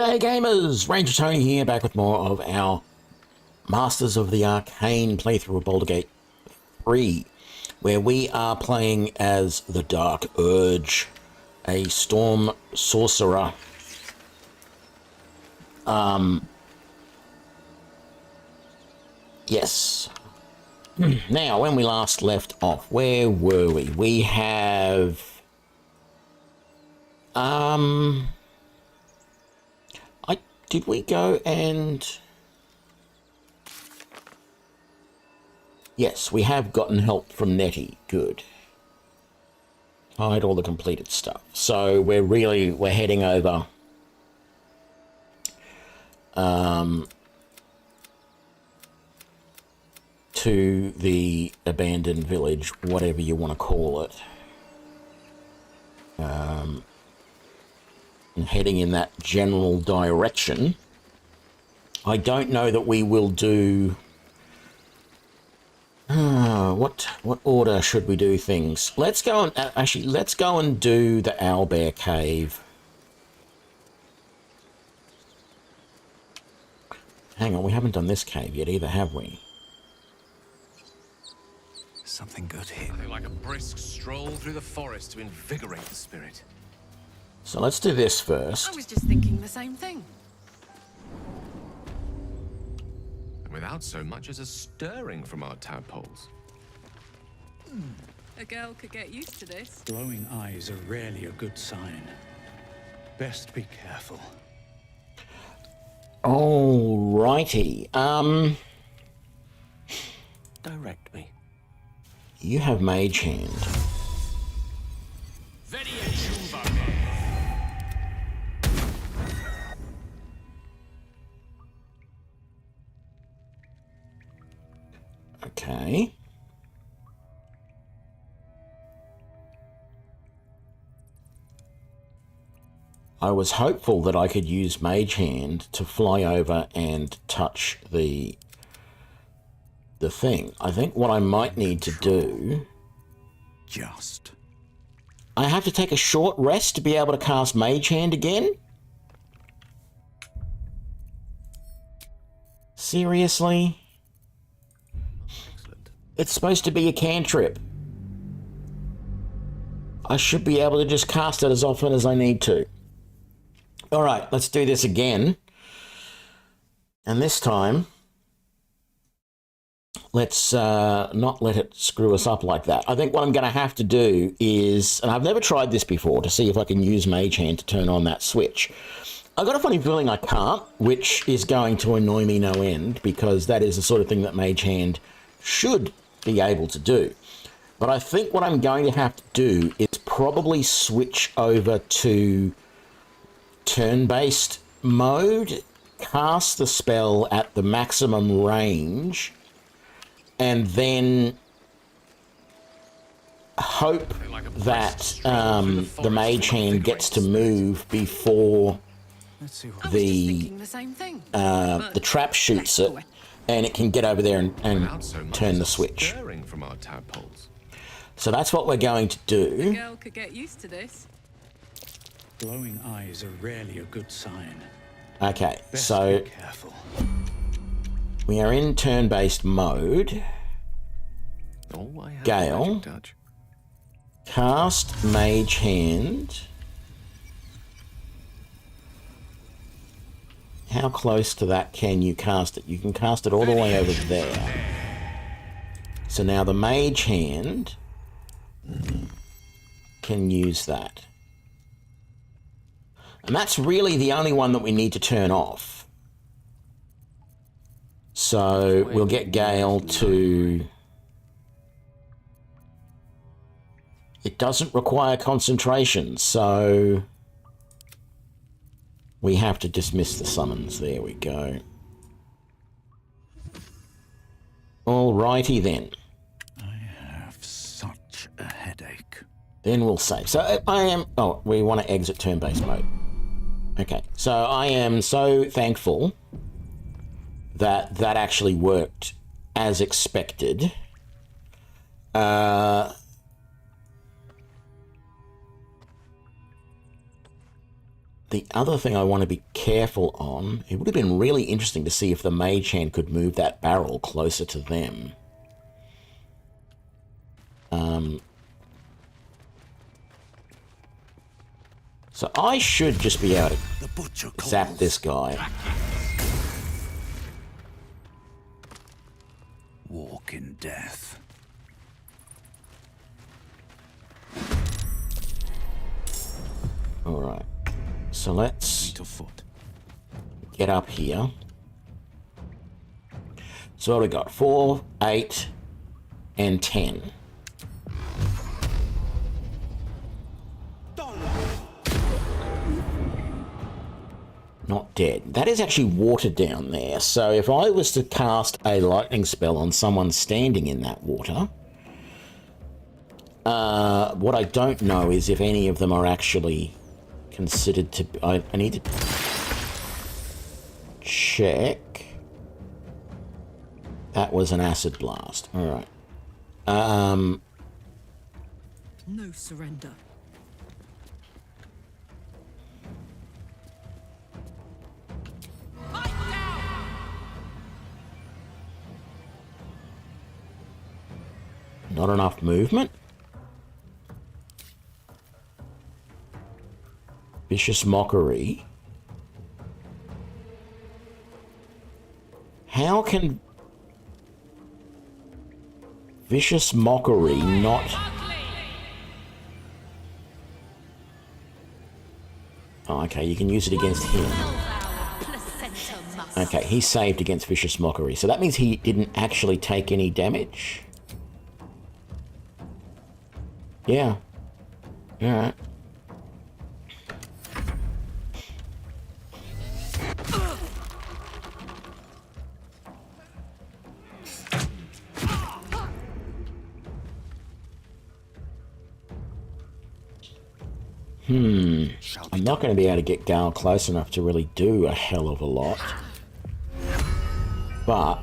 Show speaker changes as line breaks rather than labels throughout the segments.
G'day gamers! Ranger Tony here, back with more of our Masters of the Arcane playthrough of Baldur Gate 3, where we are playing as the Dark Urge, a storm sorcerer. Yes. Now, when we last left off, where were we? We have... Did we go and... Yes, we have gotten help from Nettie. Good. Hide all the completed stuff. So we're heading over to the abandoned village, whatever you want to call it. And heading in that general direction. I don't know that we will do... what order should we do things? Let's go and... actually, let's go and do the Owlbear Cave. Hang on, we haven't done this cave yet either, have we?
Something good here.
Something like a brisk stroll through the forest to invigorate the spirit.
So let's do this first.
I was just thinking the same thing.
Without so much as a stirring from our tadpoles.
A girl could get used to this.
Glowing eyes are rarely a good sign. Best be careful.
Alrighty.
Direct me.
You have Mage Hand. Okay. I was hopeful that I could use Mage Hand to fly over and touch the thing. I think what I might need to do... I have to take a short rest to be able to cast Mage Hand again? Seriously? It's supposed to be a cantrip. I should be able to just cast it as often as I need to. Alright, let's do this again. And this time, let's not let it screw us up like that. I think what I'm going to have to do is, and I've never tried this before, to see if I can use Mage Hand to turn on that switch. I've got a funny feeling I can't, which is going to annoy me no end, because that is the sort of thing that Mage Hand should be able to do. But I think what I'm going to have to do is probably switch over to turn-based mode, cast the spell at the maximum range, and then hope that the Mage Hand gets to move before the trap shoots it, and it can get over there and turn the switch. So that's what we're going to do.
A girl could get used to this.
Glowing eyes are rarely a good sign.
Okay, so we are in turn-based mode. Gale, cast Mage Hand. How close to that can you cast it? You can cast it all the way over there. So now the Mage Hand can use that. And that's really the only one that we need to turn off. So we'll get Gale to... It doesn't require concentration, so... we have to dismiss the summons. There we go. Alrighty then.
I have such a headache.
Then we'll save. So I am... oh, we want to exit turn-based mode. Okay, so I am so thankful that that actually worked as expected. the other thing I want to be careful on, it would have been really interesting to see if the mage hand could move that barrel closer to them. So I should just be able to zap this guy.
Walk in death.
Alright. So let's get up here. So what have we got? 4, 8, and 10. Not dead. That is actually water down there. So if I was to cast a lightning spell on someone standing in that water, what I don't know is if any of them are actually considered to... I need to check. That was an acid blast. All right.
No surrender.
Not enough movement. Vicious mockery. How can vicious mockery not... Oh, okay, you can use it against him. Okay, he's saved against vicious mockery. So that means he didn't actually take any damage. Yeah. Alright. I'm not going to be able to get Gale close enough to really do a hell of a lot. But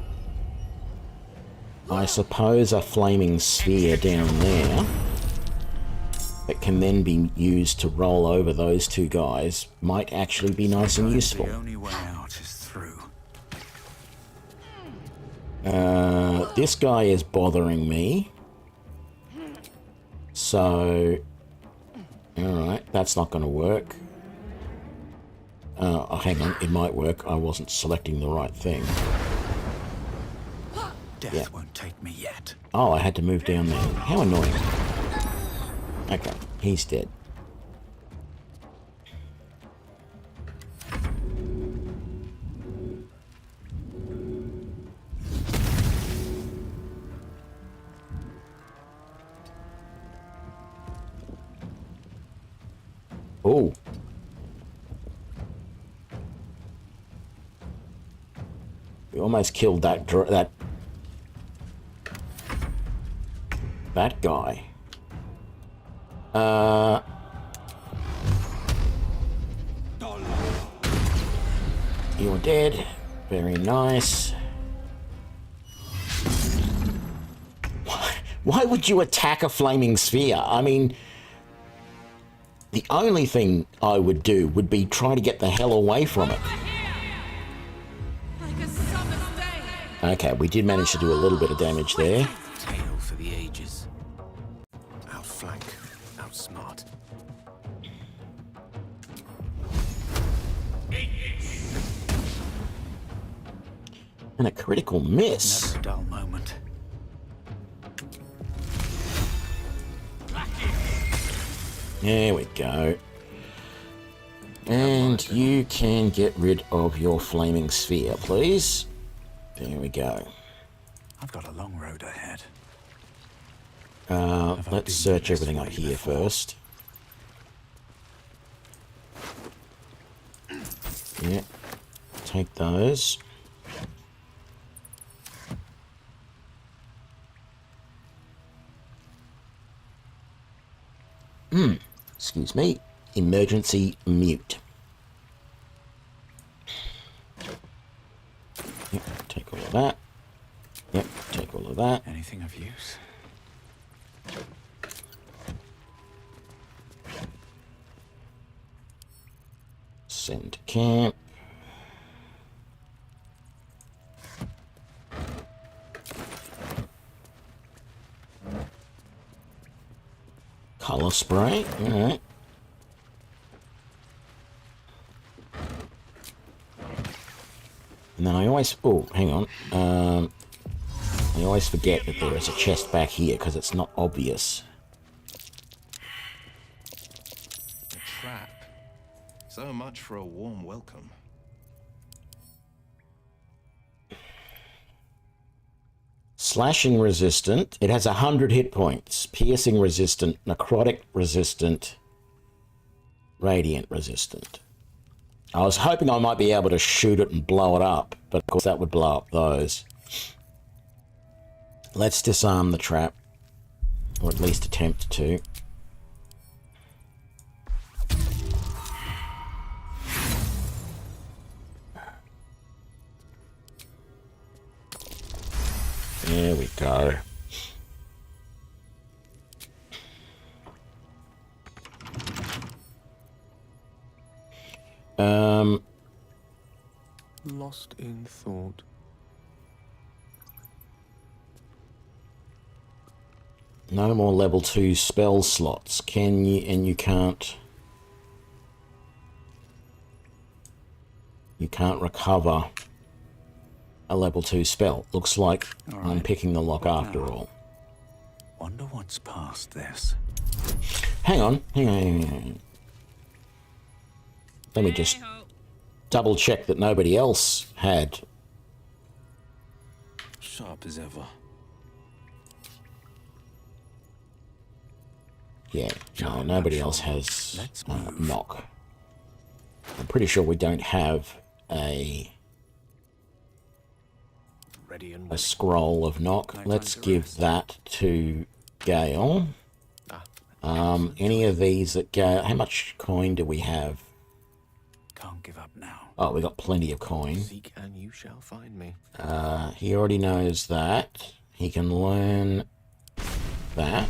I suppose a flaming sphere down there that can then be used to roll over those two guys might actually be nice and useful.
The only way out is through.
This guy is bothering me. So, alright, that's not going to work. Oh, hang on, it might work. I wasn't selecting the right thing.
Death won't take me yet.
Oh, I had to move down there. How annoying. Okay, he's dead. Oh. We almost killed that guy. You're dead. Very nice. Why would you attack a flaming sphere? I mean, the only thing I would do would be try to get the hell away from it. Okay, we did manage to do a little bit of damage there.
Tale for the ages. Outflank, outsmart.
And a critical miss.
Never a dull moment.
There we go. And you can get rid of your flaming sphere, please. There we go.
I've got a long road ahead.
Let's search everything up here first. Yeah. Take those. Excuse me. Emergency mute. Yep, take all of that. Yep, take all of that.
Anything of use?
Send to camp. Color spray, alright. And then I always, oh, hang on. I always forget that there is a chest back here because it's not obvious.
A trap. So much for a warm welcome.
Slashing resistant. It has 100 hit points. Piercing resistant, necrotic resistant, radiant resistant. I was hoping I might be able to shoot it and blow it up, but of course that would blow up those. Let's disarm the trap, or at least attempt to. There we go.
Lost in thought.
No more level 2 spell slots. Can you, and you can't recover a level 2 spell. Looks like I'm picking the lock after all.
Wonder what's past this.
Hang on. Let me just double check that nobody else had.
Sharp as ever.
Yeah, no, nobody else has knock. I'm pretty sure we don't have a
Ready and
scroll of knock. Let's give that to Gale. Any of these that go... How much coin do we have?
can't give up now.
Oh, we got plenty of coin.
Seek and you shall find me.
He already knows that. He can learn that.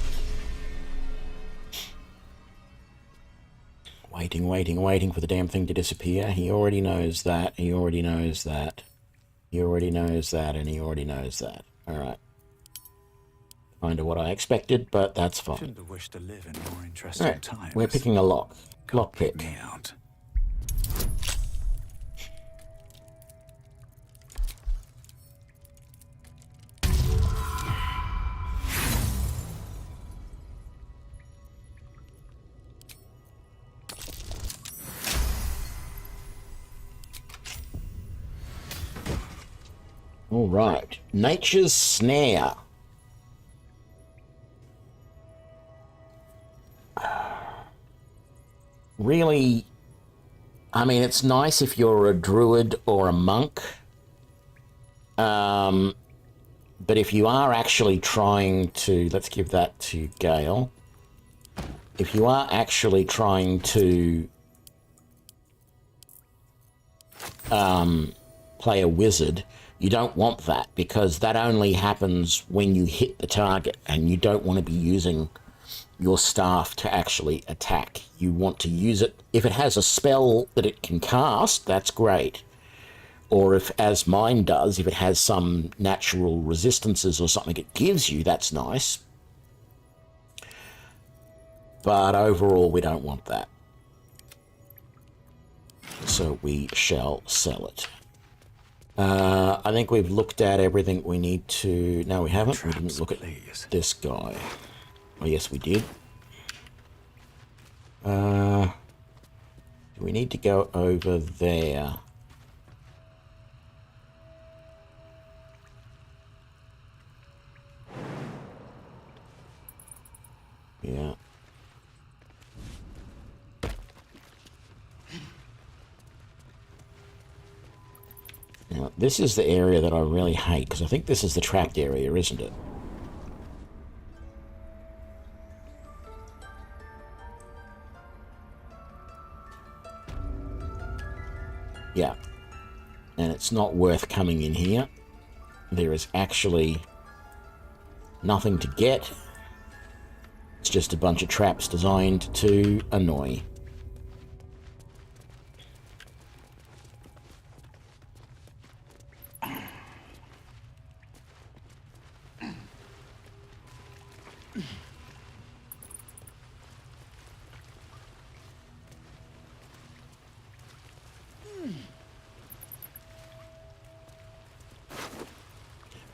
Waiting for the damn thing to disappear. He already knows that. He already knows that. He already knows that, and he already knows that. Alright. Kind of what I expected, but that's fine.
Shouldn't have wished to live in more interesting
Alright,
times.
we're picking a lock. Lock pick.
Me out.
All right, Nature's Snare. Really, I mean, it's nice if you're a druid or a monk. But if you are actually trying to, let's give that to Gale. If you are actually trying to play a wizard, you don't want that, because that only happens when you hit the target, and you don't want to be using your staff to actually attack. You want to use it, if it has a spell that it can cast, that's great. Or if, as mine does, if it has some natural resistances or something it gives you, that's nice. But overall, we don't want that. So we shall sell it. I think we've looked at everything we need to... No, we haven't. We didn't look at this guy. Oh, yes, we did. Do we need to go over there? Yeah. Now, this is the area that I really hate, because I think this is the trapped area, isn't it? Yeah. And it's not worth coming in here. There is actually nothing to get. It's just a bunch of traps designed to annoy.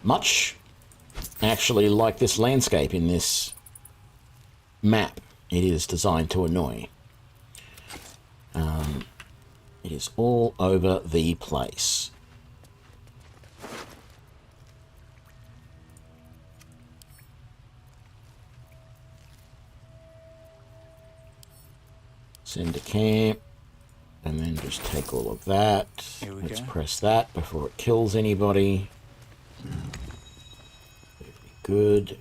Much actually like this landscape in this map. It is designed to annoy. It is all over the place. Send to camp, and then just take all of that. Let's press that before it kills anybody. Very good.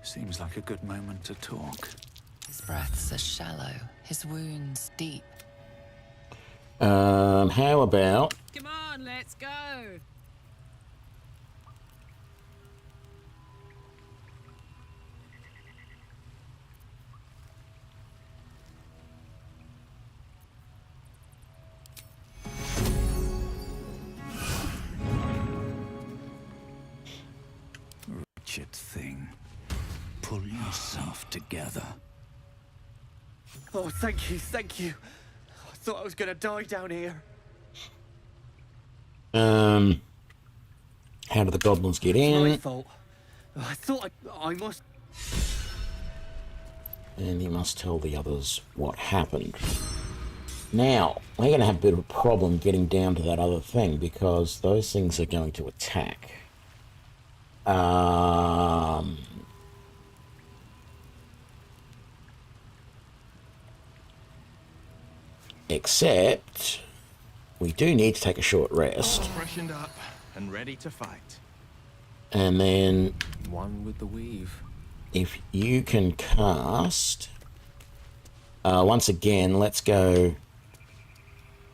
Seems like a good moment to talk.
His breaths are shallow, his wounds deep.
How about...
Come on, let's go.
Wretched thing. Pull yourself together.
Oh, thank you, thank you. I thought I was gonna die down here.
How do the goblins get
My
in?
fault. I thought I must...
And you must tell the others what happened. Now, we're going to have a bit of a problem getting down to that other thing, because those things are going to attack. Except, we do need to take a short rest.
Freshened up and ready to fight.
And then,
One with the weave.
if you can cast... once again, let's go...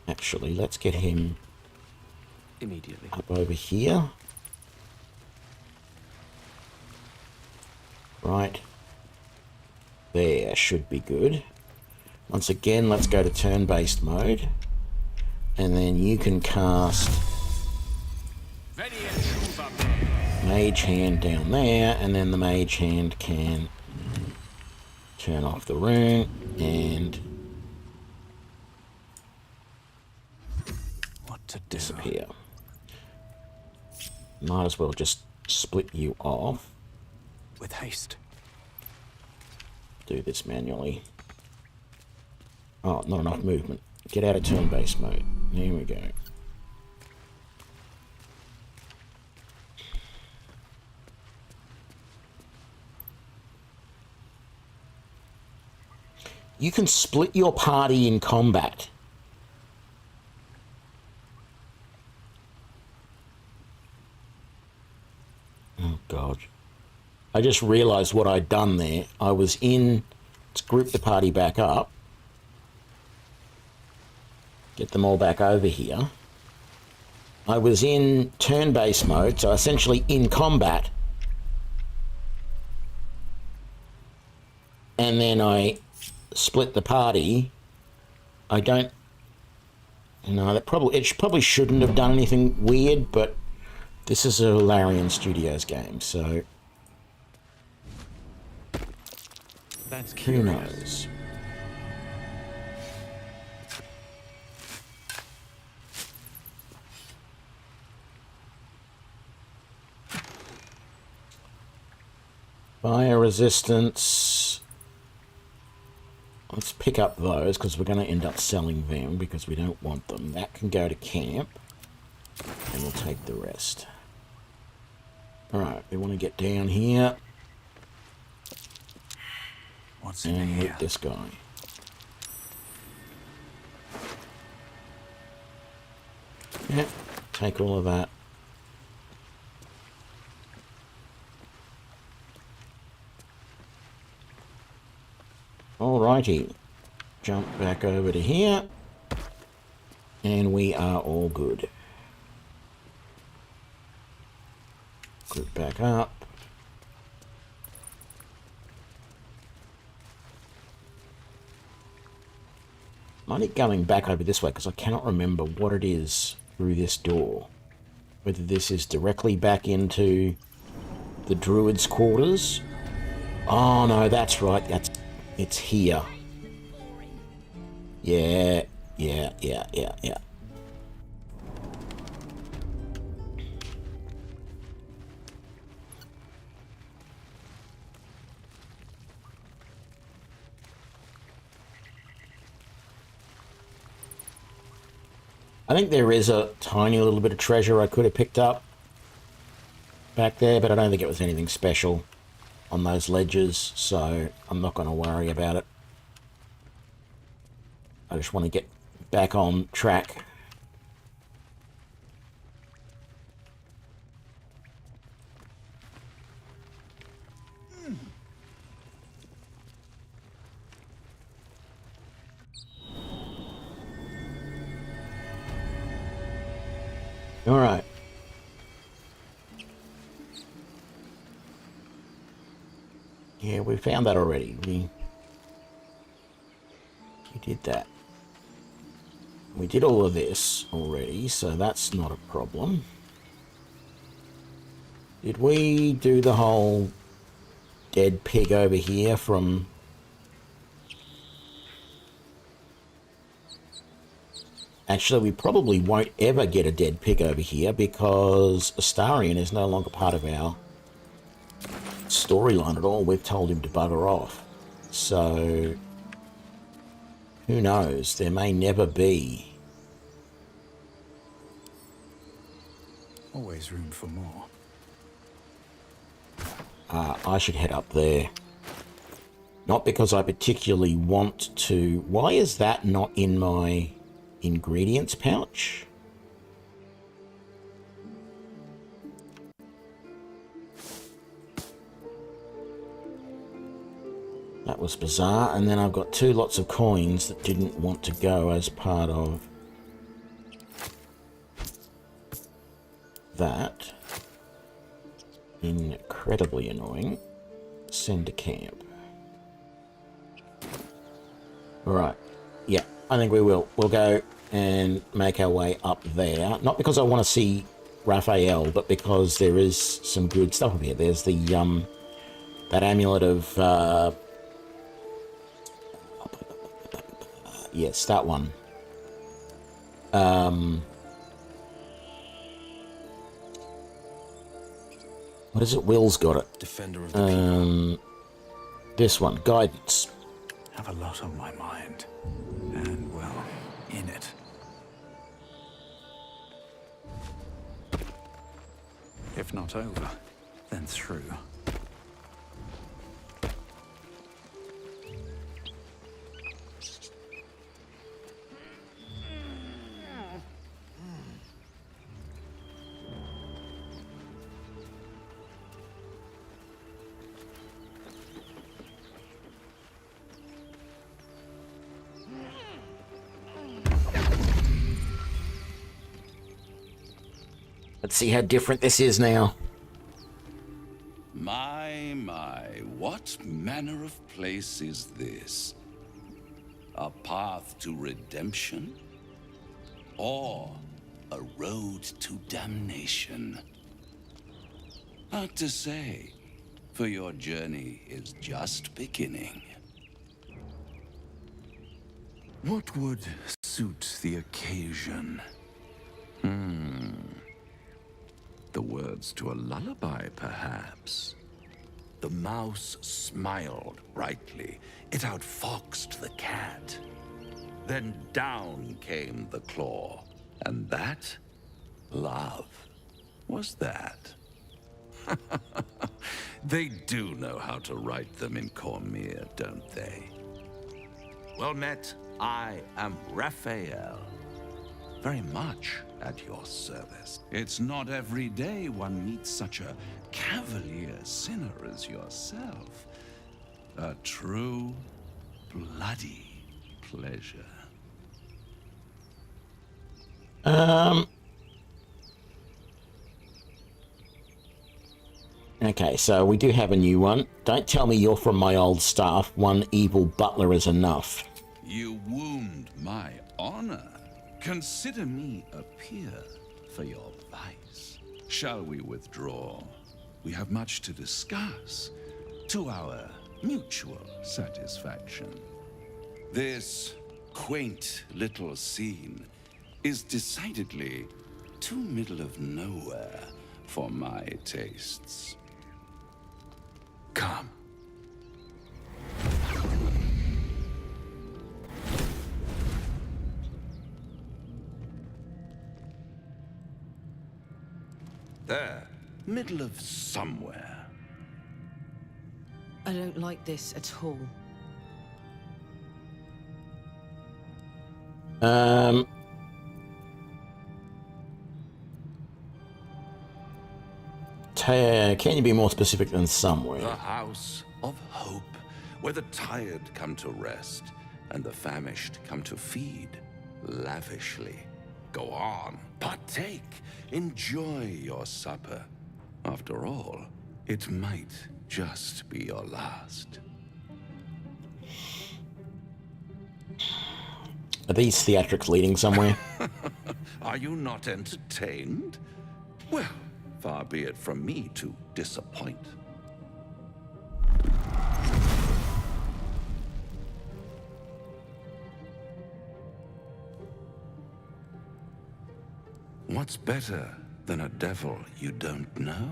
Actually, let's get him
Immediately.
up over here. Right. There, should be good. Once again, let's go to turn-based mode. And then you can cast Mage Hand down there, and then the Mage Hand can turn off the rune and
What to do?
disappear. Might as well just split you off.
With haste.
Do this manually. Oh, not enough movement. Get out of turn-based mode. Here we go. You can split your party in combat. Oh, God. I just realised what I'd done there. I was in... Let's group the party back up. Get them all back over here. I was in turn-based mode, so essentially in combat. And then I split the party. I don't... No, it probably shouldn't have done anything weird, but this is a Larian Studios game, so...
That's
Who
curious.
knows? Fire resistance. Let's pick up those because we're going to end up selling them because we don't want them. That can go to camp and we'll take the rest. Alright, we want to get down here
What's in
and
here?
loot this guy. Yeah, take all of that. Alrighty, jump back over to here, and we are all good. Group back up. Might need going back over this way because I cannot remember what it is through this door. Whether this is directly back into the druid's quarters. Oh no, that's right. It's here. Yeah. I think there is a tiny little bit of treasure I could have picked up back there, but I don't think it was anything special on those ledges, so I'm not going to worry about it. I just want to get back on track. All right. Yeah, we found that already. We did that. We did all of this already, so that's not a problem. Did we do the whole dead pig over here from... Actually, we probably won't ever get a dead pig over here because Astarion is no longer part of our storyline at all. We've told him to bugger off. So, who knows? There may never be.
Always room for more.
I should head up there. Not because I particularly want to... Why is that not in my ingredients pouch? That was bizarre. And then I've got 2 lots of coins that didn't want to go as part of that. Incredibly annoying. Send to camp. Alright. Yeah, I think we will. We'll go and make our way up there. Not because I want to see Raphael, but because there is some good stuff up here. There's the, that amulet of, yes, that one. What is it? Will's got it.
Defender of the people.
This one, guidance.
Have a lot on my mind. And, well, in it. If not over, then through.
Let's see how different this is now.
My, what manner of place is this? A path to redemption? Or a road to damnation? Hard to say, for your journey is just beginning. What would suit the occasion? The words to a lullaby, perhaps. The mouse smiled brightly. It outfoxed the cat. Then down came the claw. And that? Love. Was that? They do know how to write them in Cormyr, don't they? Well met, I am Raphael. Very much at your service. It's not every day one meets such a cavalier sinner as yourself. A true, bloody pleasure.
Okay, so we do have a new one. Don't tell me you're from my old staff. One evil butler is enough.
You wound my honor. Consider me a peer for your vice. Shall we withdraw? We have much to discuss, to our mutual satisfaction. This quaint little scene is decidedly too middle of nowhere for my tastes. Come. There, middle of somewhere.
I don't like this at all.
Can you be more specific than somewhere?
The house of hope, where the tired come to rest and the famished come to feed lavishly. Go on, partake, enjoy your supper. After all, it might just be your last.
Are these theatrics leading somewhere?
Are you not entertained? Well, far be it from me to disappoint. What's better than a devil you don't know?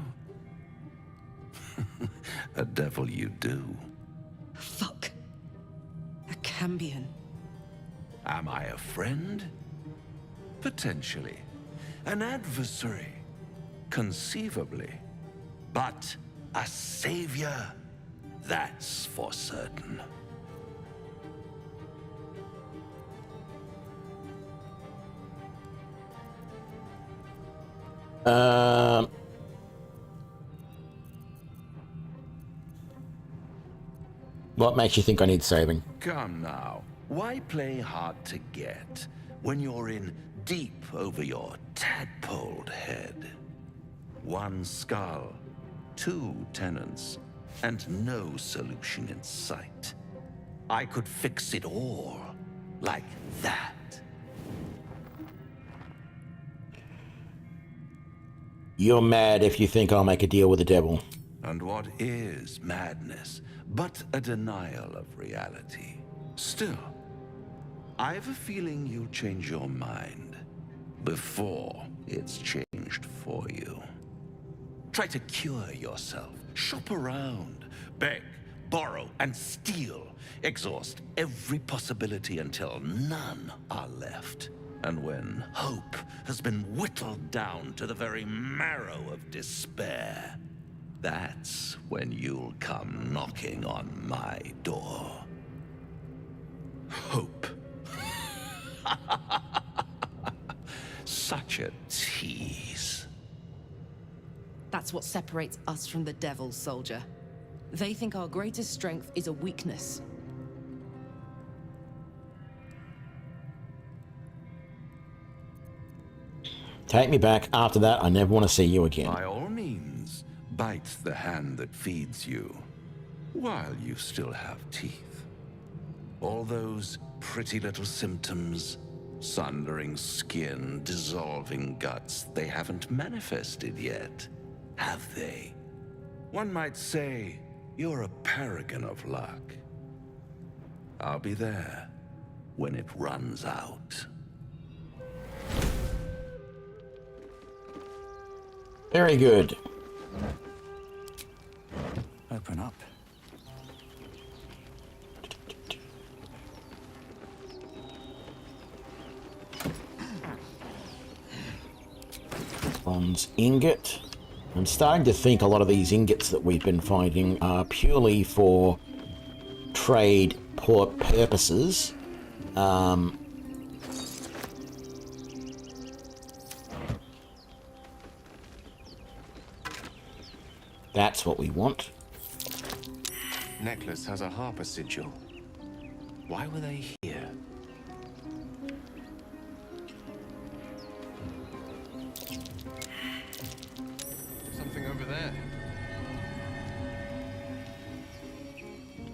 A devil you do.
Fuck. A Cambion.
Am I a friend? Potentially. An adversary? Conceivably. But a savior? That's for certain.
What makes you think I need saving?
Come now. Why play hard to get when you're in deep over your tadpoled head? One skull, two tenants, and no solution in sight. I could fix it all like that.
You're mad if you think I'll make a deal with the devil.
And what is madness but a denial of reality? Still, I have a feeling you'll change your mind before it's changed for you. Try to cure yourself. Shop around. Beg, borrow, and steal. Exhaust every possibility until none are left. And when hope has been whittled down to the very marrow of despair, that's when you'll come knocking on my door. Hope. Such a tease.
That's what separates us from the devil, soldier. They think our greatest strength is a weakness.
Take me back. After that, I never want to see you again.
By all means, bite the hand that feeds you, while you still have teeth. All those pretty little symptoms, sundering skin, dissolving guts, they haven't manifested yet, have they? One might say you're a paragon of luck. I'll be there when it runs out.
Very good.
Open up.
Bronze ingot. I'm starting to think a lot of these ingots that we've been finding are purely for trade purposes. That's what we want.
Necklace has a harper sigil. Why were they here? Something over there.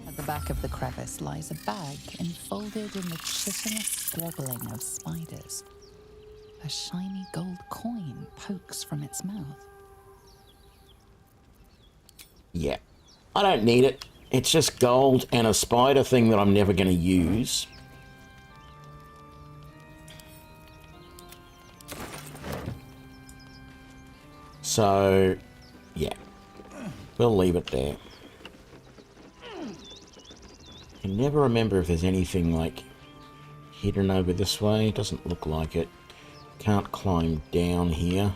At the back of the crevice lies a bag enfolded in the chitinous squabbling of spiders. A shiny gold coin pokes from its mouth.
Yeah. I don't need it. It's just gold and a spider thing that I'm never going to use. So, yeah. We'll leave it there. I can never remember if there's anything, like, hidden over this way. Doesn't look like it. Can't climb down here.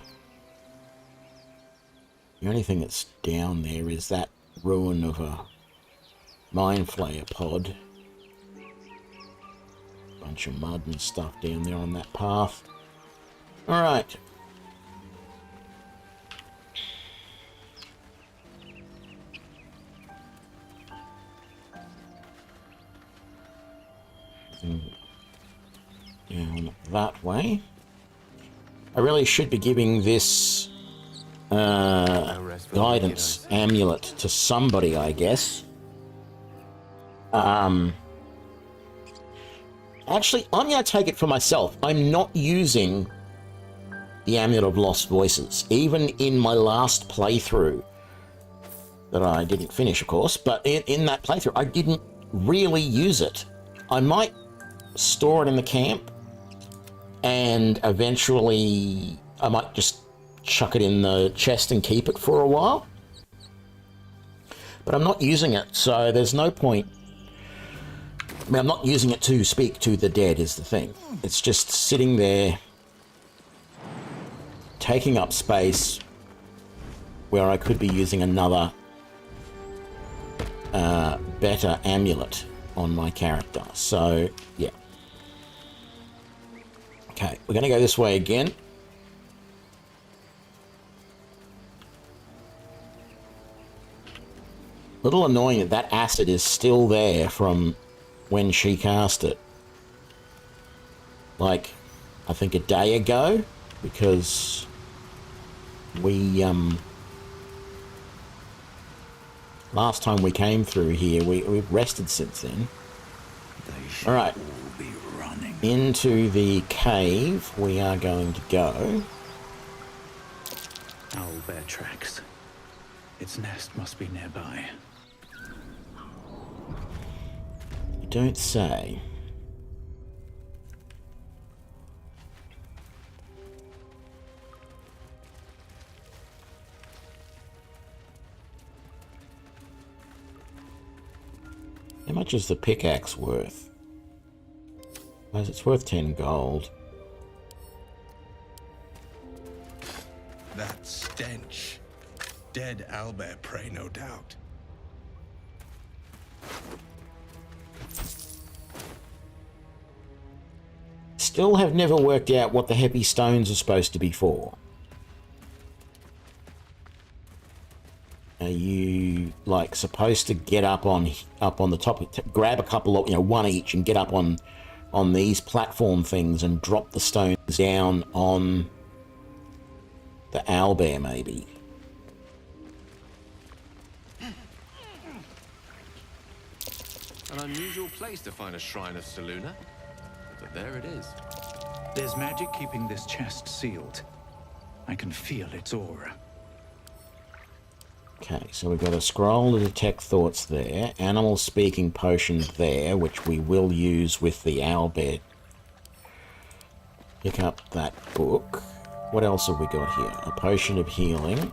The only thing that's down there is that ruin of a Mind Flayer pod. Bunch of mud and stuff down there on that path. Alright. Down that way. I really should be giving this guidance amulet to somebody, I guess. Actually, I'm going to take it for myself. I'm not using the Amulet of Lost Voices. Even in my last playthrough, that I didn't finish, of course, but in that playthrough, I didn't really use it. I might store it in the camp, and eventually I might just chuck it in the chest and keep it for a while. But I'm not using it, so there's no point. I mean, I'm not using it to speak to the dead is the thing. It's just sitting there, taking up space where I could be using another better amulet on my character. So, yeah. Okay, we're going to go this way again. Little annoying that that acid is still there from when she cast it. Like, I think a day ago, because we, last time we came through here, we've rested since then. Alright, into the cave we are going to go.
Owlbear tracks. Its nest must be nearby.
You don't say. How much is the pickaxe worth? As it's worth 10 gold.
That stench. Dead owlbear prey, no doubt.
Still have never worked out what the heavy stones are supposed to be for. Are you, like, supposed to get up on the top, grab a couple of, one each, and get up on these platform things and drop the stones down on the owlbear, maybe?
An unusual place to find a shrine of Selûne, but there it is.
There's magic keeping this chest sealed. I can feel its aura.
Okay, so we've got a scroll to detect thoughts there, animal speaking potion there, which we will use with the owlbear. Pick up that book. What else have we got here? A potion of healing.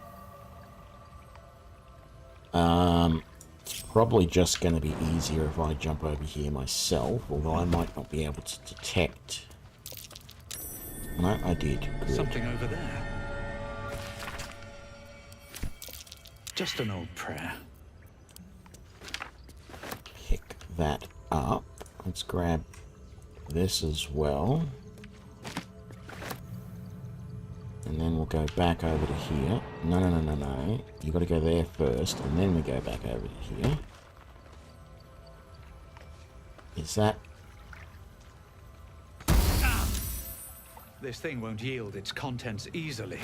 It's probably just going to be easier if I jump over here myself, although I might not be able to detect. No, I did. Good.
Something over there. Just an old prayer.
Pick that up. Let's grab this as well. And then we'll go back over to here. No. You got to go there first, and then we go back over to here. Is that...
This thing won't yield its contents easily.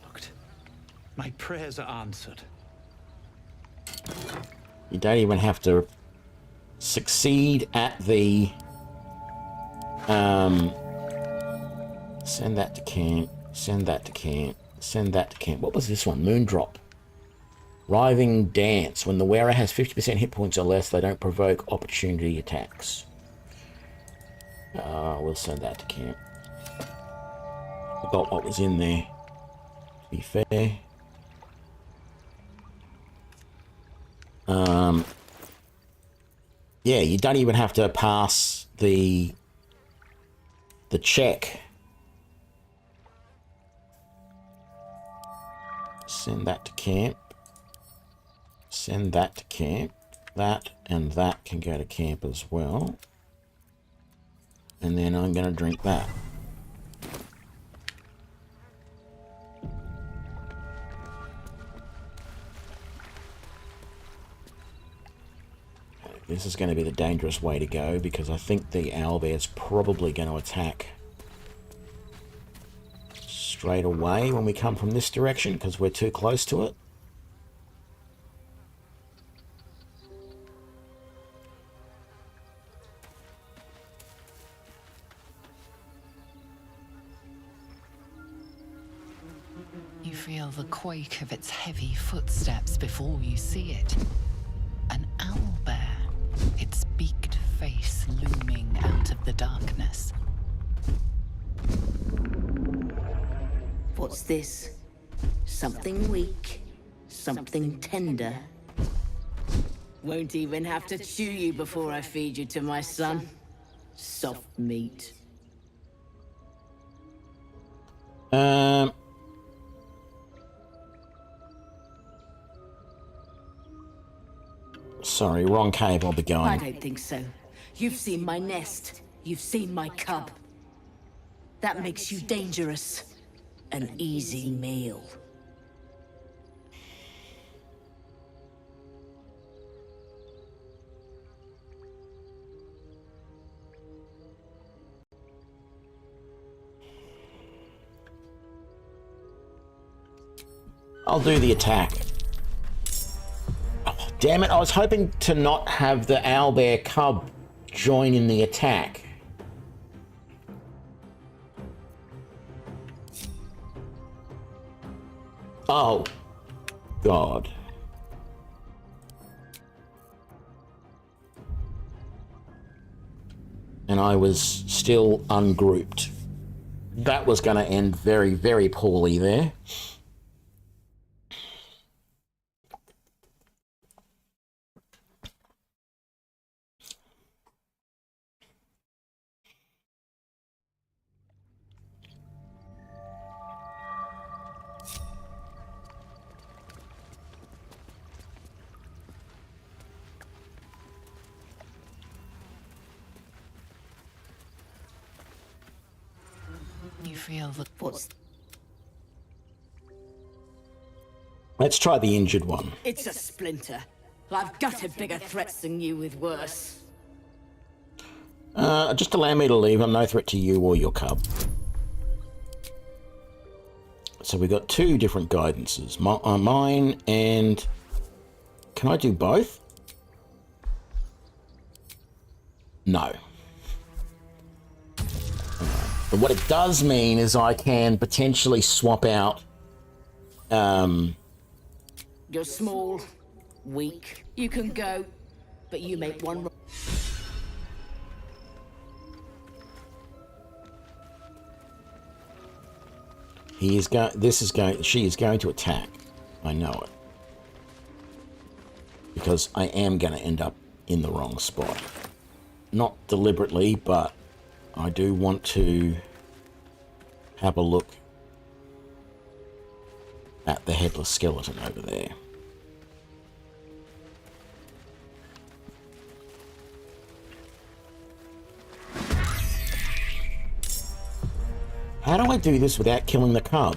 Locked. prayers are answered.
You don't even have to succeed at the... Send that to camp. Send that to camp. Send that to camp. What was this one? Moondrop. Writhing Dance. When the wearer has 50% hit points or less, they don't provoke opportunity attacks. We'll send that to camp. Forgot what was in there, to be fair. Yeah, you don't even have to pass the check. Send that to camp. Send that to camp. That and that can go to camp as well. And then I'm going to drink that. This is going to be the dangerous way to go because I think the owlbear's probably going to attack straight away when we come from this direction because we're too close to it.
You feel the quake of its heavy footsteps before you see it. An owlbear, its beaked face looming out of the darkness.
What's this? Something weak, something tender. Won't even have to chew you before I feed you to my son. Soft meat.
Sorry, wrong cave I'll be going.
I don't think so. You've seen my nest. You've seen my cub. That makes you dangerous. An easy meal.
I'll do the attack. Oh, damn it, I was hoping to not have the owlbear cub join in the attack. Oh, God. And I was still ungrouped. That was going to end very, very poorly there.
You feel the...
What's...
Let's try the injured one.
It's a splinter. I've gutted bigger threats than you with worse.
Just allow me to leave. I'm no threat to you or your cub. So we've got two different guidances. Mine and... Can I do both? No. But what it does mean is I can potentially swap out...
You're small, weak. You can go, but you make one...
She is going to attack. I know it. Because I am going to end up in the wrong spot. Not deliberately, but I do want to have a look at the headless skeleton over there. How do I do this without killing the cub?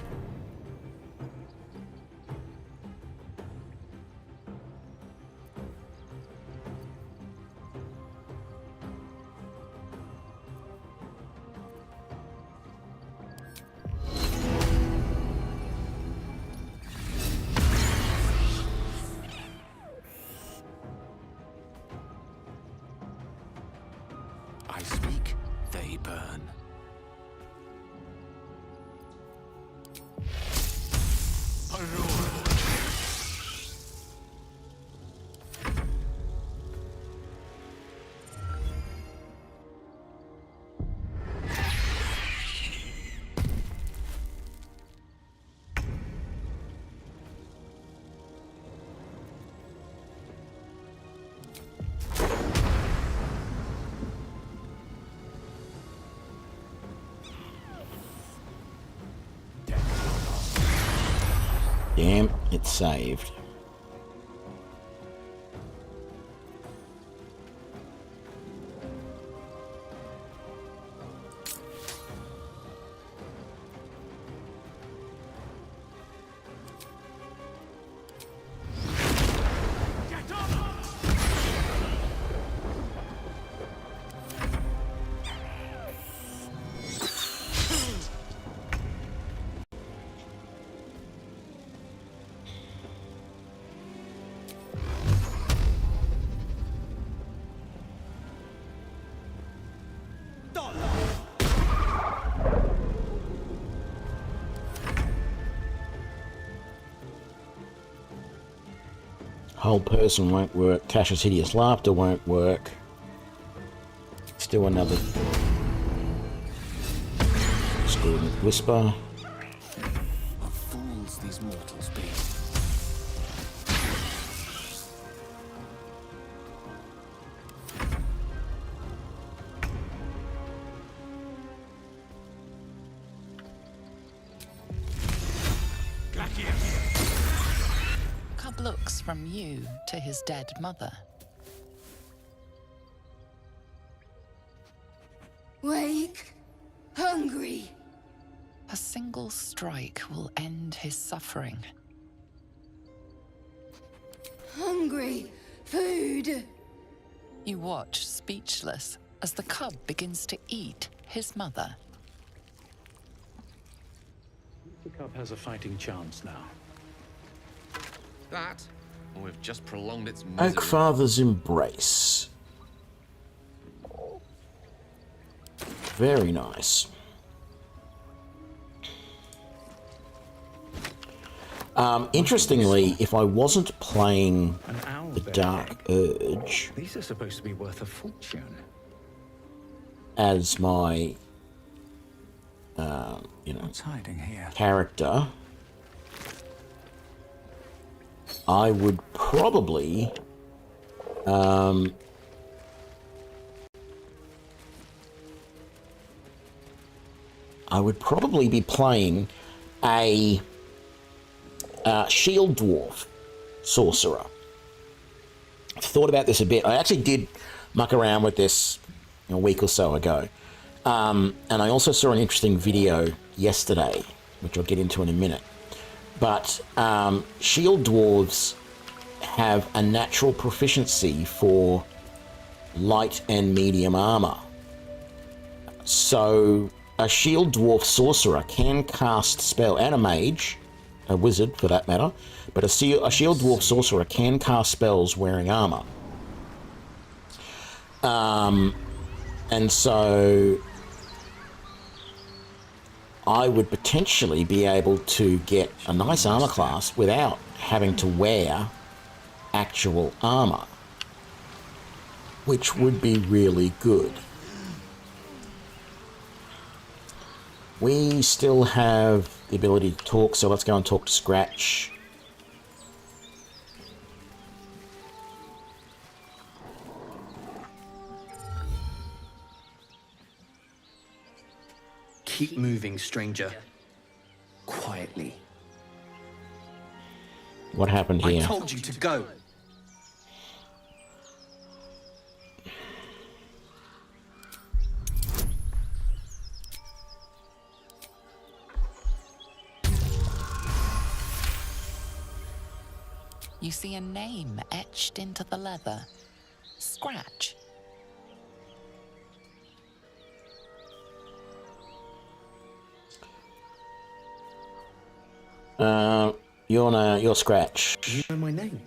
I speak, they burn.
Damn, it's saved. Whole person won't work. Tasha's hideous laughter won't work. Still another discordant whisper.
What fools these mortals be.
Cub looks from you to his dead mother.
Wake. Hungry.
A single strike will end his suffering.
Hungry. Food.
You watch, speechless, as the cub begins to eat his mother.
The cub has a fighting chance now.
That, or we've just prolonged its misery.
Oakfather's Embrace. Very nice. Interestingly, if I wasn't playing
An owl
the Dark Urge
These are supposed to be worth a fortune.
as my,
What's hiding here?
character, I would probably be playing a shield dwarf sorcerer. I've thought about this a bit. I actually did muck around with this a week or so ago. And I also saw an interesting video yesterday, which I'll get into in a minute. But shield dwarves have a natural proficiency for light and medium armor. So a shield dwarf sorcerer can cast spell, and a mage, a wizard for that matter, but a shield dwarf sorcerer can cast spells wearing armor. And so I would potentially be able to get a nice armor class without having to wear actual armor, which would be really good. We still have the ability to talk, so let's go and talk to Scratch.
Keep moving, stranger. Quietly.
What happened here?
I told you to go.
You see a name etched into the leather. Scratch.
You're Scratch.
You know my name?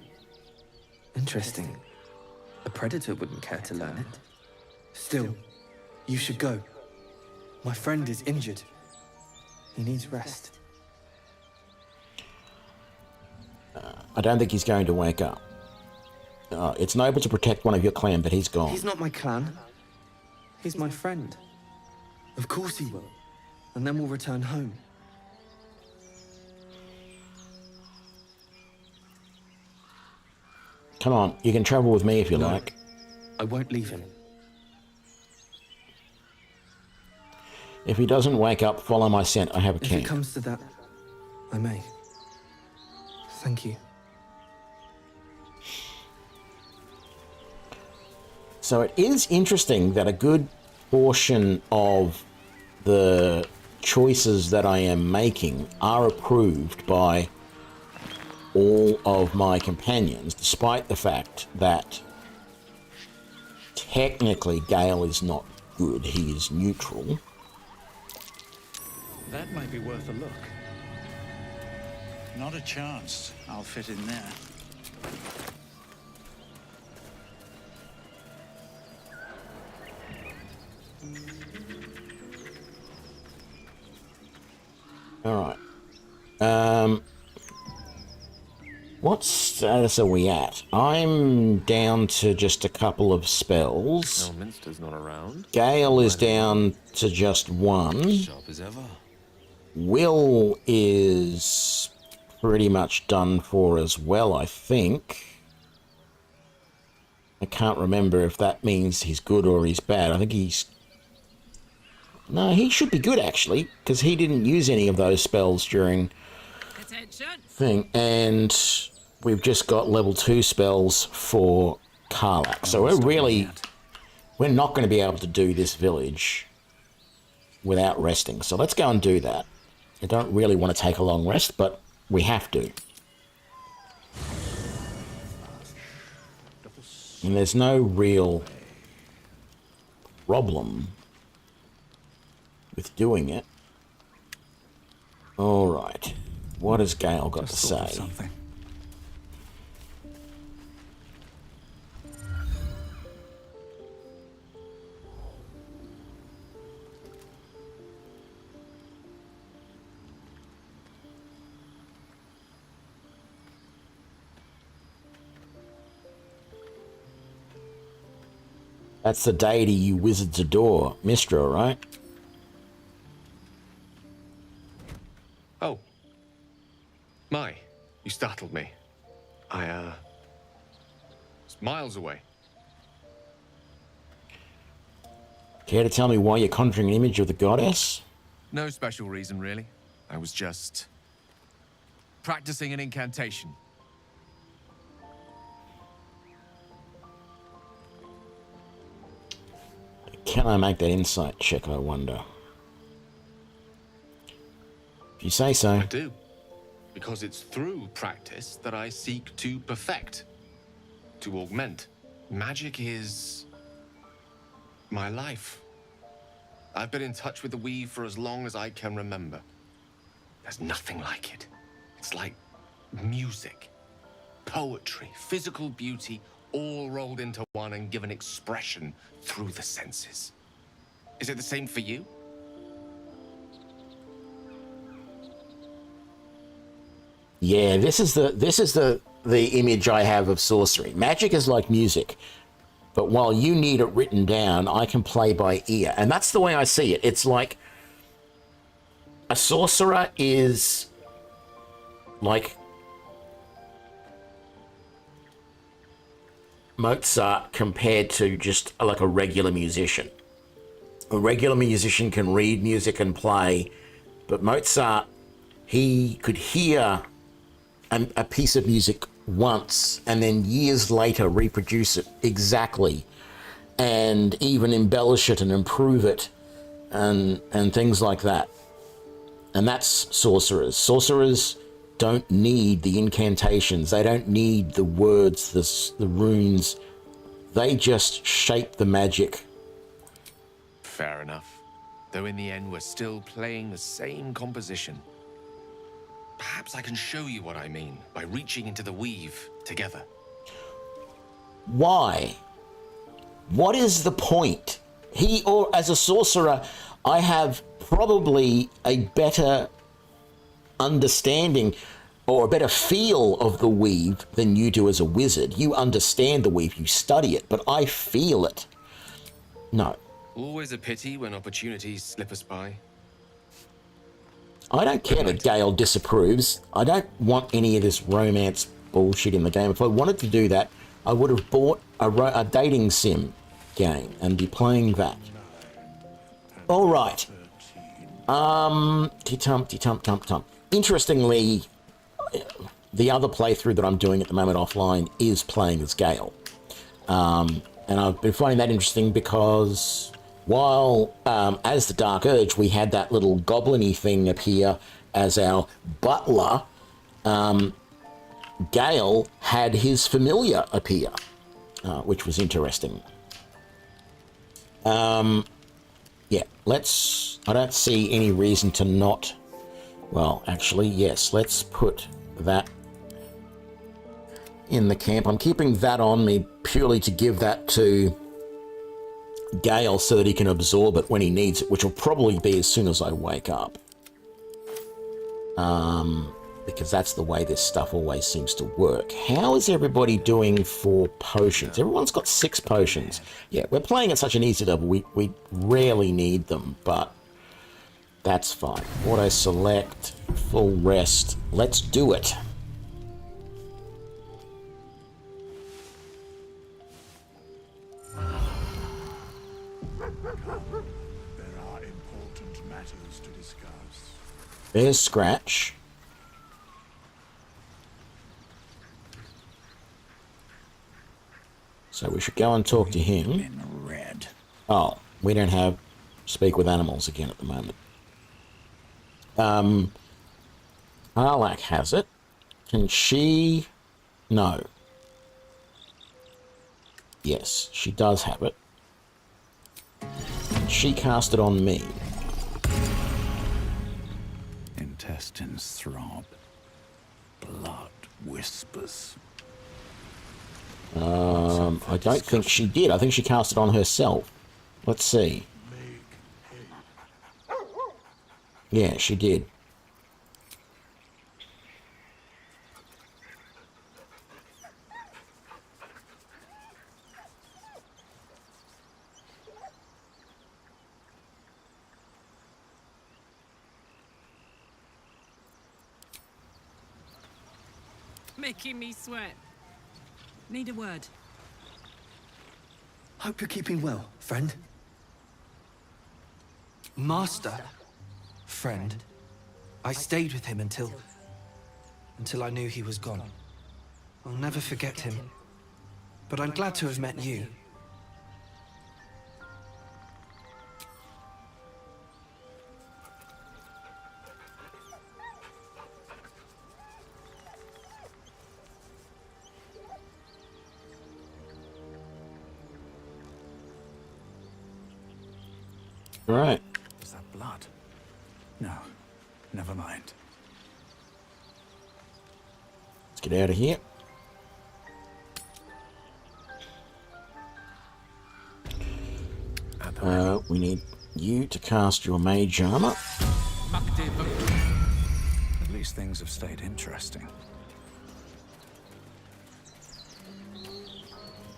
Interesting. A predator wouldn't care to learn it. Still, You should go. My friend is injured. He needs rest.
I don't think he's going to wake up. It's noble to protect one of your clan, but he's gone.
He's not my clan. He's my friend. Of course he will. And then we'll return home.
Come on, you can travel with me if you like.
I won't leave him.
If he doesn't wake up, follow my scent. I have a
If
king.
it comes to that, I may. Thank you.
So it is interesting that a good portion of the choices that I am making are approved by all of my companions, despite the fact that technically Gale is not good, he is neutral.
That might be worth a look. Not a chance I'll fit in there.
Alright. What status are we at? I'm down to just a couple of spells.
Elminster's not around.
Gale is down to just one.
Sharp as ever.
Will is pretty much done for as well, I think. I can't remember if that means he's good or he's bad. I think he's... No, he should be good, actually, because he didn't use any of those spells during thing. And we've just got level 2 spells for Karlach. So we're not going to be able to do this village without resting. So let's go and do that. I don't really want to take a long rest, but we have to. And there's no real problem with doing it. All right. What has Gale got to say?
Something.
That's the deity you wizards adore. Mistra, right?
Oh. My, you startled me. I, was miles away.
Care to tell me why you're conjuring an image of the goddess?
No special reason, really. I was just practicing an incantation.
Can I make that insight check, I wonder? If you say so.
I do. Because it's through practice that I seek to perfect, to augment. Magic is my life. I've been in touch with the weave for as long as I can remember. There's nothing like it. It's like music, poetry, physical beauty, all rolled into one and given expression through the senses. Is it the same for you?
Yeah, this is the image I have of sorcery. Magic is like music, but while you need it written down, I can play by ear, and that's the way I see it. It's like a sorcerer is like Mozart compared to just like a regular musician. A regular musician can read music and play, but Mozart, he could hear a piece of music once and then years later reproduce it exactly and even embellish it and improve it and things like that. And that's sorcerers. Sorcerers don't need the incantations. They don't need the words, the runes. They just shape the magic.
Fair enough. Though in the end, we're still playing the same composition. Perhaps I can show you what I mean by reaching into the weave together.
Why? What is the point he, or as a sorcerer, I have probably a better understanding or a better feel of the weave than you do as a wizard. You understand the weave, you study it, but I feel it. No.
Always a pity when opportunities slip us by.
I don't care that Gale disapproves. I don't want any of this romance bullshit in the game. If I wanted to do that, I would have bought a dating sim game and be playing that. All right. Tum. Interestingly, the other playthrough that I'm doing at the moment offline is playing as Gale. And I've been finding that interesting because while as the Dark Urge, we had that little goblin-y thing appear as our butler, Gale had his familiar appear, which was interesting. Yeah, I don't see any reason to not, well, actually, yes, let's put that in the camp. I'm keeping that on me purely to give that to Gale so that he can absorb it when he needs it, which will probably be as soon as I wake up. Because that's the way this stuff always seems to work. How is everybody doing for potions? Everyone's got 6 potions. Yeah, we're playing at such an easy level, we rarely need them, but that's fine. Auto select, full rest. Let's do it.
There are important matters to discuss.
There's Scratch. So we should go and talk to him. Oh, we don't have speak with animals again at the moment. Arlak has it. Can she? No. Yes, she does have it. She cast it on me.
Intestines throb. Blood whispers.
I don't think she did. I think she cast it on herself. Let's see. Yeah, she did.
Making me sweat. Need a word.
Hope you're keeping well, friend. Master. Friend. I stayed with him until I knew he was gone. I'll never forget him. But I'm glad to have met you.
Right.
Was that blood? No, never mind.
Let's get out of here. We need you to cast your mage armor.
At least things have stayed interesting.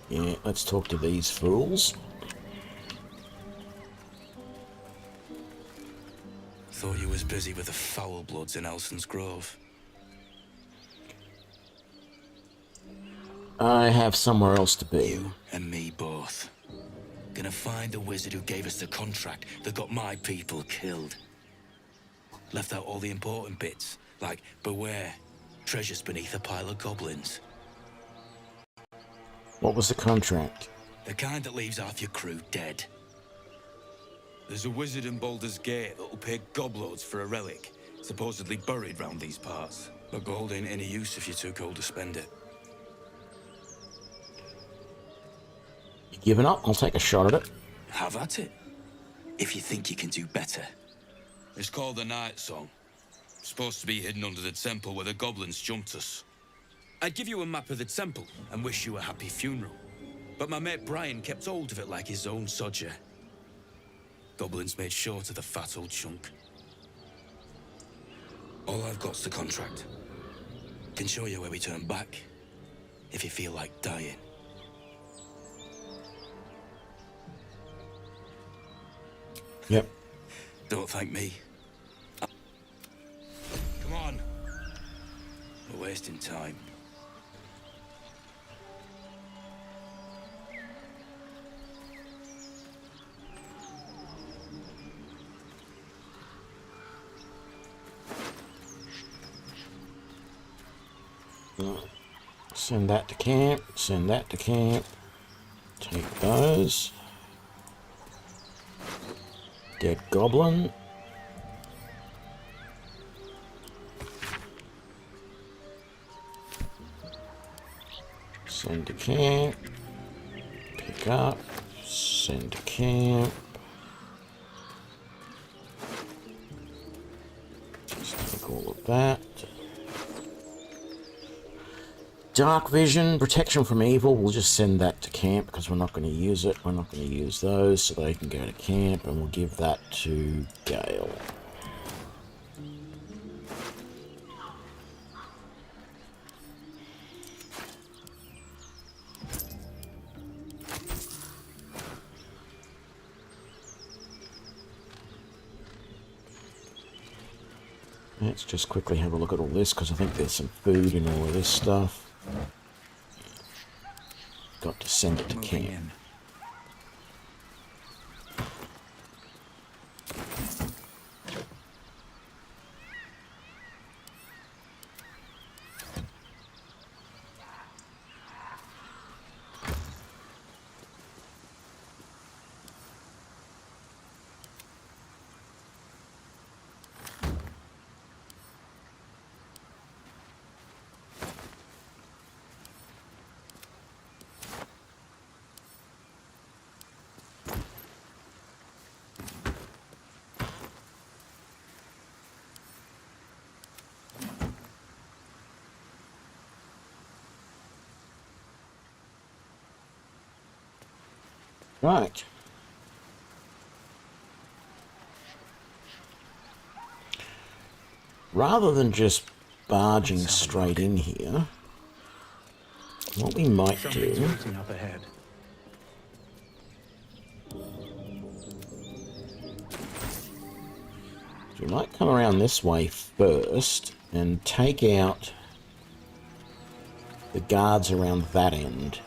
Yeah, let's talk to these fools.
Thought you was busy with the foul bloods in Elson's Grove.
I have somewhere else to be.
You and me both. Gonna find the wizard who gave us the contract that got my people killed. Left out all the important bits, like beware, treasures beneath a pile of goblins.
What was the contract?
The kind that leaves half your crew dead. There's a wizard in Baldur's Gate that'll pay gobloads for a relic, supposedly buried round these parts. But gold ain't any use if you're too cold to spend it.
You giving up? I'll take a shot at it.
Have at it. If you think you can do better. It's called the Night Song. Supposed to be hidden under the temple where the goblins jumped us. I'd give you a map of the temple and wish you a happy funeral. But my mate Brian kept hold of it like his own sodger. Goblins made short of the fat old chunk. All I've got's the contract. Can show you where we turn back, if you feel like dying.
Yep.
Don't thank me. Come on. We're wasting time.
Send that to camp, send that to camp. Take those. Dead goblin. Send to camp. Pick up. Send to camp. Just take all of that. Dark vision, protection from evil, we'll just send that to camp because we're not going to use it. We're not going to use those, so they can go to camp, and we'll give that to Gale. Let's just quickly have a look at all this because I think there's some food in all of this stuff. Got to send it to camp. Right. Rather than just barging straight in here, what we might do...
Up ahead.
We might come around this way first and take out the guards around that end.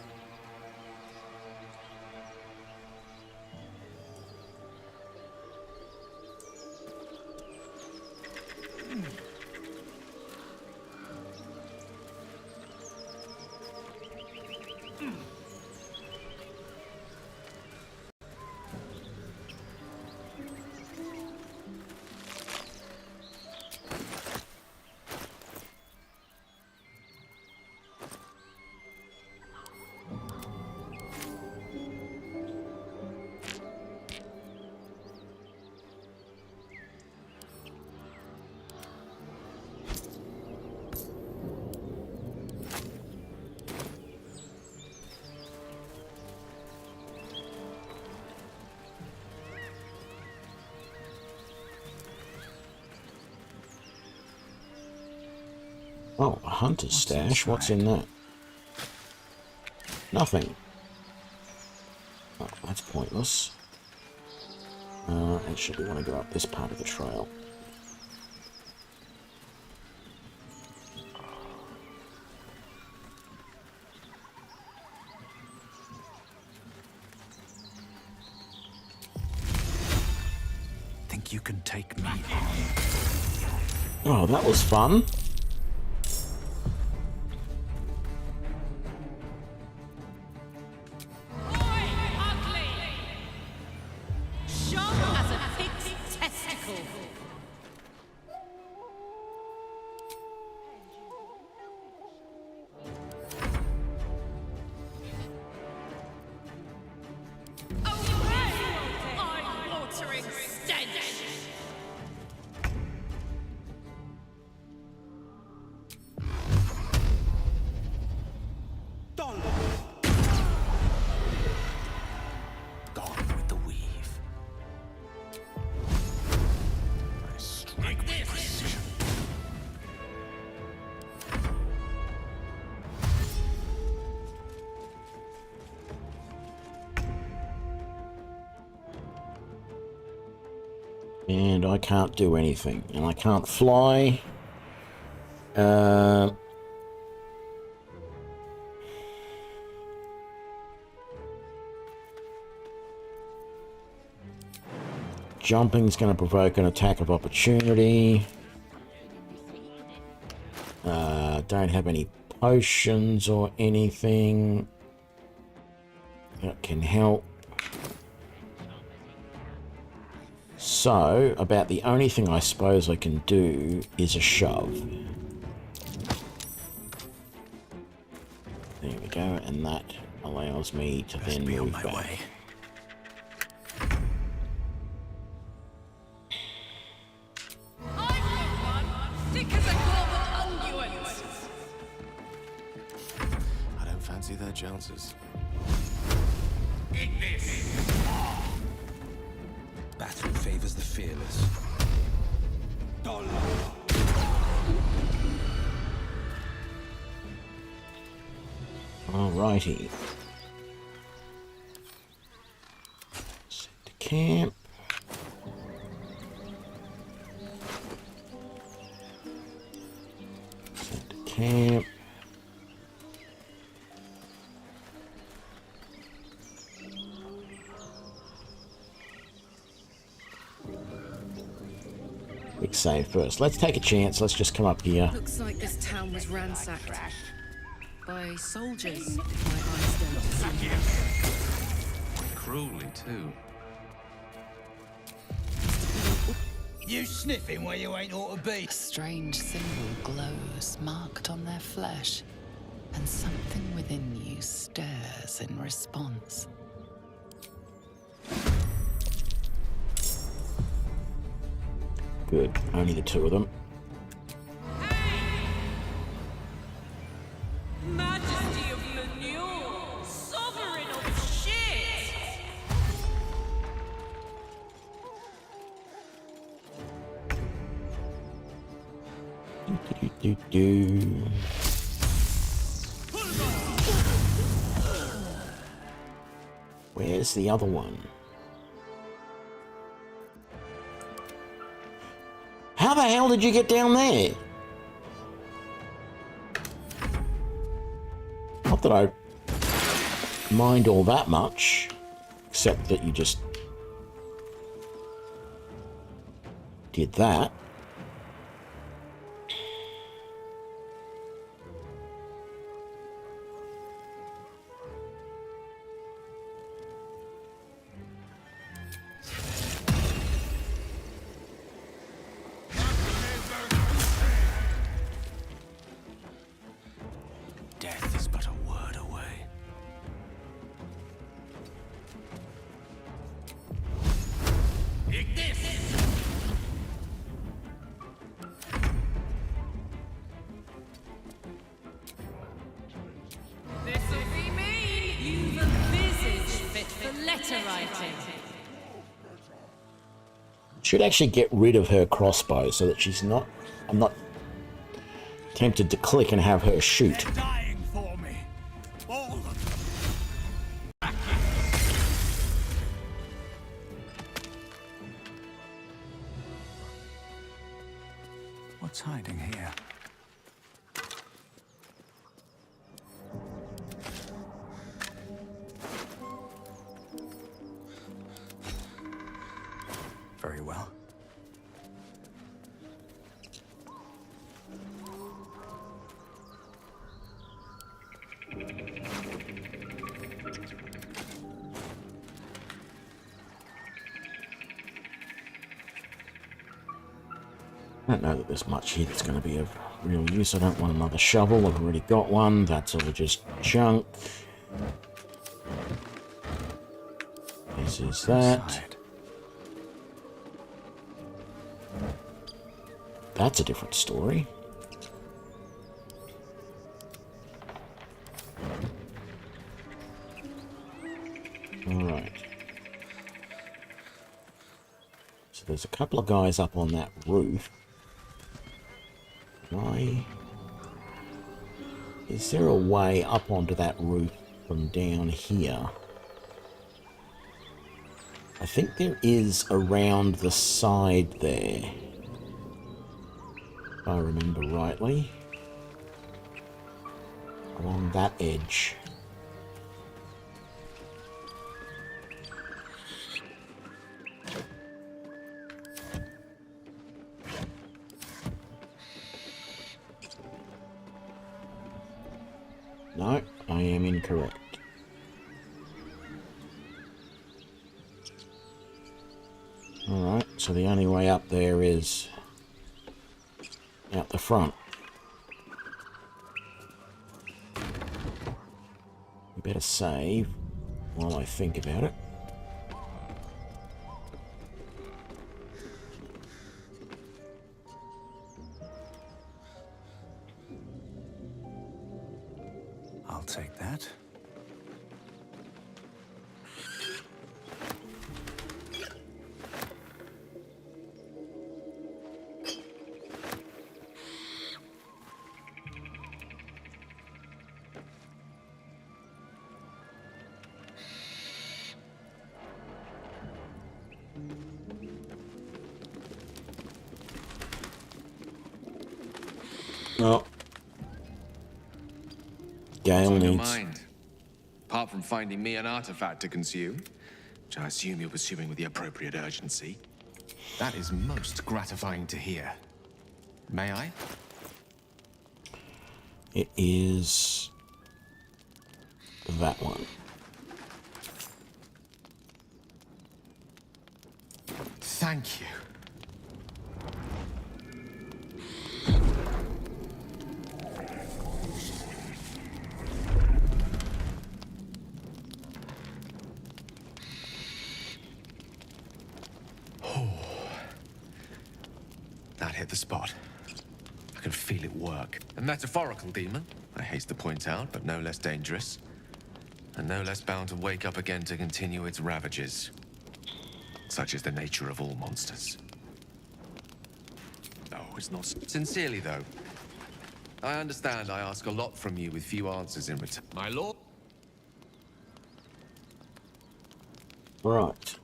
Oh, a hunter's stash. What's in that? Nothing. Oh, that's pointless. Actually, we want to go up this part of the trail.
Think you can take me?
Oh, that was fun. And I can't do anything. And I can't fly. Jumping's going to provoke an attack of opportunity. Don't have any potions or anything that can help. So, about the only thing I suppose I can do is a shove. There we go, and that allows me to then move back.
I don't fancy their chances.
Battle favors the fearless.
Alrighty. Set to camp. Set to camp. Quick save first. Let's take a chance. Let's just come up here.
Looks like this town was ransacked by soldiers, if my eyes don't deceive.
Cruelly, too.
You sniffing where you ain't ought to be.
A strange symbol glows, marked on their flesh, and something within you stirs in response.
Good. Only the two of them.
Majesty of Lenure, sovereign of shit!
Do. Where's the other one? How the hell did you get down there? Not that I mind all that much, except that you just did that.
Death is but a word away.
This'll be me! You've a visage fit for letter writing.
Should actually get rid of her crossbow so that she's not... I'm not tempted to click and have her shoot.
Dying for me. All of them.
What's hiding here? Very well.
I don't know that there's much here that's going to be of real use. I don't want another shovel. I've already got one. That's all just junk. This is that. That's a different story. Alright. So there's a couple of guys up on that roof. Is there a way up onto that roof from down here? I think there is around the side there, if I remember rightly. Along that edge. No, I am incorrect. Alright, so the only way up there is out the front. We better save while I think about it.
I'll take that.
Oh. Gale
What's on your
needs...
mind? Apart from finding me an artifact to consume, which I assume you're pursuing with the appropriate urgency. That is most gratifying to hear. May I?
It is... that one.
Thank you. That hit the spot. I can feel it work. A metaphorical demon, I haste to point out, but no less dangerous. And no less bound to wake up again to continue its ravages. Such is the nature of all monsters. Oh, it's not... Sincerely, though. I understand I ask a lot from you with few answers in return. My lord?
Right.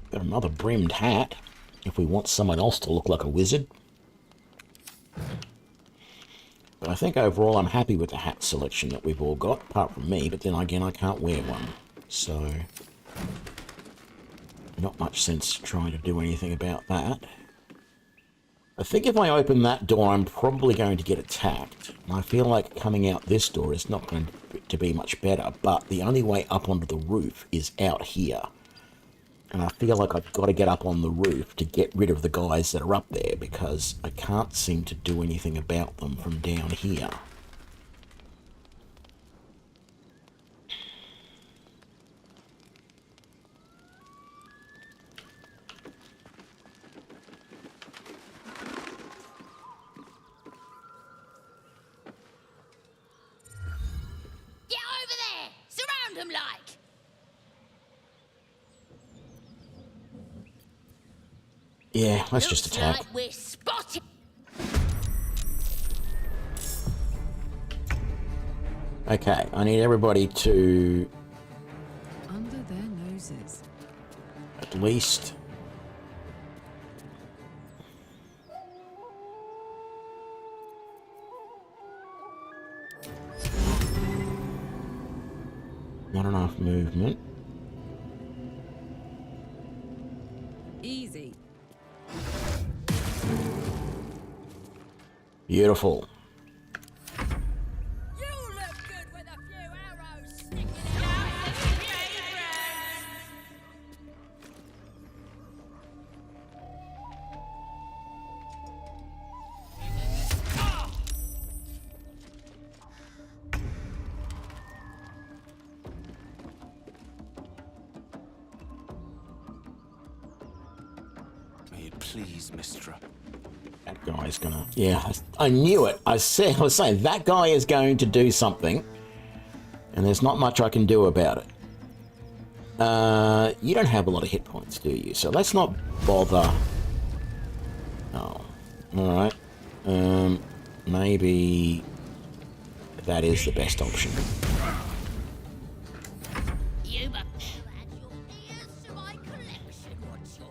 Got another brimmed hat, if we want someone else to look like a wizard. But I think overall I'm happy with the hat selection that we've all got, apart from me, but then again I can't wear one. So, not much sense trying to do anything about that. I think if I open that door I'm probably going to get attacked. And I feel like coming out this door is not going to be much better, but the only way up onto the roof is out here. And I feel like I've got to get up on the roof to get rid of the guys that are up there, because I can't seem to do anything about them from down here.
Get over there! Surround them like!
Yeah, let's just attack.
Like we're spotted.
Okay, I need everybody to
Under their noses.
at least not enough movement.
Easy.
Beautiful.
You look good with a few arrows sticking out of your
May it please, Mistra.
That guy's gonna... Yeah, I knew it. I was saying, that guy is going to do something. And there's not much I can do about it. You don't have a lot of hit points, do you? So let's not bother Oh, alright. Maybe that is the best option.
You better add your ears to my collection, what's your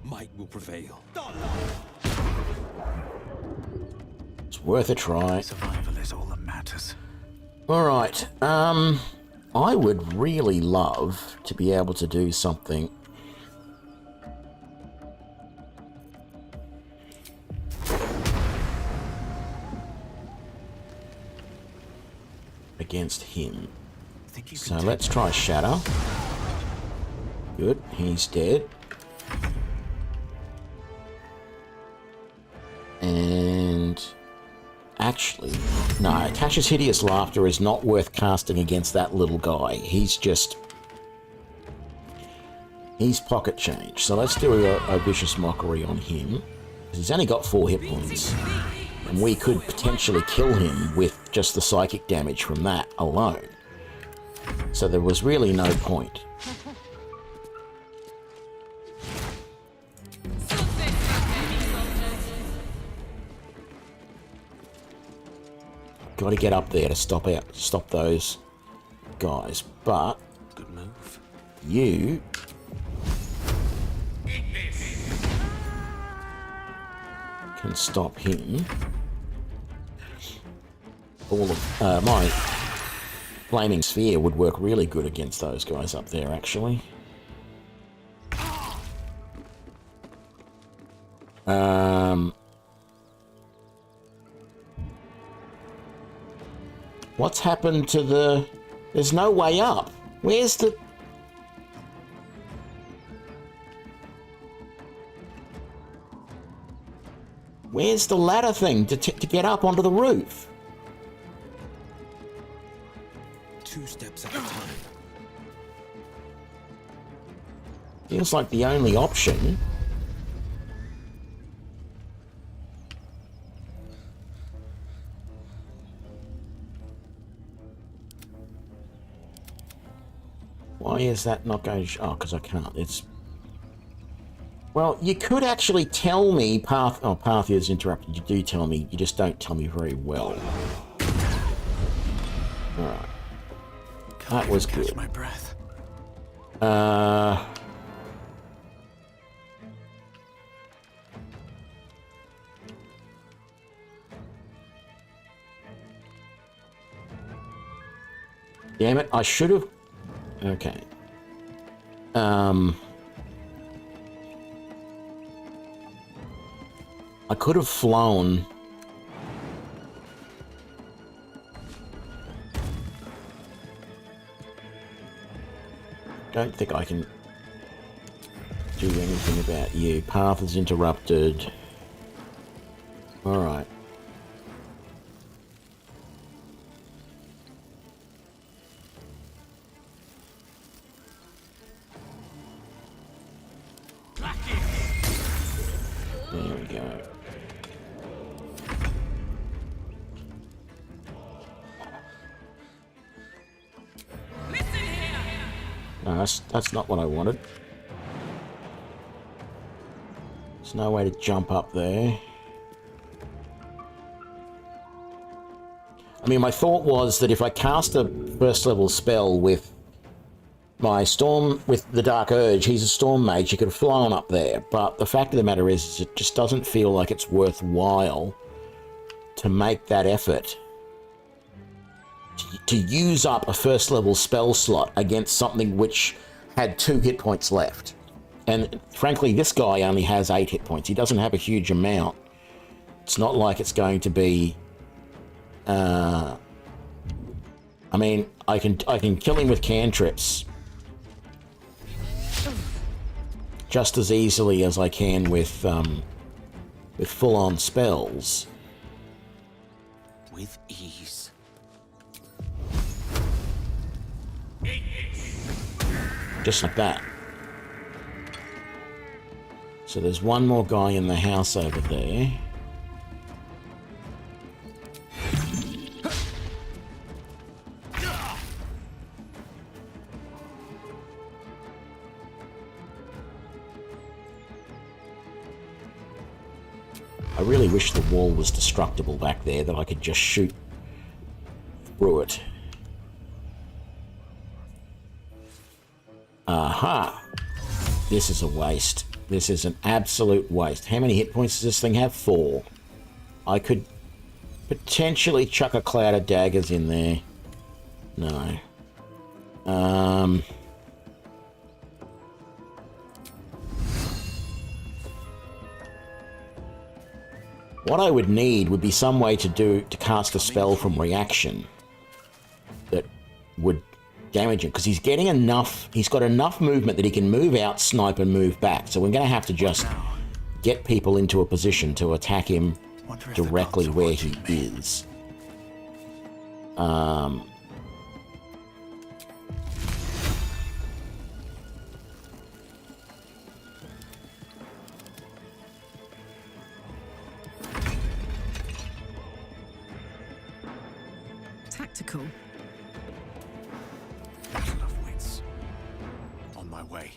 Might will prevail.
It's worth a try.
Survival is all that matters.
Alright, I would really love to be able to do something against him. So let's try Shatter. Good, he's dead. And actually, no, Tasha's Hideous Laughter is not worth casting against that little guy. He's pocket change. So let's do a Vicious Mockery on him. He's only got 4 hit points. And we could potentially kill him with just the psychic damage from that alone. So there was really no point. Got to get up there to stop those guys. But
Good move.
you can stop him. All of my Flaming Sphere would work really good against those guys up there, actually. What's happened to the... There's no way up. Where's the... Where's the ladder thing to get up onto the roof?
2 steps at a time.
Feels like the only option. Why is that not going... Oh, because I can't. It's... Well, you could actually tell me path... Oh, path is interrupted. You do tell me. You just don't tell me very well. Alright. That was good.
Catch my breath.
Damn it, I should have... Okay. I could have flown... Don't think I can do anything about you. Path is interrupted. Alright. There we go. No, that's not what I wanted. There's no way to jump up there. I mean, my thought was that if I cast a first level spell with my Storm, with the Dark Urge, he's a Storm Mage, he could have flown up there. But the fact of the matter is it just doesn't feel like it's worthwhile to make that effort to use up a first level spell slot against something which had 2 hit points left. And frankly, this guy only has 8 hit points. He doesn't have a huge amount. It's not like it's going to be... I mean, I can kill him with cantrips just as easily as I can with full-on spells.
with ease.
Just like that. So there's one more guy in the house over there. I really wish the wall was destructible back there, that I could just shoot through it. Aha! This is a waste. This is an absolute waste. How many hit points does this thing have? 4. I could potentially chuck a cloud of daggers in there. No. What I would need would be some way to cast a spell from reaction that would damage him, because he's getting enough, he's got enough movement that he can move out, snipe, and move back. So we're going to have to just get people into a position to attack him directly where he is.
Tactical.
Battle of wits. On my way.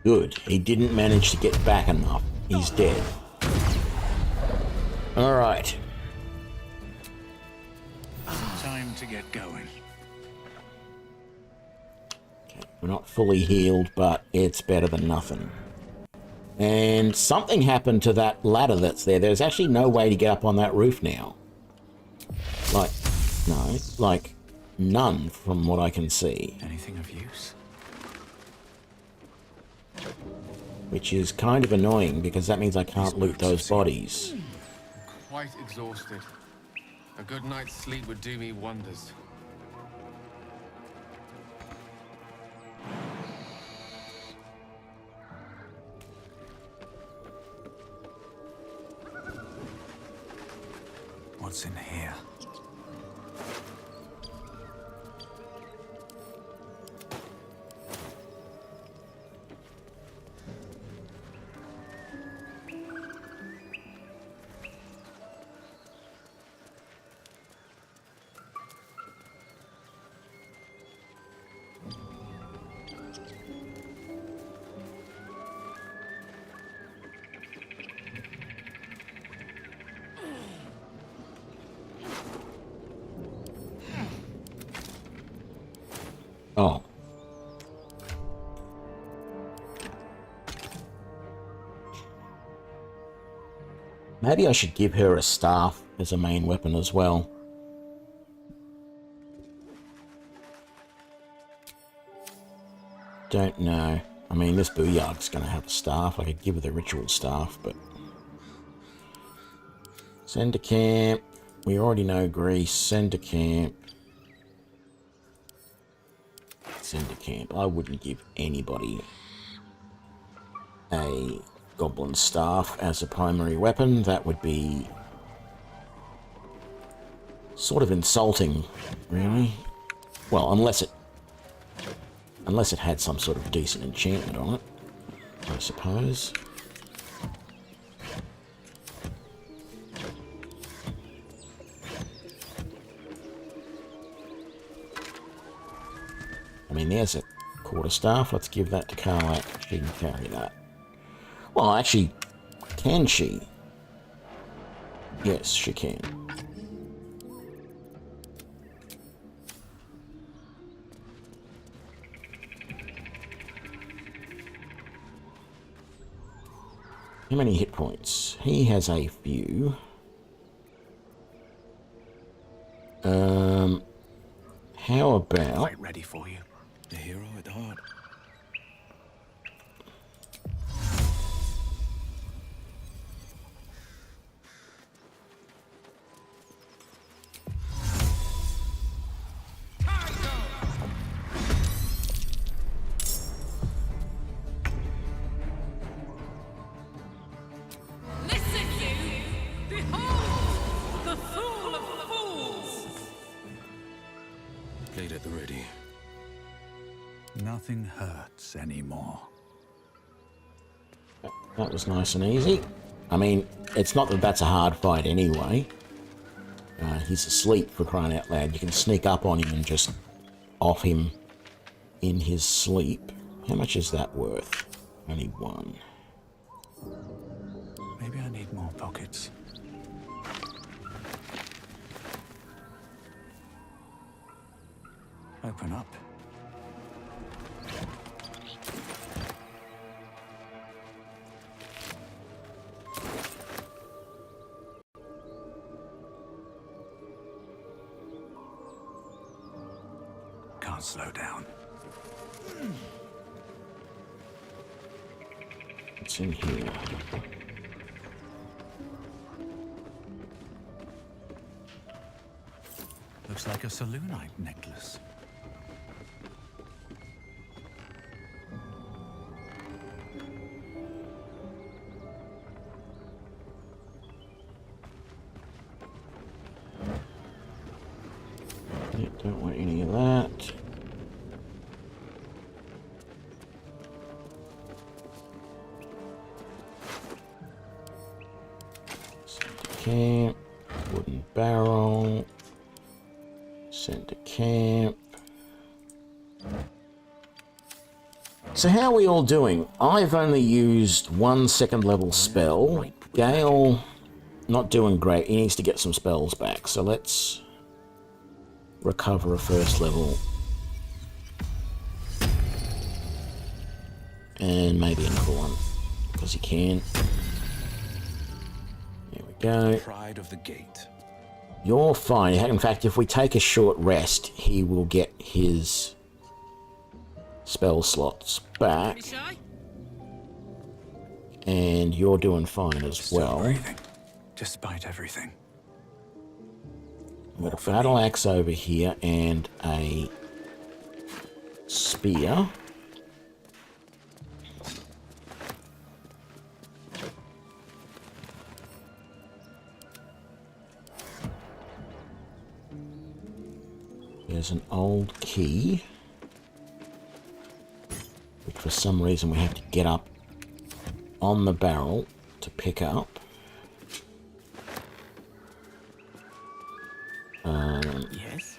Good. He didn't manage to get back enough. He's dead. Alright.
Time to get going.
Okay, we're not fully healed, but it's better than nothing. And something happened to that ladder that's there. There's actually no way to get up on that roof now. Like, no, like none from what I can see.
Anything of use?
Which is kind of annoying, because that means I can't loot those bodies.
Quite exhausted. A good night's sleep would do me wonders.
What's in here?
Oh. Maybe I should give her a staff as a main weapon as well. Don't know. I mean, this Booyarg's going to have a staff. I could give her the ritual staff, but... Send to camp. We already know Greece. Send to camp. Send to camp. I wouldn't give anybody a goblin staff as a primary weapon. That would be sort of insulting, really. Well, unless it had some sort of decent enchantment on it, I suppose. I mean, there's a quarterstaff. Let's give that to Carlac. She can carry that. Well, actually, can she? Yes, she can. How many hit points? He has a few. How about...
Quite ready for you.
A hero at heart.
Nothing hurts anymore.
That was nice and easy. I mean, it's not that that's a hard fight anyway. He's asleep, for crying out loud. You can sneak up on him and just off him in his sleep. How much is that worth? Only one.
Maybe I need more pockets. Open up. Can't slow down.
What's in here?
Looks like a Saloonite necklace.
Yeah, don't want any of that. Camp, wooden barrel, send to camp. So how are we all doing? I've only used 1 second level spell. Gale, not doing great. He needs to get some spells back. So let's recover a first level. And maybe another one, because he can. Go.
Pride of the gate.
You're fine. In fact, if we take a short rest, he will get his spell slots back. And you're doing fine as well.
Breathing, despite everything.
I've got a battle axe over here and a spear. There's an old key, which for some reason we have to get up on the barrel to pick up.
Yes?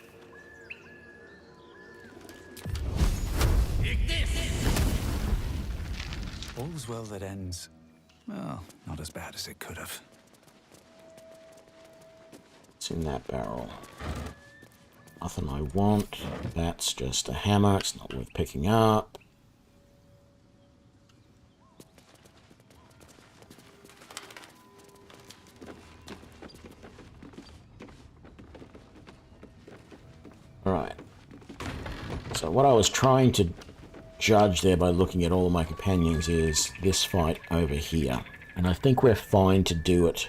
All's well that ends, well, not as bad as it could have.
It's in that barrel. Nothing I want. That's just a hammer. It's not worth picking up. Alright. So what I was trying to judge there by looking at all of my companions is this fight over here. And I think we're fine to do it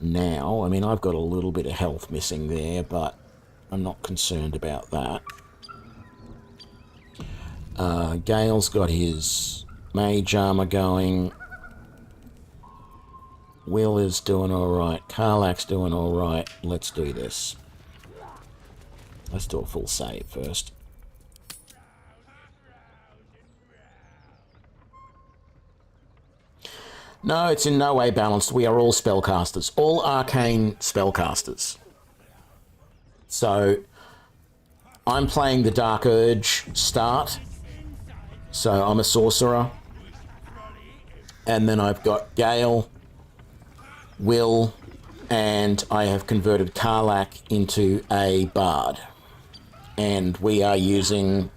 now. I mean, I've got a little bit of health missing there, but I'm not concerned about that. Gale's got his mage armor going. Will is doing alright. Karlak's doing alright. Let's do this. Let's do a full save first. No, it's in no way balanced. We are all spellcasters. All arcane spellcasters. So, I'm playing the Dark Urge start. So, I'm a sorcerer. And then I've got Gale, Will, and I have converted Karlak into a bard. And we are using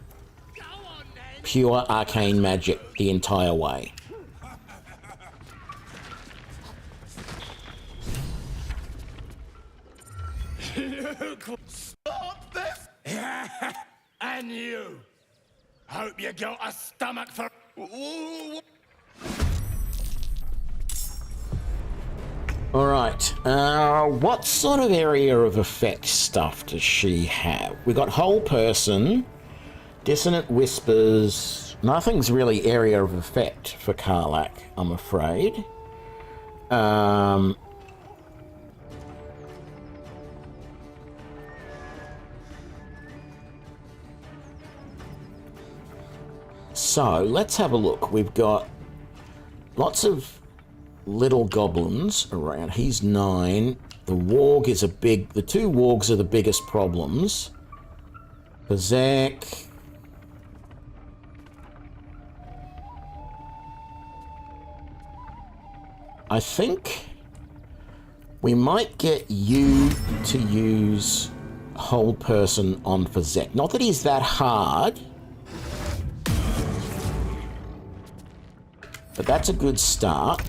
pure arcane magic the entire way.
Stop this! And you! Hope you got a stomach for...
Alright, what sort of area of effect stuff does she have? We got whole person, dissonant whispers, nothing's really area of effect for Karlak, I'm afraid. So, let's have a look. We've got lots of little goblins around. He's 9. The warg is the 2 wargs are the biggest problems. Bazak. I think we might get you to use hold person on Fazek. Not that he's that hard, but that's a good start.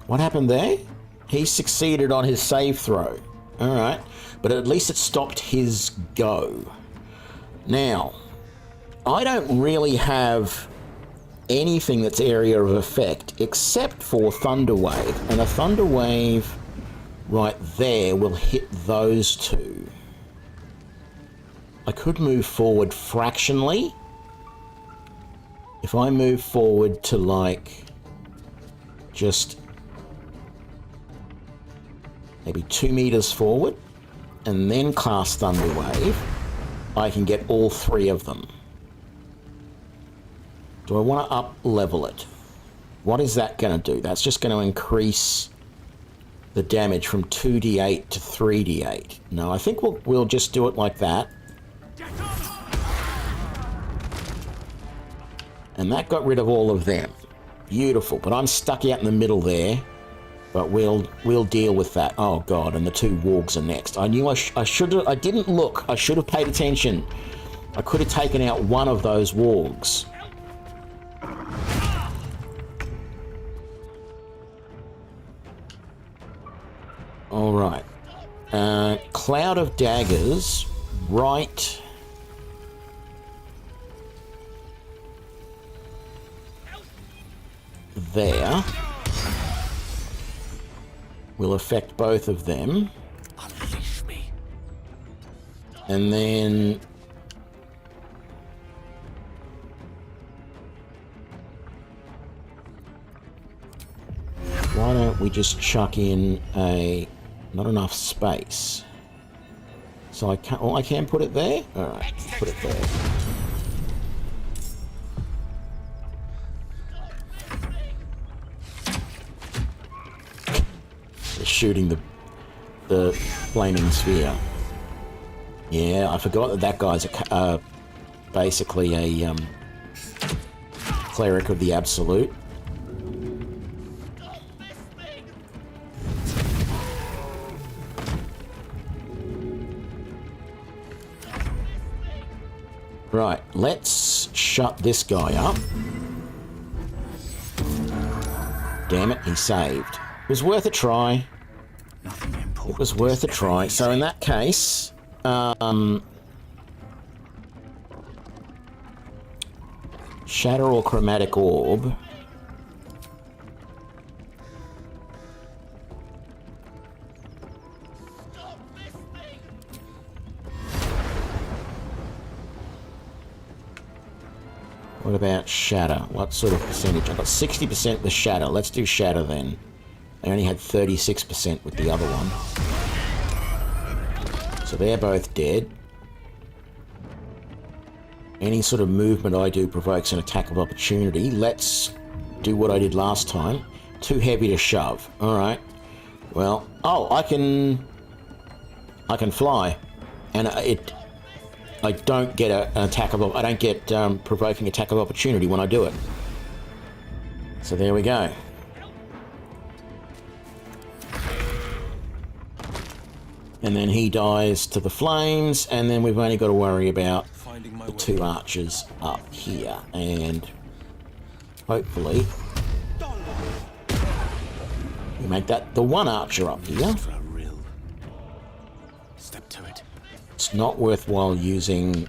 What happened there? He succeeded on his save throw. Alright, but at least it stopped his go. Now, I don't really have anything that's area of effect except for Thunder Wave, and a Thunder Wave right there will hit those 2. I could move forward fractionally. If I move forward to like just maybe 2 meters forward and then cast Thunder Wave, I can get all 3 of them. Do I want to up level it? What is that going to do? That's just going to increase the damage from 2d8 to 3d8. No, I think we'll just do it like that. And that got rid of all of them. Beautiful, but I'm stuck out in the middle there. But we'll deal with that. Oh god, and the 2 wargs are next. I knew I should have. I didn't look. I should have paid attention. I could have taken out one of those wargs. All right. Cloud of daggers, right there. Will affect both of them.
Unleash me.
And then why don't we just chuck in not enough space. So I can put it there? Alright, put it there. Shooting the flaming sphere. Yeah, I forgot that guy's basically a cleric of the absolute. Right, let's shut this guy up. Damn it, he saved. It was worth a try. It was worth a try. So in that case, shatter or chromatic orb. What about shatter? What sort of percentage? I've got 60% with shatter. Let's do shatter then. I only had 36% with the other one. So they're both dead. Any sort of movement I do provokes an attack of opportunity. Let's do what I did last time. Too heavy to shove. Alright. Well, oh, I can fly. And I don't get an attack of... I don't get provoking attack of opportunity when I do it. So there we go. And then he dies to the flames, and then we've only got to worry about the 2 archers up here. And hopefully we make that the 1 archer up here.
Step to it.
It's not worthwhile using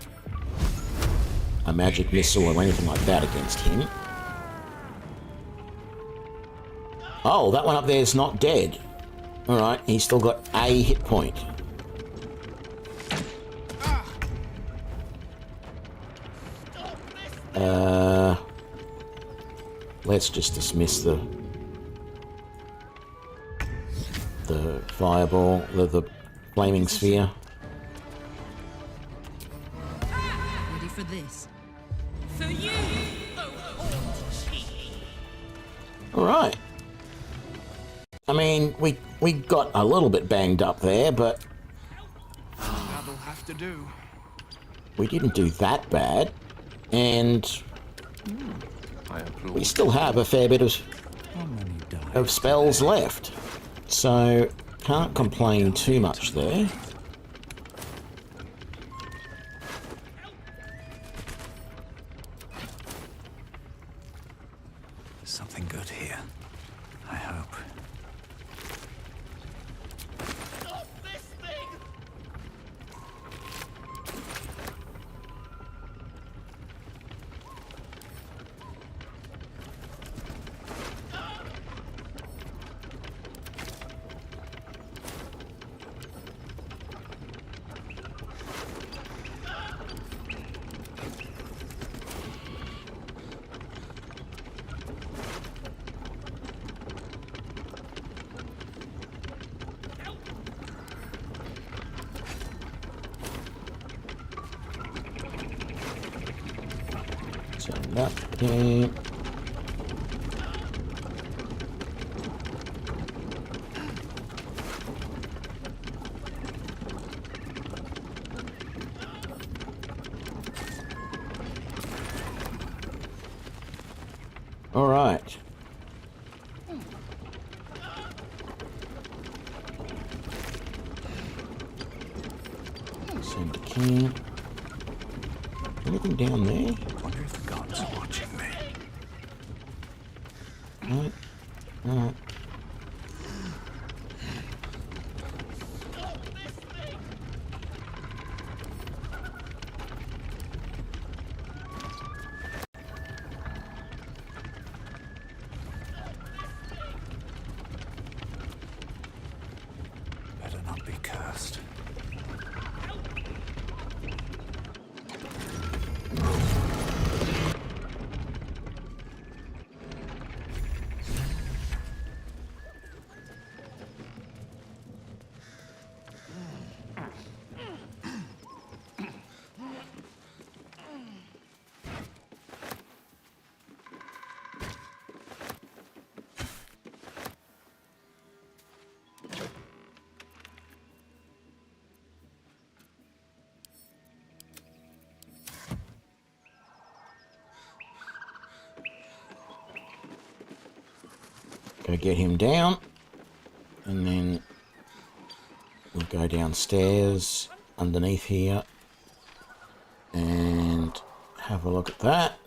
a magic missile or anything like that against him. Oh, that one up there is not dead. Alright, he's still got a hit point. Let's just dismiss the fireball, the flaming sphere.
this.
For you, oh horned cheek.
All right. I mean, we got a little bit banged up there, but
That'll have to do.
we didn't do that bad. And we still have a fair bit of spells left. So, can't complain too much there.
Something good here. I hope.
Send that here. All right. Send to camp. Anything down there?
Wonder if the gods are watching me.
Right. Right.
Better not be cursed.
Go get him down, and then we'll go downstairs underneath here and have a look at that.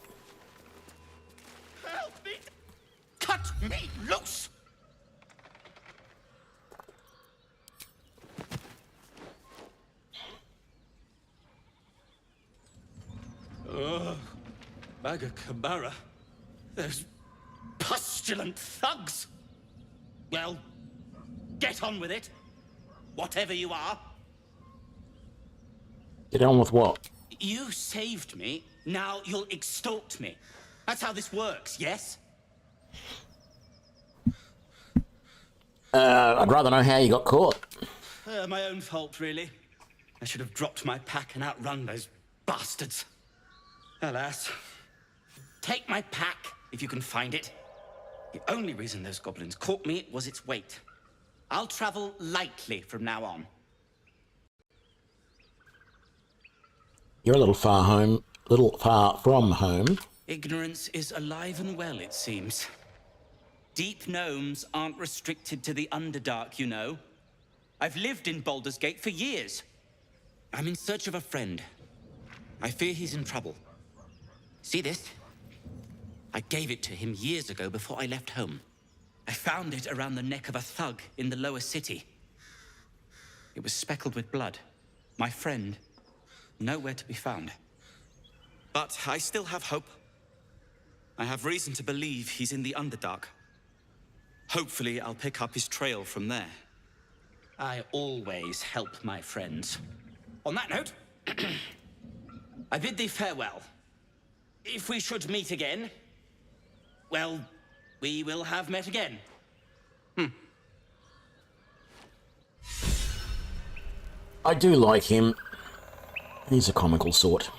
Help me! Cut me loose! Bagakabara. Those pustulant thugs. Well, get on with it. Whatever you are.
Get on with what?
You saved me. Now you'll extort me. That's how this works, yes?
I'd rather know how you got caught.
My own fault, really. I should have dropped my pack and outrun those bastards. Alas. Take my pack, if you can find it. The only reason those goblins caught me was its weight. I'll travel lightly from now on.
You're a little far from home.
Ignorance is alive and well, it seems. Deep gnomes aren't restricted to the Underdark, you know. I've lived in Baldur's Gate for years. I'm in search of a friend. I fear he's in trouble. See this? I gave it to him years ago before I left home. I found it around the neck of a thug in the lower city. It was speckled with blood. My friend, nowhere to be found. But I still have hope. I have reason to believe he's in the Underdark. Hopefully, I'll pick up his trail from there. I always help my friends. On that note, I bid thee farewell. If we should meet again, well, we will have met again.
I do like him. He's a comical sort.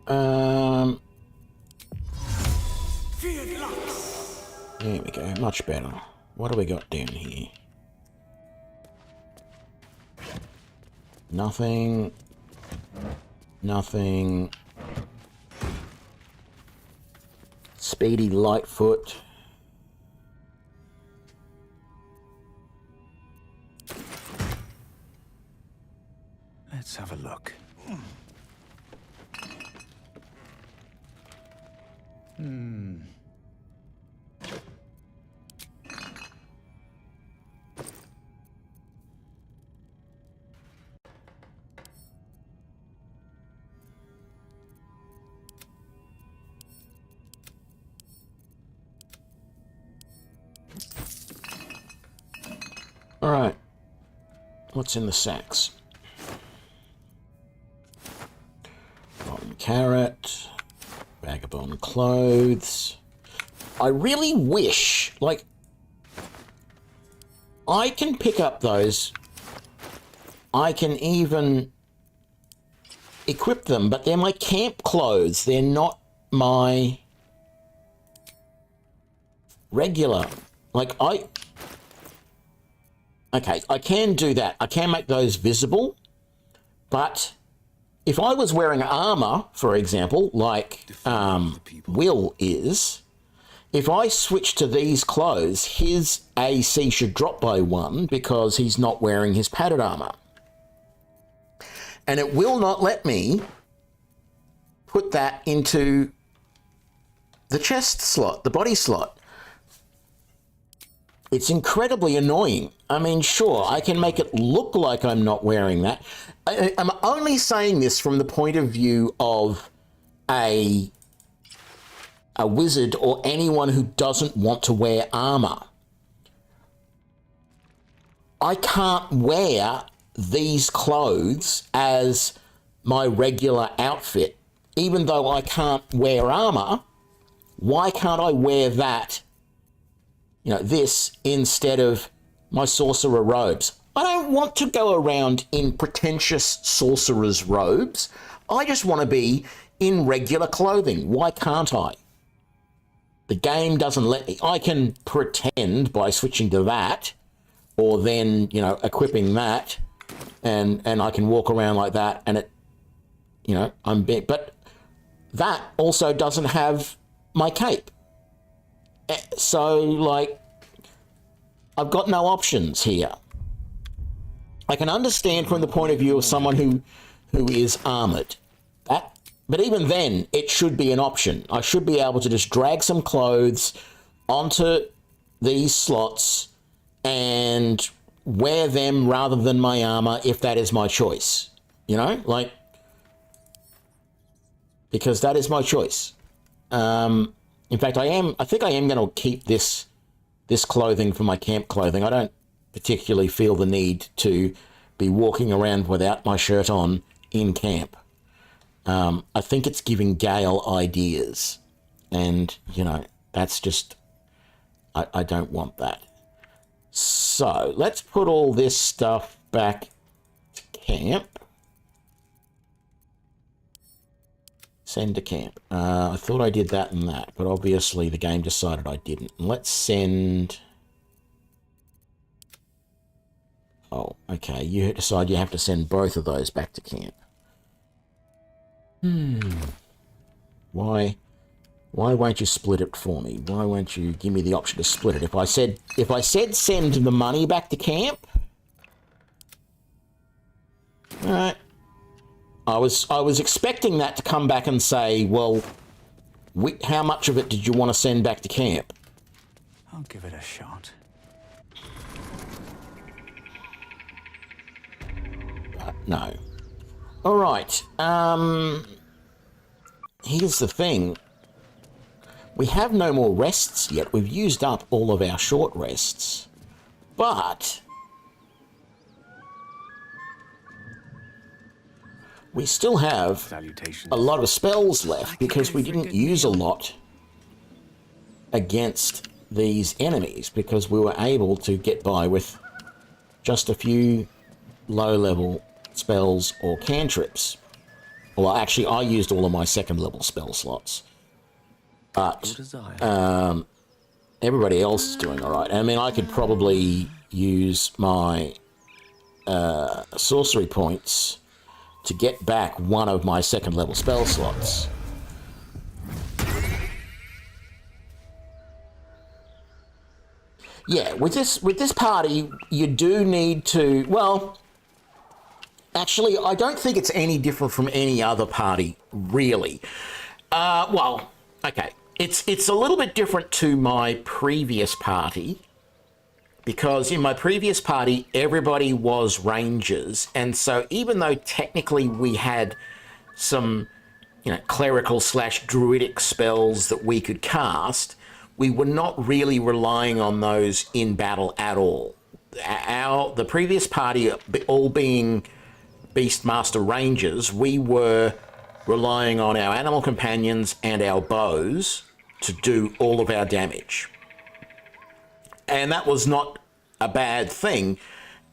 There we go, much better. What do we got down here? Nothing. Nothing. Speedy Lightfoot.
Let's have a look.
All right. What's in the sacks? Rotten carrot, vagabond clothes. I really wish, like, I can pick up those. I can even equip them, but they're my camp clothes. They're not my regular. Like, okay, I can do that. I can make those visible, but if I was wearing armor, for example, like Will is, if I switch to these clothes, his AC should drop by 1 because he's not wearing his padded armor. And it will not let me put that into the chest slot, the body slot. It's incredibly annoying. I mean, sure, I can make it look like I'm not wearing that. I'm only saying this from the point of view of a wizard or anyone who doesn't want to wear armor. I can't wear these clothes as my regular outfit. Even though I can't wear armor, why can't I wear that, you know, this instead of my sorcerer robes? I don't want to go around in pretentious sorcerer's robes. I just want to be in regular clothing. Why can't I? The game doesn't let me. I can pretend by switching to that, or then, you know, equipping that, and I can walk around like that, and it, you know, I'm big. But that also doesn't have my cape. So, like, I've got no options here. I can understand from the point of view of someone who is armored. But even then, it should be an option. I should be able to just drag some clothes onto these slots and wear them rather than my armor if that is my choice. You know, like, because that is my choice. In fact, I think I am going to keep this clothing for my camp clothing. I don't particularly feel the need to be walking around without my shirt on in camp. I think it's giving Gale ideas, and, you know, that's just, I don't want that. So let's put all this stuff back to camp. Send to camp. I thought I did that and that, but obviously the game decided I didn't. Let's send... Oh, okay. You decide you have to send both of those back to camp. Why won't you split it for me? Why won't you give me the option to split it? If I said send the money back to camp, all right. I was expecting that to come back and say, well, how much of it did you want to send back to camp?
I'll give it a shot.
No. All right. Here's the thing. We have no more rests yet. We've used up all of our short rests. But we still have a lot of spells left because we didn't use a lot against these enemies because we were able to get by with just a few low-level spells or cantrips. Well, actually, I used all of my second level spell slots. But everybody else is doing all right. I mean, I could probably use my sorcery points to get back one of my second level spell slots. Yeah, with this party, you do need to, well, actually, I don't think it's any different from any other party, really. Well, okay, it's a little bit different to my previous party, because in my previous party, everybody was rangers, and so even though technically we had some, clerical / druidic spells that we could cast, we were not really relying on those in battle at all. The previous party, all being Beastmaster Rangers, we were relying on our animal companions and our bows to do all of our damage. And that was not a bad thing.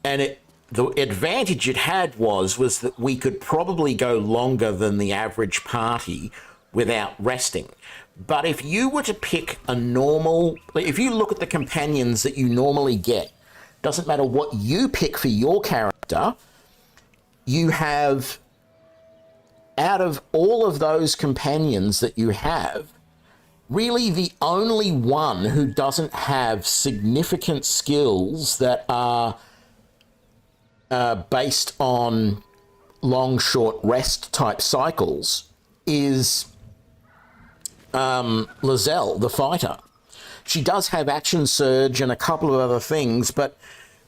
And the advantage it had was that we could probably go longer than the average party without resting. But if you were to pick if you look at the companions that you normally get, doesn't matter what you pick for your character, you have, out of all of those companions that you have, really the only one who doesn't have significant skills that are based on long, short rest type cycles is Lizelle, the fighter. She does have action surge and a couple of other things, but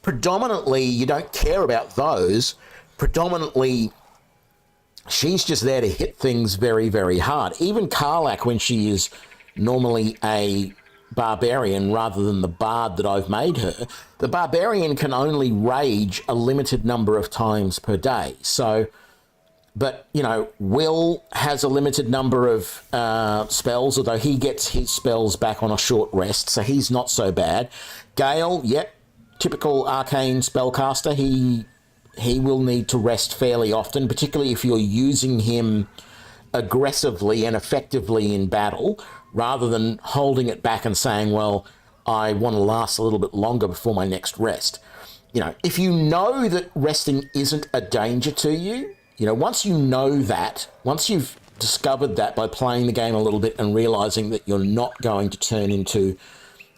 predominantly you don't care about those. Predominantly, she's just there to hit things very, very hard. Even Karlak, when she is normally a barbarian rather than the bard that I've made her, the barbarian can only rage a limited number of times per day. So, but, Will has a limited number of spells, although he gets his spells back on a short rest, so he's not so bad. Gale, yep, typical arcane spellcaster. He will need to rest fairly often, particularly if you're using him aggressively and effectively in battle, rather than holding it back and saying, well, I want to last a little bit longer before my next rest. If you know that resting isn't a danger to you, once you know that, once you've discovered that by playing the game a little bit and realizing that you're not going to turn into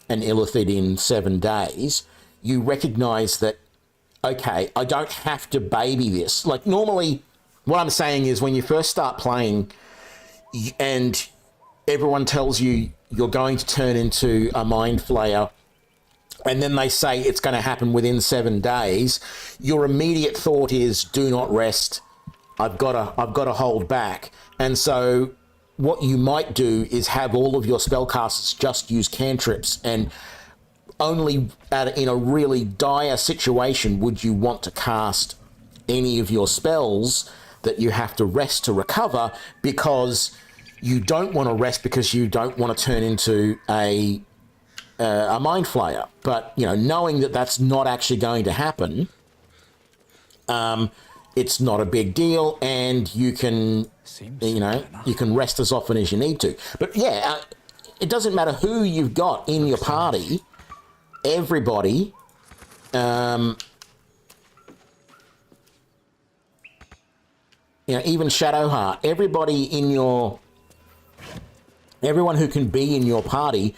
an illithid in 7 days, you recognize that, okay, I don't have to baby this. Like, normally, what I'm saying is when you first start playing and everyone tells you you're going to turn into a mind flayer, and then they say it's going to happen within 7 days, your immediate thought is, do not rest. I've got to hold back. And so what you might do is have all of your spellcasters just use cantrips, and only in a really dire situation would you want to cast any of your spells that you have to rest to recover, because you don't want to rest because you don't want to turn into a mind flayer. But, knowing that that's not actually going to happen, it's not a big deal, and you can, you can rest as often as you need to. But yeah, it doesn't matter who you've got in your party. Everybody, even Shadowheart, everyone who can be in your party,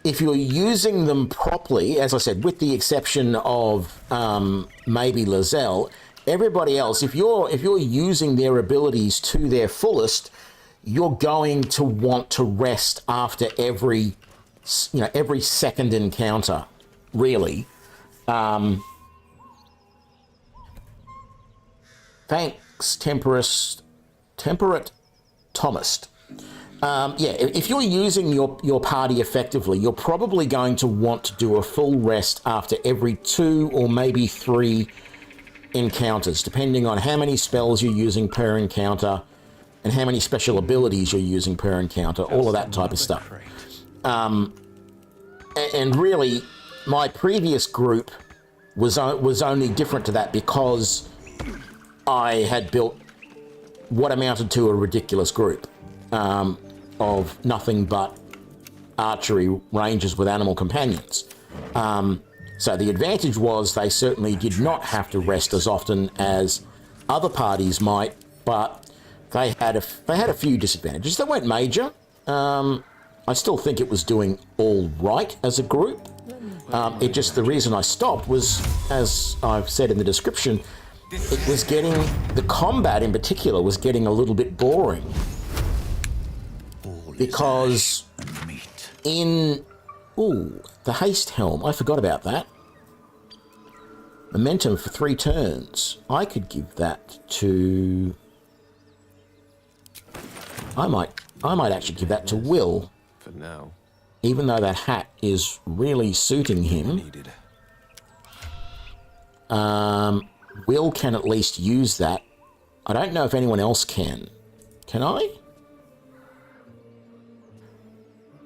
if you're using them properly, as I said, with the exception of maybe Lizelle, everybody else, if you're using their abilities to their fullest, you're going to want to rest after every second encounter, really. Thanks, Temperate Thomist. If you're using your party effectively, you're probably going to want to do a full rest after every 2 or maybe 3 encounters, depending on how many spells you're using per encounter and how many special abilities you're using per encounter, all of that type of stuff. And really, my previous group was only different to that because I had built what amounted to a ridiculous group of nothing but archery rangers with animal companions. So the advantage was they certainly did not have to rest as often as other parties might, but they had a few disadvantages. They weren't major. I still think it was doing all right as a group. It just, the reason I stopped was, as I've said in the description, it was getting, the combat in particular was getting a little bit boring. Because in, the haste helm, I forgot about that. Momentum for 3 turns. I could give that to, I might actually give that to Will.
For now.
Even though that hat is really suiting him. Will can at least use that. I don't know if anyone else can. Can I?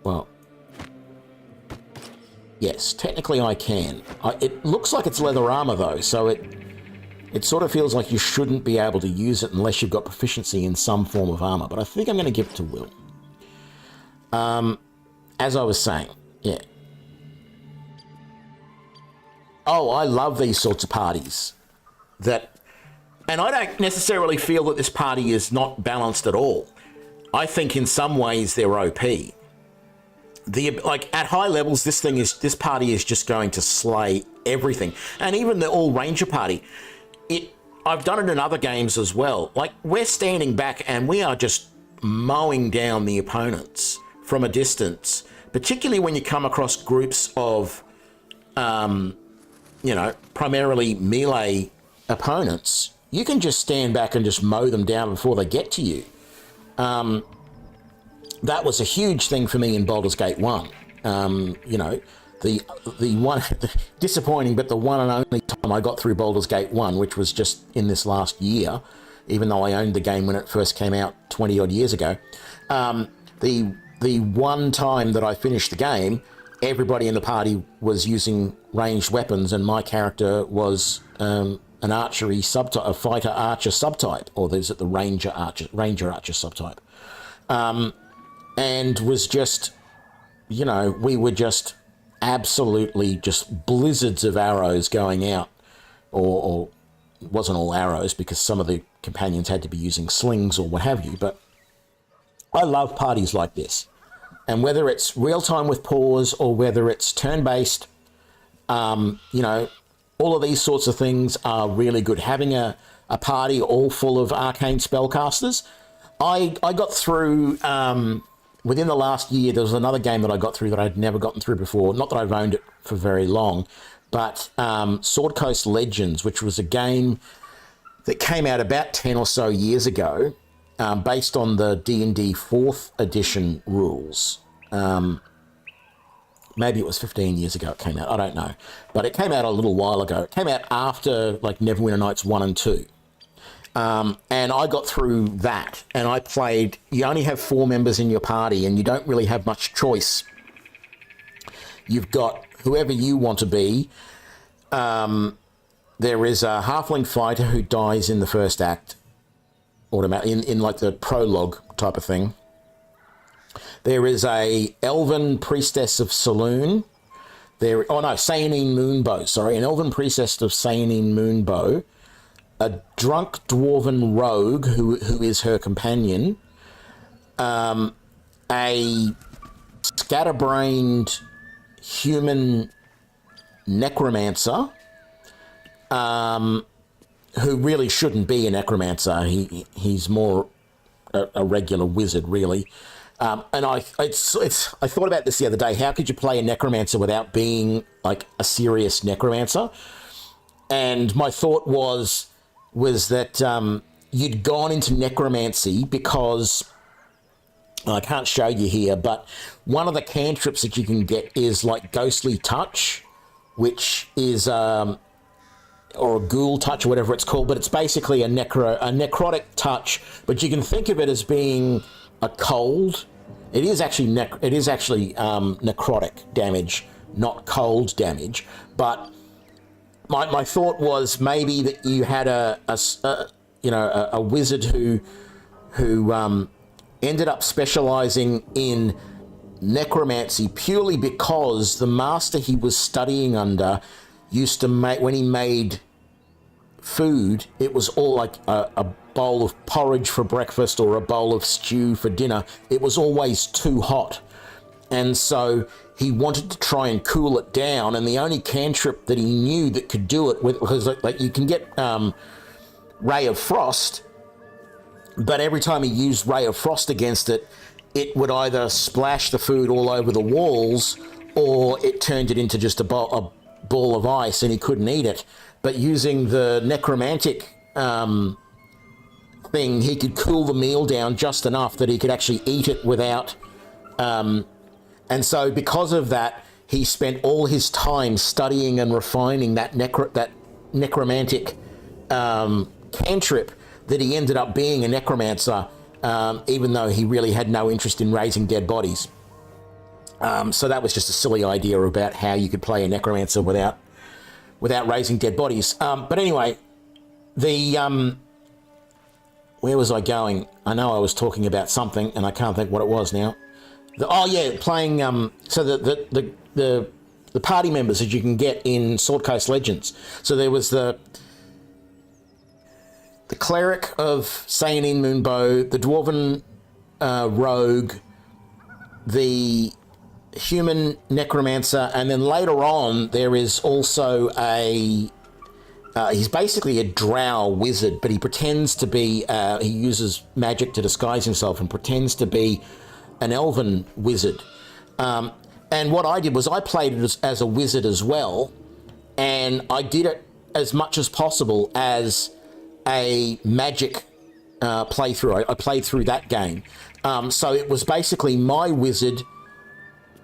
Well, yes, technically I can. It looks like it's leather armor though, so it sort of feels like you shouldn't be able to use it unless you've got proficiency in some form of armor, but I think I'm going to give it to Will. As I was saying, yeah. Oh, I love these sorts of parties. And I don't necessarily feel that this party is not balanced at all. I think in some ways they're OP. Like at high levels, this party is just going to slay everything, and even the all ranger party. I've done it in other games as well. Like we're standing back and we are just mowing down the opponents from a distance, particularly when you come across groups of, primarily melee opponents. You can just stand back and just mow them down before they get to you. That was a huge thing for me in Baldur's Gate 1. The one, disappointing, but the one and only time I got through Baldur's Gate 1, which was just in this last year, even though I owned the game when it first came out 20 odd years ago. The one time that I finished the game, everybody in the party was using ranged weapons, and my character was an archery subtype, a fighter archer subtype, or is it the ranger archer subtype, and was just, we were just absolutely just blizzards of arrows going out, or it wasn't all arrows because some of the companions had to be using slings or what have you, but I love parties like this. And whether it's real-time with pause or whether it's turn-based, all of these sorts of things are really good. Having a party all full of arcane spellcasters. I got through, within the last year, there was another game that I got through that I'd never gotten through before. Not that I've owned it for very long, but Sword Coast Legends, which was a game that came out about 10 or so years ago, based on the D&D 4th edition rules. Maybe it was 15 years ago it came out, I don't know. But it came out a little while ago. It came out after like Neverwinter Nights 1 and 2. And I got through that, and I played, you only have 4 members in your party, and you don't really have much choice. You've got whoever you want to be. There is a halfling fighter who dies in the first act, in like the prologue type of thing. There is a elven priestess of Saloon. Sayanine Moonbow. Sorry, an elven priestess of Sayanine Moonbow. A drunk dwarven rogue who is her companion. A scatterbrained human necromancer. Who really shouldn't be a necromancer. He's more a regular wizard, really. And I thought about this the other day. How could you play a necromancer without being like a serious necromancer? And my thought was that you'd gone into necromancy because I can't show you here, but one of the cantrips that you can get is like ghostly touch, which is or a ghoul touch or whatever it's called, but it's basically a necrotic touch, but you can think of it as being a cold. It is actually necrotic damage, not cold damage. But my thought was maybe that you had a wizard who who ended up specializing in necromancy purely because the master he was studying under used to make, when he made food, it was all like a bowl of porridge for breakfast or a bowl of stew for dinner. It was always too hot. And so he wanted to try and cool it down, and the only cantrip that he knew that could do it with, because like you can get Ray of Frost, but every time he used Ray of Frost against it, it would either splash the food all over the walls, or it turned it into just a ball of ice and he couldn't eat it. But using the necromantic thing, he could cool the meal down just enough that he could actually eat it without... and so because of that, he spent all his time studying and refining that necromantic cantrip, that he ended up being a necromancer, even though he really had no interest in raising dead bodies. So that was just a silly idea about how you could play a necromancer without raising dead bodies. But anyway, where was I going? I know I was talking about something, and I can't think what it was now. Playing. So the party members that you can get in Sword Coast Legends. So there was the cleric of Sayanin Moonbow, the dwarven rogue, the human necromancer, and then later on there is also he's basically a drow wizard, but he pretends to be, he uses magic to disguise himself and pretends to be an elven wizard. And what I did was I played it as a wizard as well, and I did it as much as possible as a magic playthrough. I played through that game. So it was basically my wizard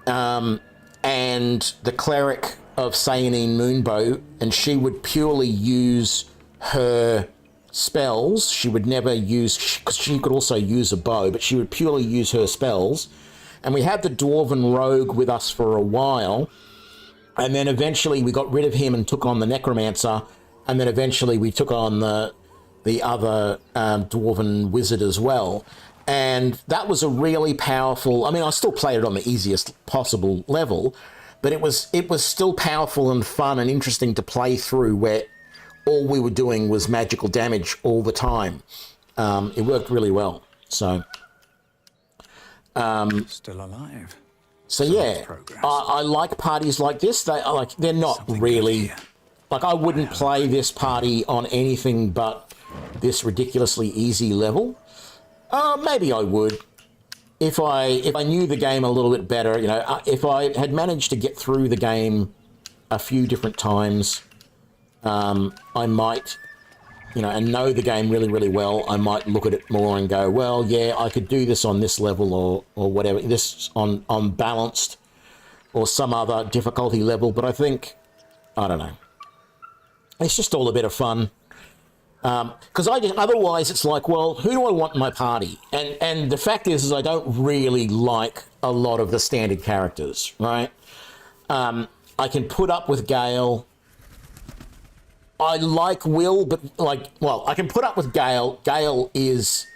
and the cleric of Sayanin Moonbow, and she would purely use her spells. She would never use, because she could also use a bow, but she would purely use her spells. And we had the dwarven rogue with us for a while, and then eventually we got rid of him and took on the necromancer, and then eventually we took on the other dwarven wizard as well. And that was a really powerful... I mean, I still played it on the easiest possible level, but it was still powerful and fun and interesting to play through, where all we were doing was magical damage all the time. It worked really well. So...
still alive.
So yeah, I like parties like this. They're not really... Like, I wouldn't play this party on anything but this ridiculously easy level. Maybe I would, if I knew the game a little bit better. You know, if I had managed to get through the game a few different times, I might, you know, and know the game really, really well. I might look at it more and go, well, yeah, I could do this on this level or whatever. This on balanced or some other difficulty level. But I think, I don't know. It's just all a bit of fun. Because otherwise it's like, well, who do I want in my party? And the fact is I don't really like a lot of the standard characters, right? I can put up with Gale. I like Will, but I can put up with Gale. Gale he's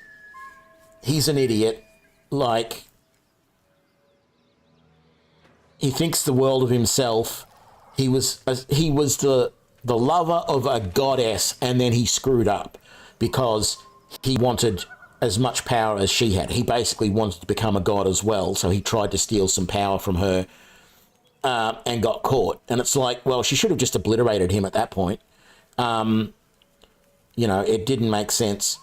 an idiot. Like, he thinks the world of himself. He was the lover of a goddess, and then he screwed up because he wanted as much power as she had. He basically wanted to become a god as well, so he tried to steal some power from her and got caught. And it's like, well, she should have just obliterated him at that point. You know, it didn't make sense.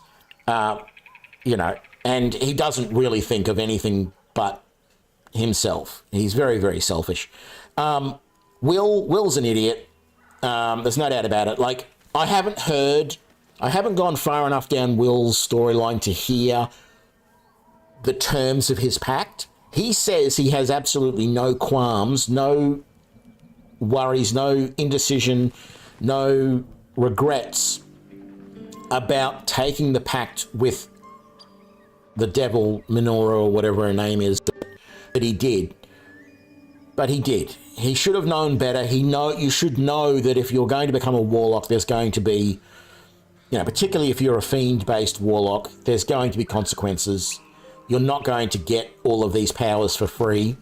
You know, and he doesn't really think of anything but himself. He's very, very selfish. Will's an idiot. There's no doubt about it. Like, I haven't gone far enough down Will's storyline to hear the terms of his pact. He says he has absolutely no qualms, no worries, no indecision, no regrets about taking the pact with the devil, Minora, or whatever her name is, that he did. But he did. He should have known better. You should know that if you're going to become a warlock, there's going to be particularly if you're a fiend-based warlock, there's going to be consequences. You're not going to get all of these powers for free.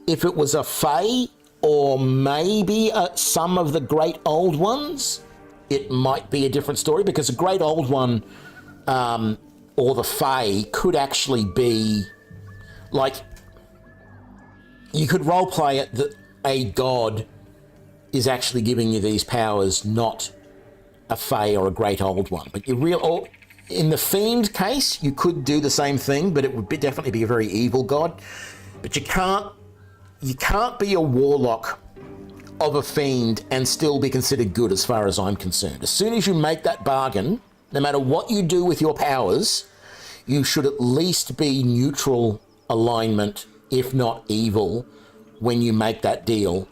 If it was a Fae, or maybe some of the Great Old Ones, it might be a different story, because a Great Old One or the Fae could actually be, like, you could roleplay it that a god is actually giving you these powers, not a Fae or a Great Old One. But in the Fiend case, you could do the same thing, but it would definitely be a very evil god. But you can't be a warlock of a Fiend and still be considered good as far as I'm concerned. As soon as you make that bargain, no matter what you do with your powers, you should at least be neutral alignment, if not evil, when you make that deal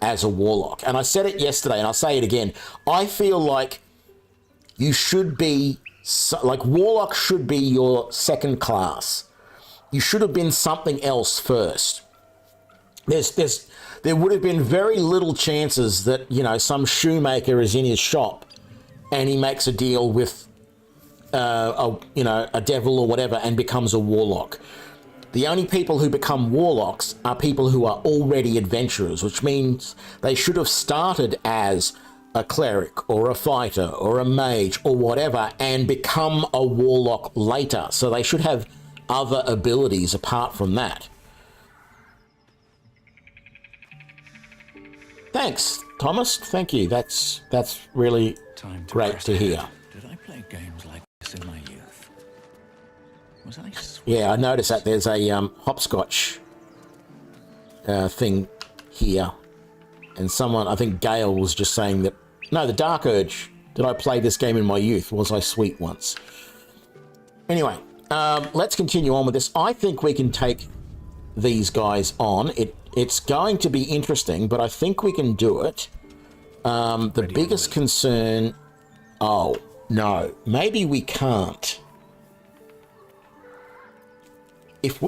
as a warlock. And I said it yesterday, and I'll say it again. I feel like you should be, like, warlock should be your second class. You should have been something else first. There would have been very little chances that, some shoemaker is in his shop and he makes a deal with a devil or whatever and becomes a warlock. The only people who become warlocks are people who are already adventurers, which means they should have started as a cleric or a fighter or a mage or whatever and become a warlock later. So they should have other abilities apart from that. Thanks, Thomas. Thank you. That's really great to hear.
Did I play games like this in my youth? Was I sweet?
Yeah, I noticed that there's a hopscotch thing here. And someone, I think Gail was just saying that, no, the Dark Urge. Did I play this game in my youth? Was I sweet once? Anyway, let's continue on with this. I think we can take these guys on. It's going to be interesting, but I think we can do it. The biggest concern... Oh, no. Maybe we can't. If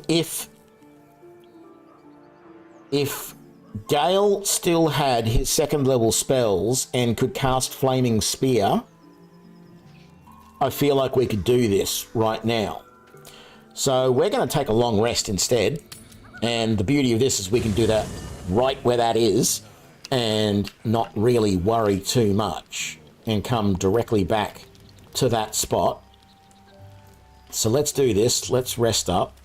Gale still had his second level spells and could cast Flaming Spear, I feel like we could do this right now. So we're going to take a long rest instead. And the beauty of this is we can do that right where that is and not really worry too much and come directly back to that spot. So let's do this. Let's rest up.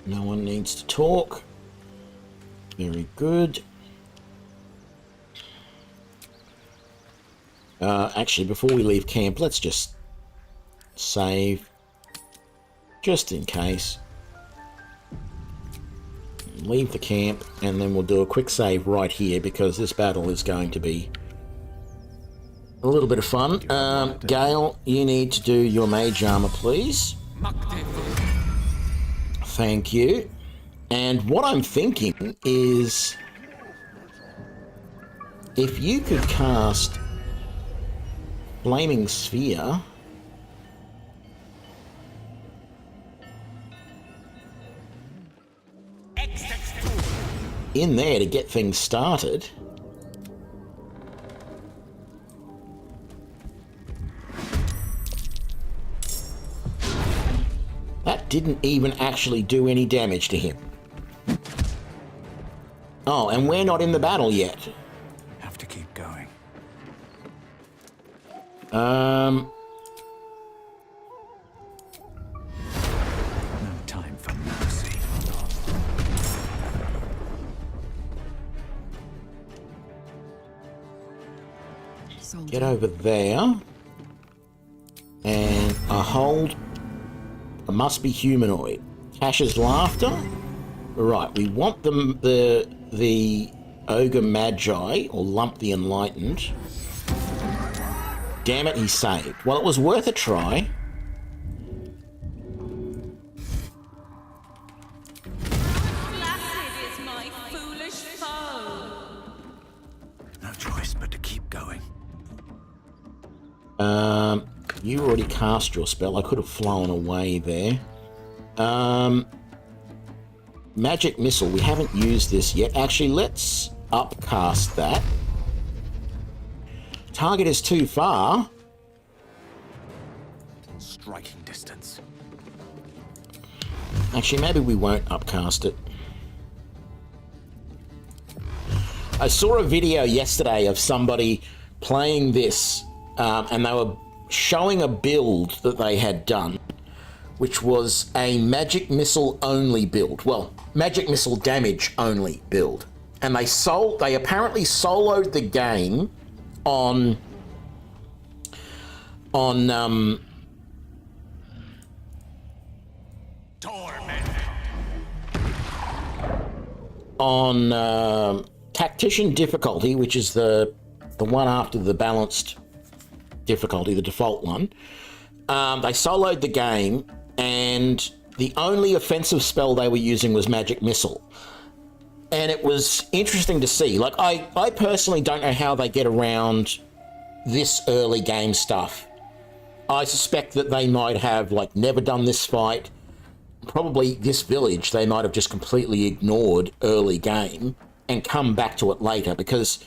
No one needs to talk. Very good. Actually, before we leave camp, let's just save. Just in case. Leave the camp, and then we'll do a quick save right here, because this battle is going to be a little bit of fun. Gale, you need to do your mage armor, please. Thank you. And what I'm thinking is, if you could cast Flaming Sphere in there to get things started. That didn't even actually do any damage to him. Oh, and we're not in the battle yet.
Have to keep going.
No
time for mercy.
Get over there. And a hold. It must be humanoid. Cash's Laughter. Right, we want the Ogre Magi, or Lump the Enlightened. Damn it, he saved. Well, it was worth a try.
Placid is my foolish foe.
No choice but to keep
going.
You already cast your spell. I could have flown away there. Magic Missile. We haven't used this yet. Actually, let's upcast that. Target is too far.
Striking distance.
Actually, maybe we won't upcast it. I saw a video yesterday of somebody playing this, and they were showing a build that they had done, which was a magic missile only build. Well, magic missile damage only build. And they apparently soloed the game on Tactician difficulty, which is the one after the balanced difficulty, the default one. They soloed the game, and the only offensive spell they were using was Magic Missile. And it was interesting to see. Like, I personally don't know how they get around this early game stuff. I suspect that they might have, like, never done this fight. Probably this village, they might have just completely ignored early game and come back to it later, because,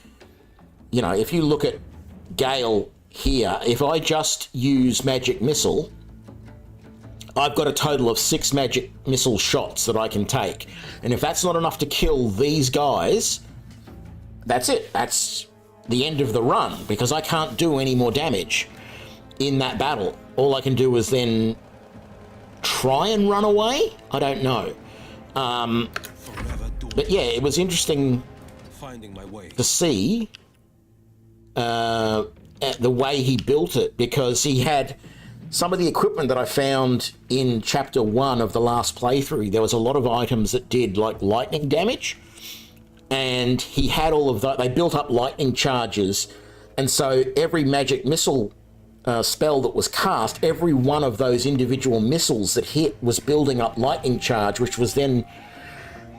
you know, if you look at Gale here, if I just use Magic Missile, I've got a total of 6 Magic Missile shots that I can take. And if that's not enough to kill these guys, that's it. That's the end of the run, because I can't do any more damage in that battle. All I can do is then try and run away? I don't know. But yeah, it was interesting to see the way he built it, because he had some of the equipment that I found in Chapter 1 of the last playthrough. There was a lot of items that did, like, lightning damage, and he had all of that. They built up lightning charges, and so every magic missile spell that was cast, every one of those individual missiles that hit was building up lightning charge, which was then...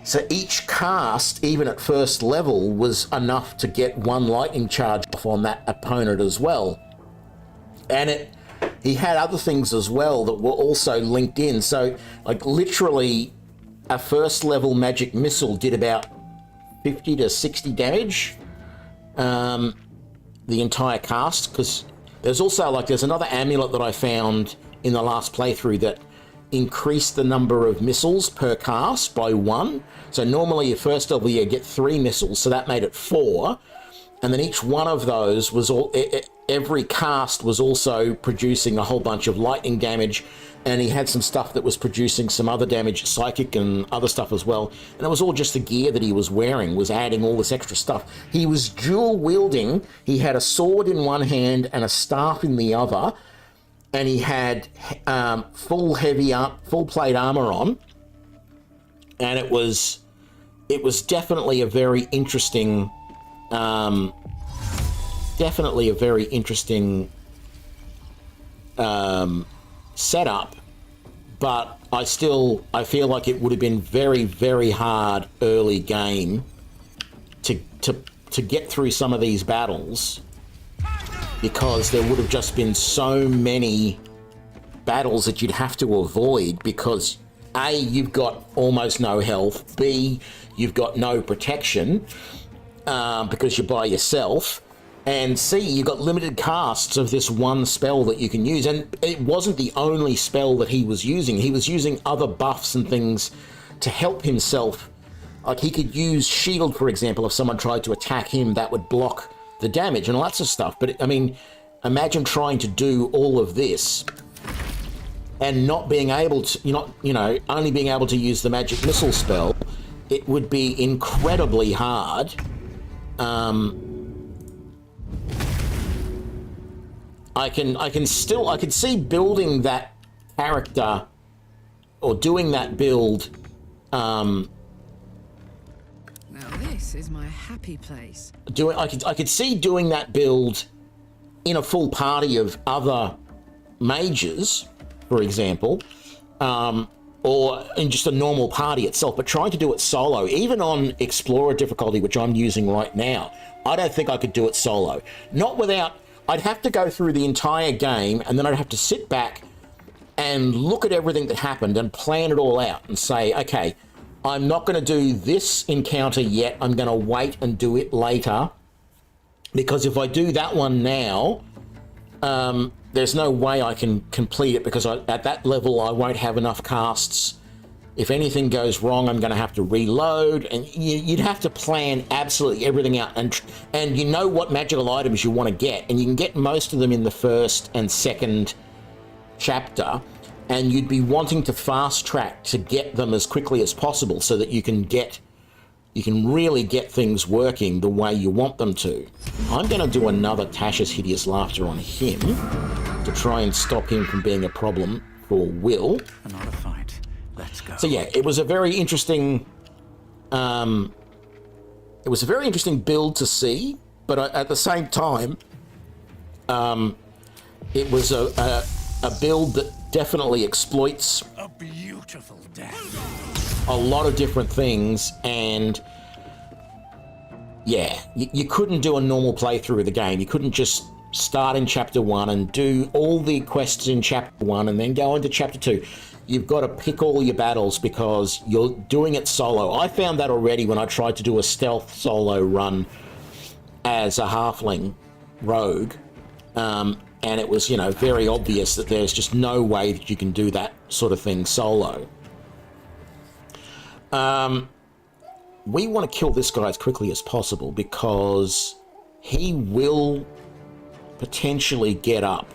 So each cast, even at first level, was enough to get 1 lightning charge off on that opponent as well. And he had other things as well that were also linked in. So, like, literally, a first level magic missile did about 50 to 60 damage, the entire cast, because there's also, like, there's another amulet that I found in the last playthrough that increased the number of missiles per cast by 1. So normally your first level you get 3 missiles, so that made it 4. And then each one of those was every cast was also producing a whole bunch of lightning damage, and he had some stuff that was producing some other damage, psychic and other stuff as well. And it was all just the gear that he was wearing was adding all this extra stuff. He was dual wielding. He had a sword in one hand and a staff in the other, and he had full plate armor on, and it was definitely a very interesting. Setup, but I feel like it would have been very, very hard early game to get through some of these battles, because there would have just been so many battles that you'd have to avoid, because A, you've got almost no health, B, you've got no protection, because you're by yourself, and C, you've got limited casts of this one spell that you can use. And it wasn't the only spell that he was using. He was using other buffs and things to help himself. Like, he could use shield, for example. If someone tried to attack him, that would block the damage and lots of stuff. But, I mean, imagine trying to do all of this and not being able to, only being able to use the magic missile spell. It would be incredibly hard. I can see building that character or doing that build.
Now this is my happy place.
I could see doing that build in a full party of other mages, for example, or in just a normal party itself, but trying to do it solo, even on Explorer difficulty, which I'm using right now, I don't think I could do it solo. Not without, I'd have to go through the entire game, and then I'd have to sit back and look at everything that happened and plan it all out and say, okay, I'm not going to do this encounter yet, I'm going to wait and do it later, because if I do that one now, there's no way I can complete it, because at that level I won't have enough casts. If anything goes wrong, I'm going to have to reload, and you'd have to plan absolutely everything out, and you know what magical items you want to get, and you can get most of them in the first and second chapter, and you'd be wanting to fast track to get them as quickly as possible so that you can really get things working the way you want them to. I'm going to do another Tasha's Hideous Laughter on him to try and stop him from being a problem for Will.
Another fight. Let's go.
So yeah, it was a very interesting build to see, but at the same time, it was a build that definitely exploits
a beautiful death.
A lot of different things, and yeah, you couldn't do a normal playthrough of the game. You couldn't just start in chapter 1 and do all the quests in chapter 1 and then go into chapter 2. You've got to pick all your battles because you're doing it solo. I found that already when I tried to do a stealth solo run as a halfling rogue, and it was, very obvious that there's just no way that you can do that sort of thing solo. We want to kill this guy as quickly as possible because he will potentially get up.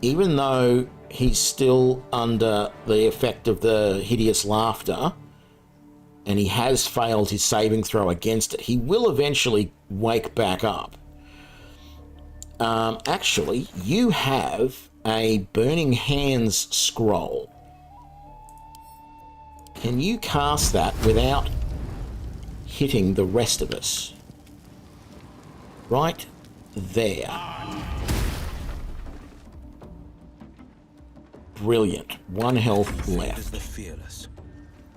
Even though he's still under the effect of the hideous laughter and he has failed his saving throw against it, he will eventually wake back up. Actually, you have a Burning Hands scroll. Can you cast that without hitting the rest of us? Right there. Brilliant. 1 health left.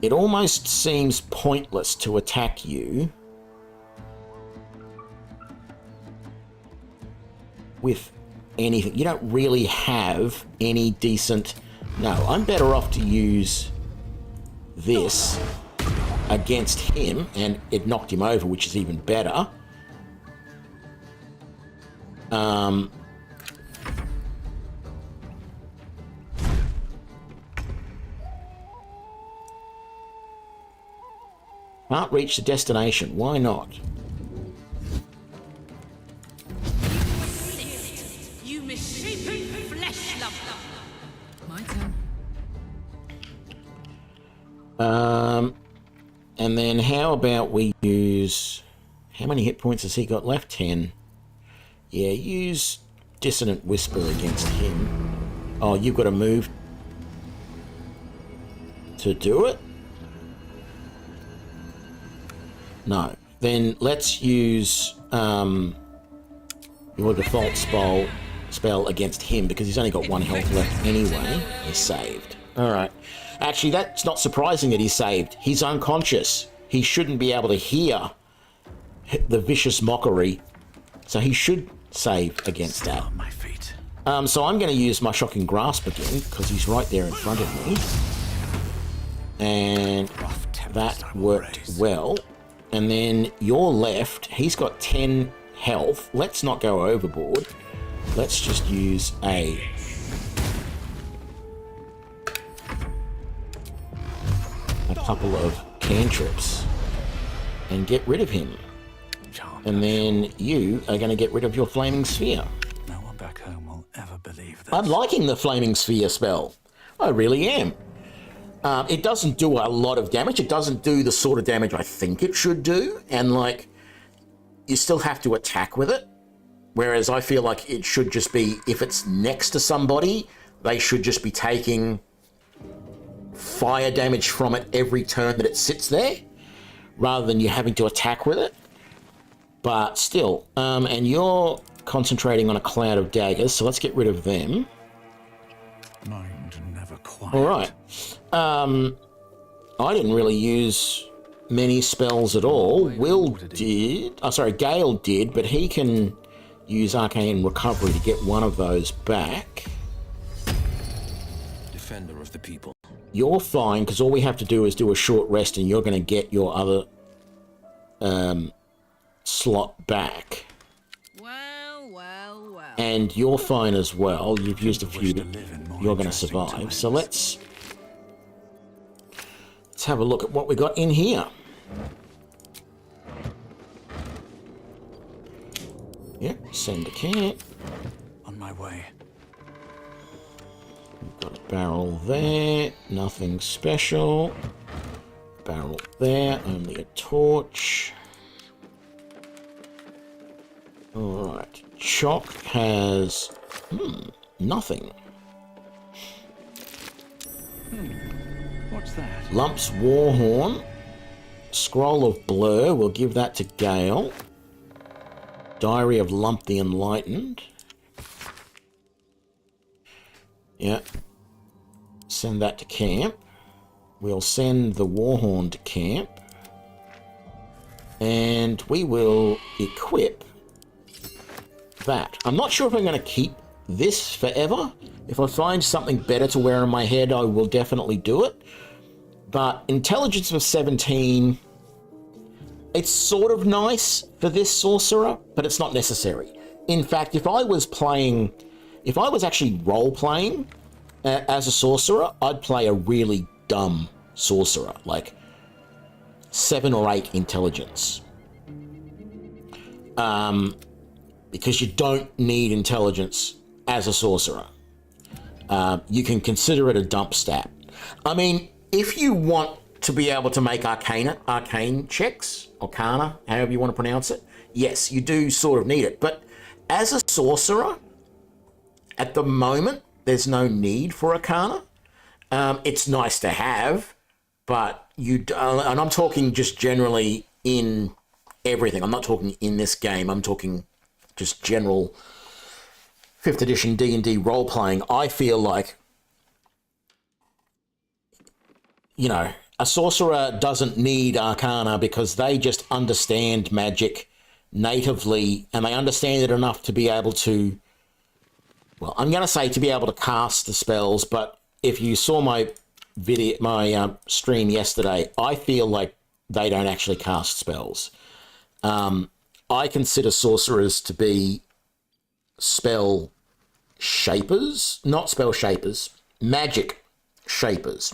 It almost seems pointless to attack you with anything. You don't really have any decent... No, I'm better off to use this against him, and it knocked him over, which is even better. Can't reach the destination. Why not?
You misshapen flesh lover.
My turn.
And then how about we use... How many hit points has he got left? 10. Yeah, use Dissonant Whisper against him. Oh, you've got to move to do it? No. Then let's use your default spell against him because he's only got 1 health left anyway. He's saved. Alright. Actually, that's not surprising that he's saved. He's unconscious. He shouldn't be able to hear the vicious mockery. So he should save against that.
My feet.
So I'm going to use my Shocking Grasp again because he's right there in front of me. And that worked well. And then your left, he's got 10 health. Let's not go overboard. Let's just use a couple of cantrips and get rid of him. And then you are going to get rid of your Flaming Sphere.
No one back home will ever believe this.
I'm liking the Flaming Sphere spell. I really am. It doesn't do a lot of damage. It doesn't do the sort of damage I think it should do. And, like, you still have to attack with it. Whereas I feel like it should just be, if it's next to somebody, they should just be taking fire damage from it every turn that it sits there, rather than you having to attack with it. But still, and you're concentrating on a cloud of daggers, so let's get rid of them.
My quiet.
All right. I didn't really use many spells at all. Will did. Oh, sorry, Gale did, but he can use Arcane Recovery to get one of those back.
Defender of the people.
You're fine, because all we have to do is do a short rest, and you're going to get your other slot back.
Well.
And you're fine as well. You've used a few, but you're going to survive. So let's have a look at what we got in here. Yep, send to camp.
On my way.
We've got a barrel there, nothing special. Barrel there, only a torch. Alright, Chock has... nothing.
What's that?
Lump's Warhorn. Scroll of Blur, we'll give that to Gale. Diary of Lump the Enlightened. Yeah. Send that to camp. We'll send the Warhorn to camp. And we will equip that. I'm not sure if I'm going to keep this forever. If I find something better to wear on my head, I will definitely do it. But Intelligence of 17... it's sort of nice for this sorcerer, but it's not necessary. In fact, if I was actually role-playing as a sorcerer, I'd play a really dumb sorcerer, like 7 or 8 intelligence. Because you don't need intelligence as a sorcerer. You can consider it a dump stat. I mean, if you want to be able to make arcane checks, arcana, however you want to pronounce it, yes, you do sort of need it. But as a sorcerer, at the moment, there's no need for arcana. It's nice to have, but and I'm talking just generally in everything. I'm not talking in this game. I'm talking just general 5th edition D&D role-playing. I feel like, a sorcerer doesn't need arcana because they just understand magic natively, and they understand it enough to be able to, well, I'm going to say to be able to cast the spells, but if you saw my stream yesterday, I feel like they don't actually cast spells. I consider sorcerers to be spell shapers, not spell shapers, magic shapers.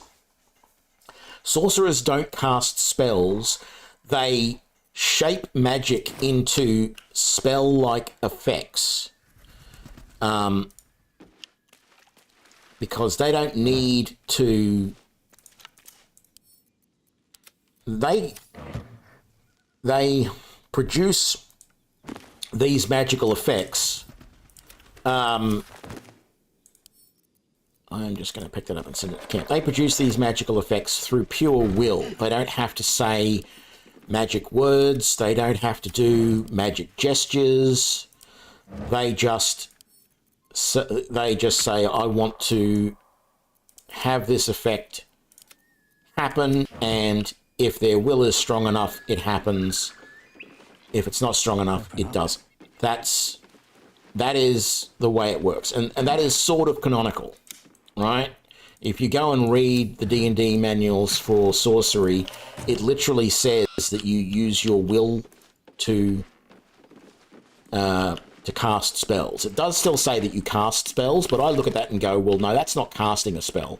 Sorcerers don't cast spells, they shape magic into spell-like effects. Because they don't need to... They produce these magical effects. I'm just going to pick that up and send it to camp. They produce these magical effects through pure will. They don't have to say magic words. They don't have to do magic gestures. They just say, I want to have this effect happen, and if their will is strong enough, it happens. If it's not strong enough, it doesn't. That is the way it works, and that is sort of canonical, right? If you go and read the D&D manuals for sorcery, it literally says that you use your will to cast spells. It does still say that you cast spells, but I look at that and go, well, no, that's not casting a spell.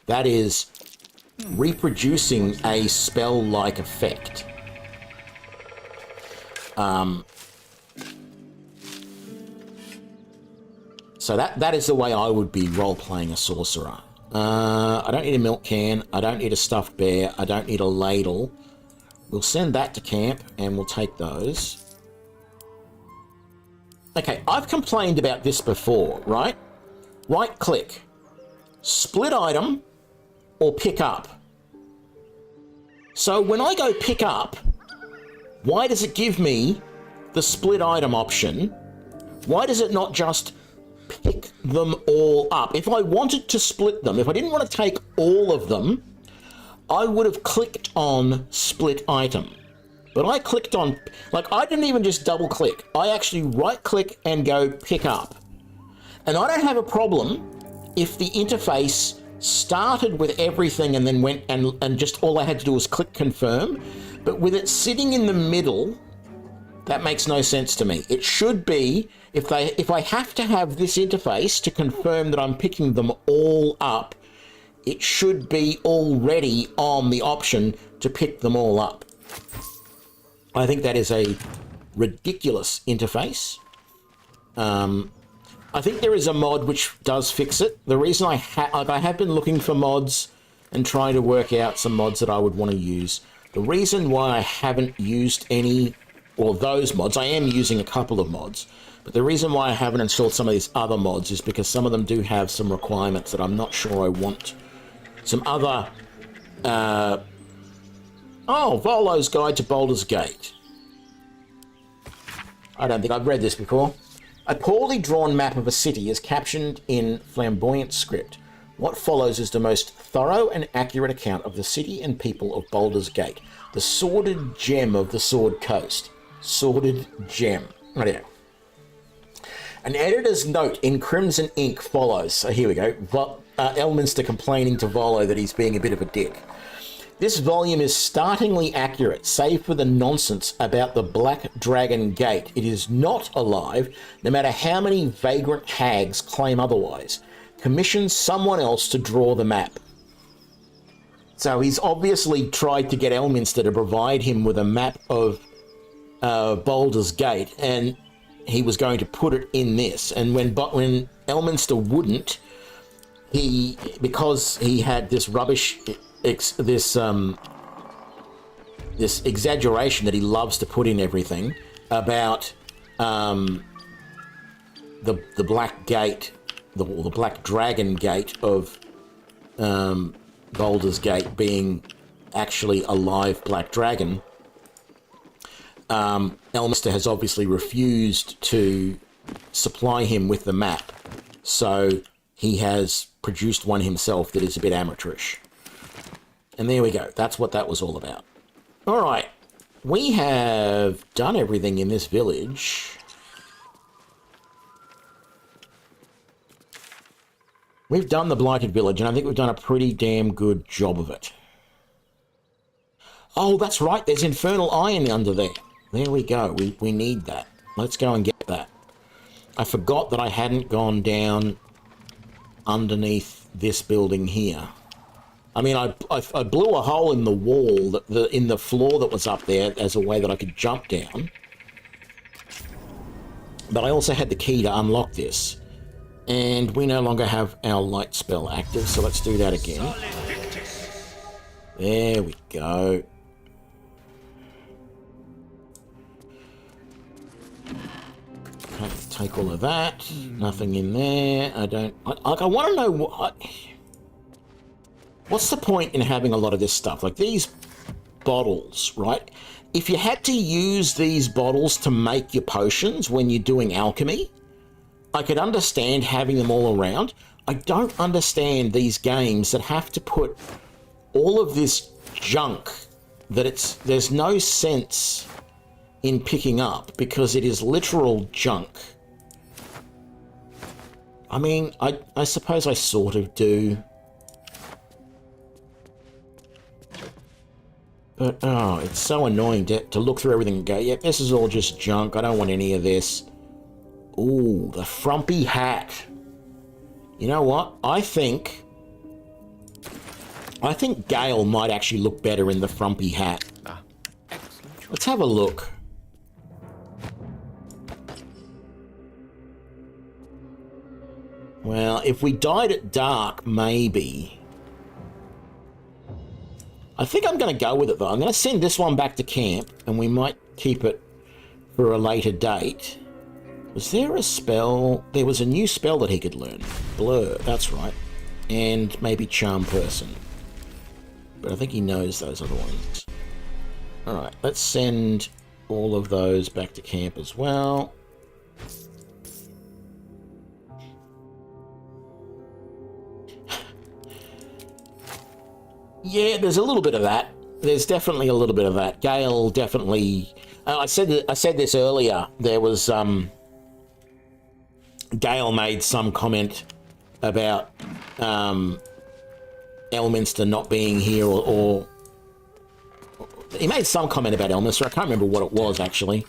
That is reproducing a spell-like effect. So that is the way I would be role-playing a sorcerer. I don't need a milk can. I don't need a stuffed bear. I don't need a ladle. We'll send that to camp, and we'll take those. Okay, I've complained about this before, right? Right-click. Split item or pick up. So when I go pick up, why does it give me the split item option? Why does it not just pick them all up. If I wanted to split them, if I didn't want to take all of them, I would have clicked on split item. But I clicked on, like, I didn't even just double click. I actually right click and go pick up. And I don't have a problem if the interface started with everything and then went and just all I had to do was click confirm. But with it sitting in the middle, that makes no sense to me. It should be, if I have to have this interface to confirm that I'm picking them all up, it should be already on the option to pick them all up. I think that is a ridiculous interface. I think there is a mod which does fix it. The reason I have been looking for mods and trying to work out some mods that I would want to use. The reason why I haven't used any, or those mods, I am using a couple of mods, but the reason why I haven't installed some of these other mods is because some of them do have some requirements that I'm not sure I want. Some other... oh, Volo's Guide to Baldur's Gate. I don't think I've read this before. A poorly drawn map of a city is captioned in flamboyant script. What follows is the most thorough and accurate account of the city and people of Baldur's Gate, the sordid gem of the Sword Coast. Sordid gem. Right here. An editor's note in crimson ink follows. So here we go. Elminster complaining to Volo that he's being a bit of a dick. This volume is startlingly accurate, save for the nonsense about the Black Dragon Gate. It is not alive, no matter how many vagrant hags claim otherwise. Commission someone else to draw the map. So he's obviously tried to get Elminster to provide him with a map of Baldur's Gate, and he was going to put it in this. And when Elminster wouldn't, because he had this rubbish... this exaggeration that he loves to put in everything about the Black Gate, the Black Dragon Gate of Baldur's Gate being actually a live Black Dragon. Elminster has obviously refused to supply him with the map, so he has produced one himself that is a bit amateurish. And there we go. That's what that was all about. All right. We have done everything in this village. We've done the Blighted Village, and I think we've done a pretty damn good job of it. Oh, that's right. There's Infernal Iron under there. There we go. We need that. Let's go and get that. I forgot that I hadn't gone down underneath this building here. I mean, I blew a hole in the wall, in the floor that was up there as a way that I could jump down. But I also had the key to unlock this. And we no longer have our light spell active, so let's do that again. There we go. Okay, take all of that. Nothing in there. I want to know what... What's the point in having a lot of this stuff? Like these bottles, right? If you had to use these bottles to make your potions when you're doing alchemy, I could understand having them all around. I don't understand these games that have to put all of this junk that there's no sense in picking up because it is literal junk. I mean, I suppose I sort of do. But, oh, it's so annoying to look through everything and go, yep, this is all just junk. I don't want any of this. Ooh, the frumpy hat. You know what? I think Gale might actually look better in the frumpy hat. Let's have a look. Well, if we dyed it dark, maybe... I think I'm going to go with it, though. I'm going to send this one back to camp, and we might keep it for a later date. Was there a spell? There was a new spell that he could learn. Blur, that's right. And maybe Charm Person. But I think he knows those other ones. Alright, let's send all of those back to camp as well. Yeah, there's a little bit of that. There's definitely a little bit of that. Gale definitely... I said this earlier. There was... Gale made some comment about Elminster not being here, or... He made some comment about Elminster. I can't remember what it was, actually.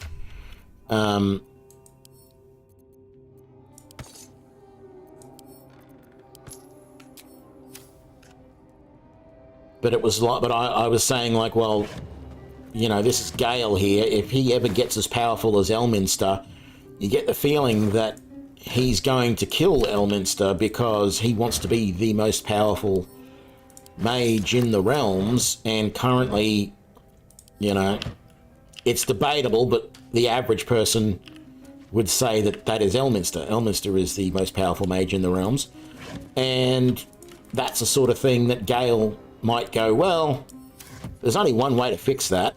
But it was like, but I was saying, like, well, you know, this is Gale here. If he ever gets as powerful as Elminster, you get the feeling that he's going to kill Elminster because he wants to be the most powerful mage in the realms, and currently, you know, it's debatable, but the average person would say that that is Elminster. Elminster is the most powerful mage in the realms, and that's the sort of thing that Gale might go, well, there's only one way to fix that.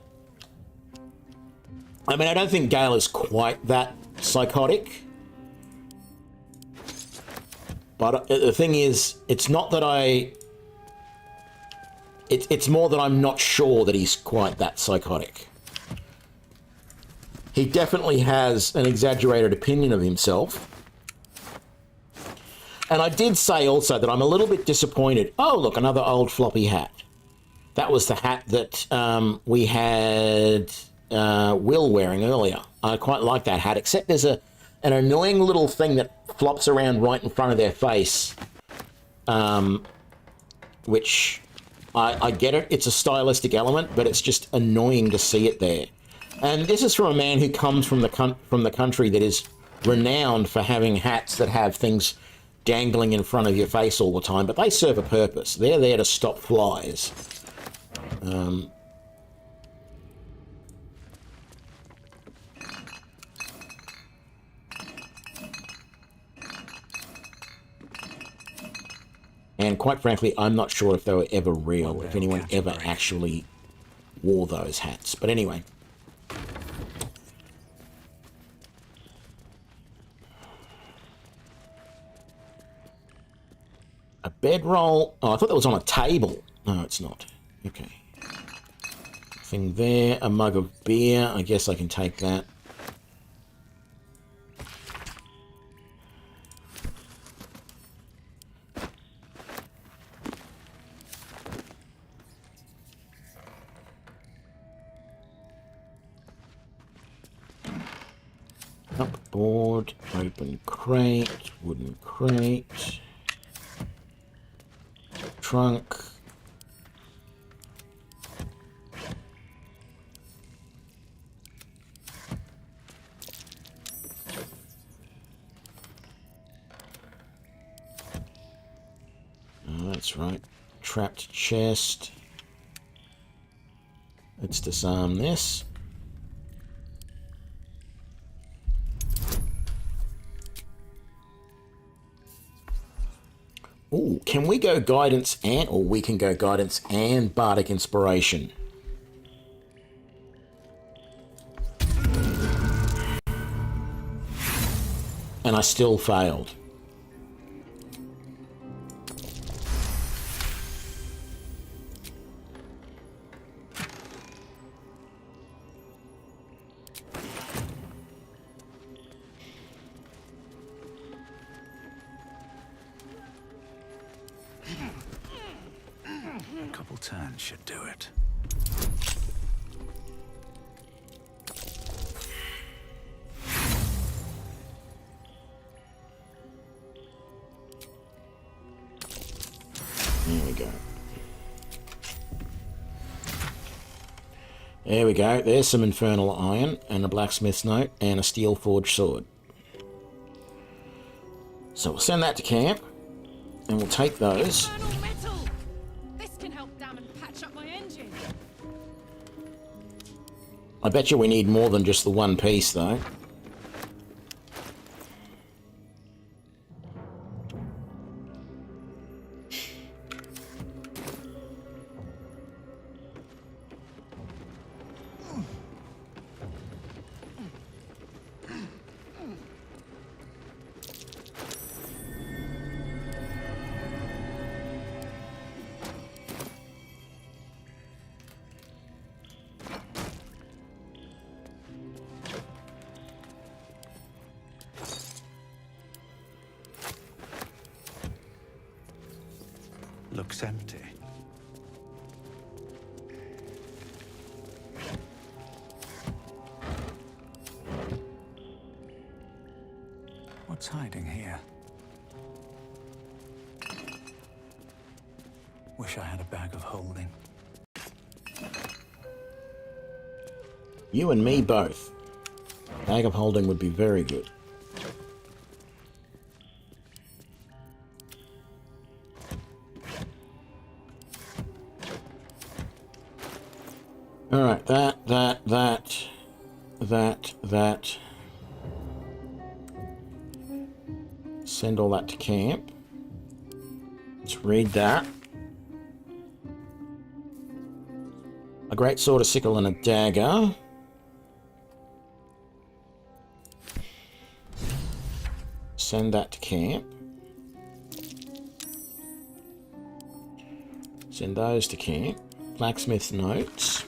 I mean, I don't think Gale is quite that psychotic. But the thing is, it's not that it's more that I'm not sure that he's quite that psychotic. He definitely has an exaggerated opinion of himself. And I did say also that I'm a little bit disappointed. Oh, look, another old floppy hat. That was the hat that we had Will wearing earlier. I quite like that hat, except there's an annoying little thing that flops around right in front of their face, which I get it. It's a stylistic element, but it's just annoying to see it there. And this is from a man who comes from the country that is renowned for having hats that have things dangling in front of your face all the time, but they serve a purpose. They're there to stop flies. And quite frankly, I'm not sure if they were ever real, if anyone ever actually wore those hats. But anyway. A bedroll. Oh, I thought that was on a table. No, it's not. Okay. Thing there. A mug of beer. I guess I can take that. Cupboard. Open crate. Wooden crate. Trunk. Oh, that's right. Trapped chest. Let's disarm this. Ooh, can we go guidance and, or we can go guidance and bardic inspiration? And I still failed.
A couple turns should do it.
There we go. There we go. There's some infernal iron and a blacksmith's note and a steel forged sword. So we'll send that to camp and we'll take those.
This can help damn and patch up my engine.
I bet you we need more than just the one piece though.
looks empty. What's hiding here? Wish I had a bag of holding.
You and me both. Bag of holding would be very good. Alright, that. Send all that to camp. Let's read that. A great sword, a sickle, and a dagger. Send that to camp. Send those to camp. Blacksmith's notes.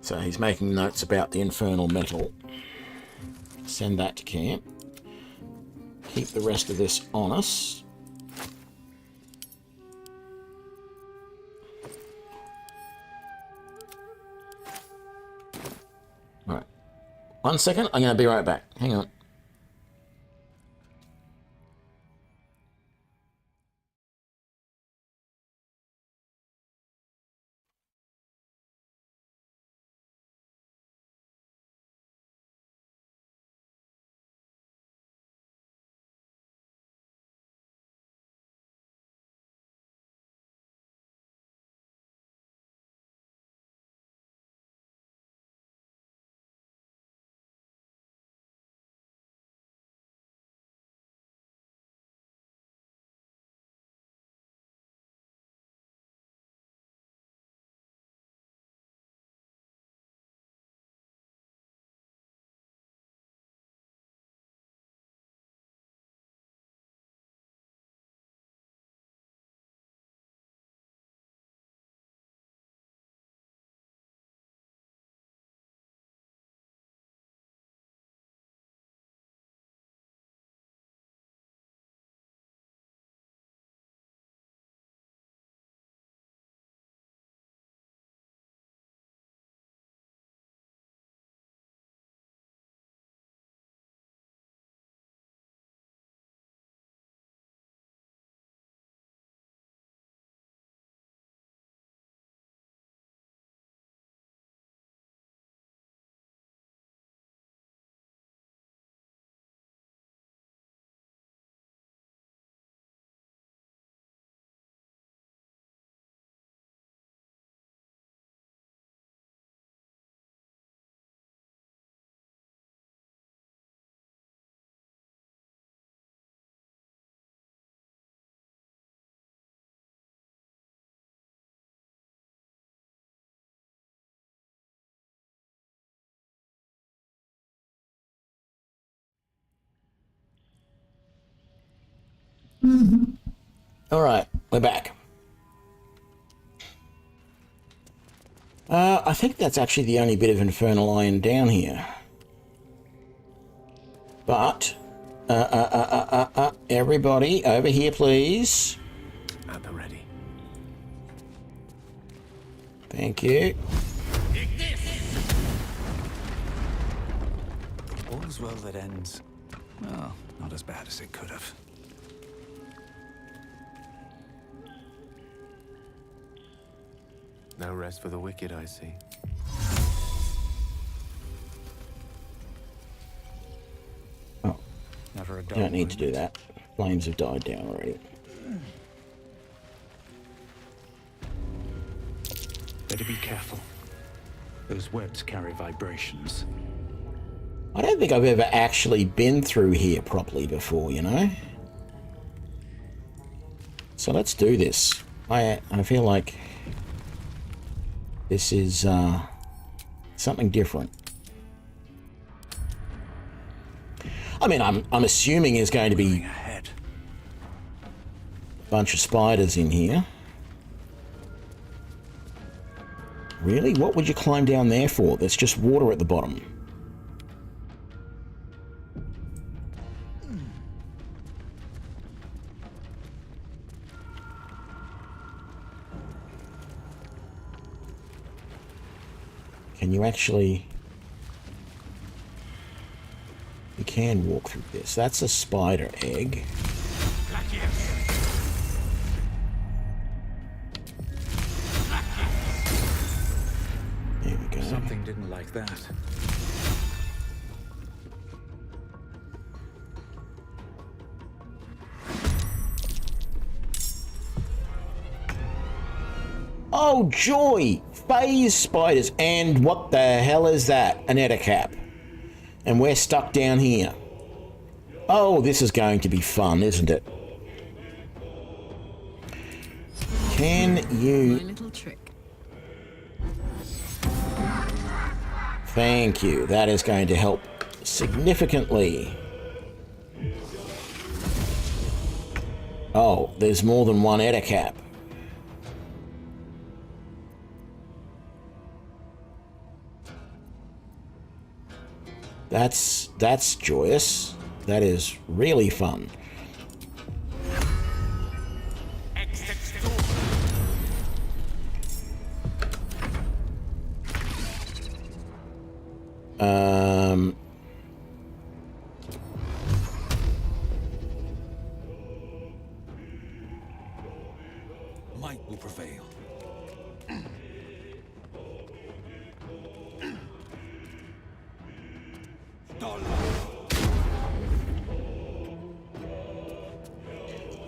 So he's making notes about the infernal metal. Send that to camp. Keep the rest of this on us. Alright. 1 second, I'm going to be right back. Hang on. Alright, we're back. I think that's actually the only bit of infernal iron down here. But, everybody, over here, please.
At the ready.
Thank you.
All's well that ends. Well, not as bad as it could have.
No rest for the wicked, I see.
Oh,
Never a
you don't need to do that. Flames have died down already.
Better be careful. Those webs carry vibrations.
I don't think I've ever actually been through here properly before, you know? So let's do this. I feel like this is something different. I mean, I'm assuming there's going to be a bunch of spiders in here. Really? What would you climb down there for? There's just water at the bottom. Can you actually... You can walk through this. That's a spider egg. There we go.
Something didn't like that.
Oh, joy! Phase spiders. And what the hell is that? An ettercap. And we're stuck down here. Oh, this is going to be fun, isn't it? Can
My
you...
little trick.
Thank you. That is going to help significantly. Oh, there's more than one ettercap. That's joyous. That is really fun.
Might will prevail.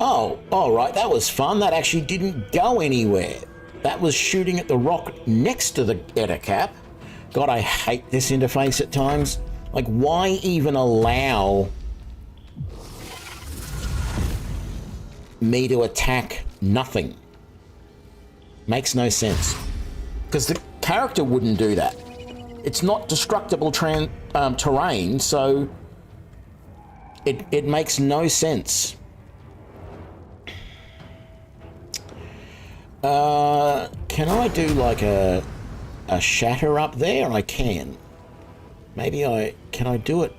Oh, all right, that was fun. That actually didn't go anywhere. That was shooting at the rock next to the ettercap. God, I hate this interface at times. Like, why even allow me to attack nothing? Makes no sense. Because the character wouldn't do that. It's not destructible terrain, so it makes no sense. Can I do like a shatter up there? I can. Maybe can I do it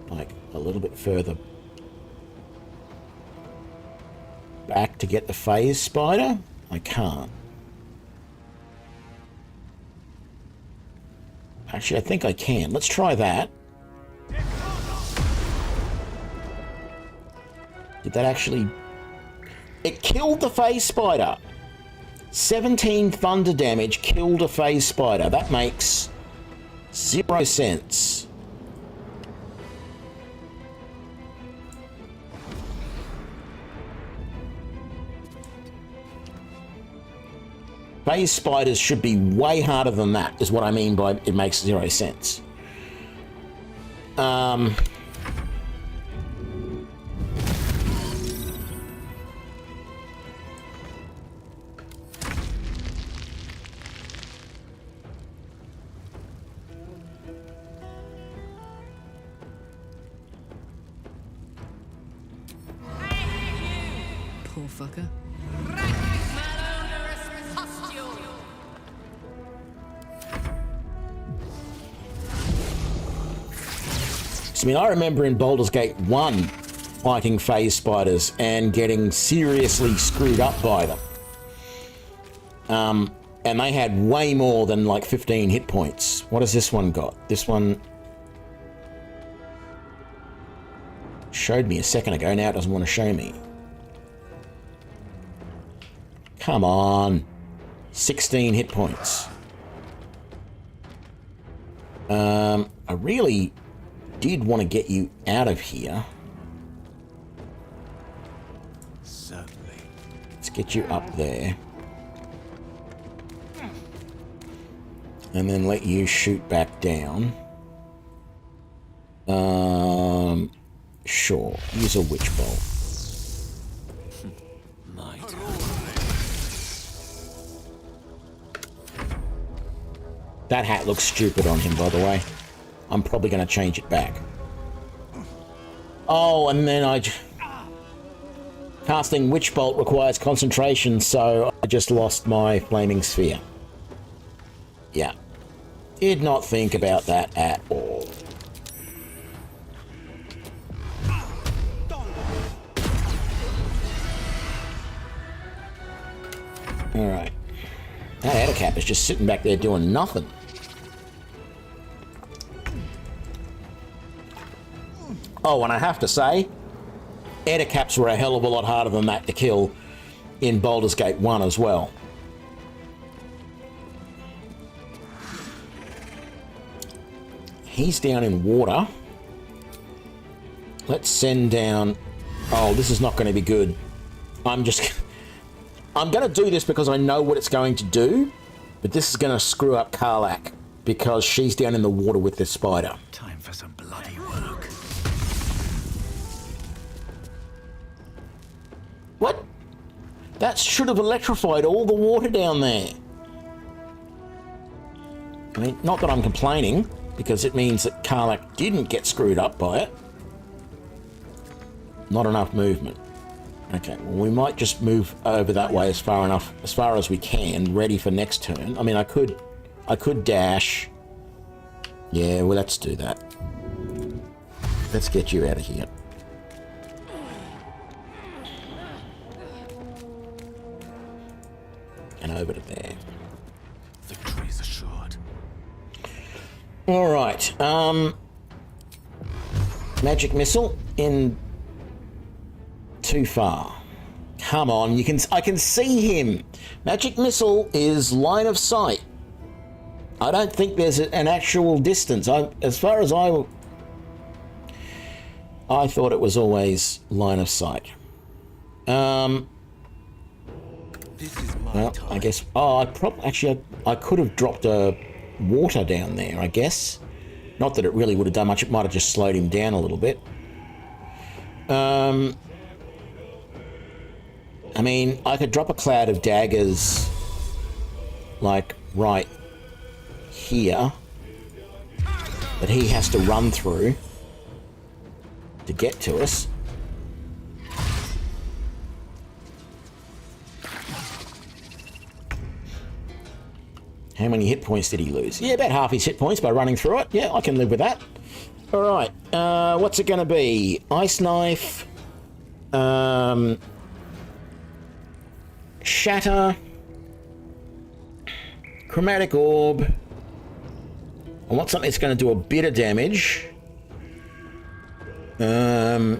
like a little bit further back to get the phase spider? I can't. Actually, I think I can. Let's try that. Did that actually... It killed the phase spider. 17 thunder damage killed a phase spider. That makes 0 sense. Phase spiders should be way harder than that, is what I mean by it makes 0 sense.
Poor fucker.
I mean, I remember in Baldur's Gate 1 fighting phase spiders and getting seriously screwed up by them. And they had way more than like 15 hit points. What has this one got? This one showed me a second ago, now it doesn't want to show me. Come on. 16 hit points. I really did want to get you out of here.
Certainly.
Let's get you up there. And then let you shoot back down. Sure. Use a witch bolt.
My turn.
That hat looks stupid on him, by the way. I'm probably going to change it back. Oh, and then casting Witch Bolt requires concentration, so I just lost my Flaming Sphere. Yeah. Did not think about that at all. Alright. That Ettercap is just sitting back there doing nothing. Oh, and I have to say, Ettercaps were a hell of a lot harder than that to kill in Baldur's Gate 1 as well. He's down in water. Let's send down... Oh, this is not going to be good. I'm going to do this because I know what it's going to do, but this is going to screw up Karlach because she's down in the water with this spider.
Time for some bloody work.
What? That should have electrified all the water down there. I mean, not that I'm complaining, because it means that Karlach didn't get screwed up by it. Not enough movement. Okay, well, we might just move over that way as far as we can, ready for next turn. I mean, I could dash. Yeah, well, let's do that. Let's get you out of here. And over to there.
Victory's assured.
All right. Magic missile in too far. Come on, I can see him. Magic missile is line of sight. I don't think there's an actual distance. As far as I thought it was always line of sight.
This is my
Well,
time.
I guess. Oh, I could have dropped a water down there, I guess. Not that it really would have done much. It might have just slowed him down a little bit. I mean, I could drop a cloud of daggers, like, right here, that he has to run through to get to us. How many hit points did he lose? Yeah, about half his hit points by running through it. Yeah, I can live with that. All right, what's it going to be? Ice Knife, Shatter, Chromatic Orb. I want something that's going to do a bit of damage. I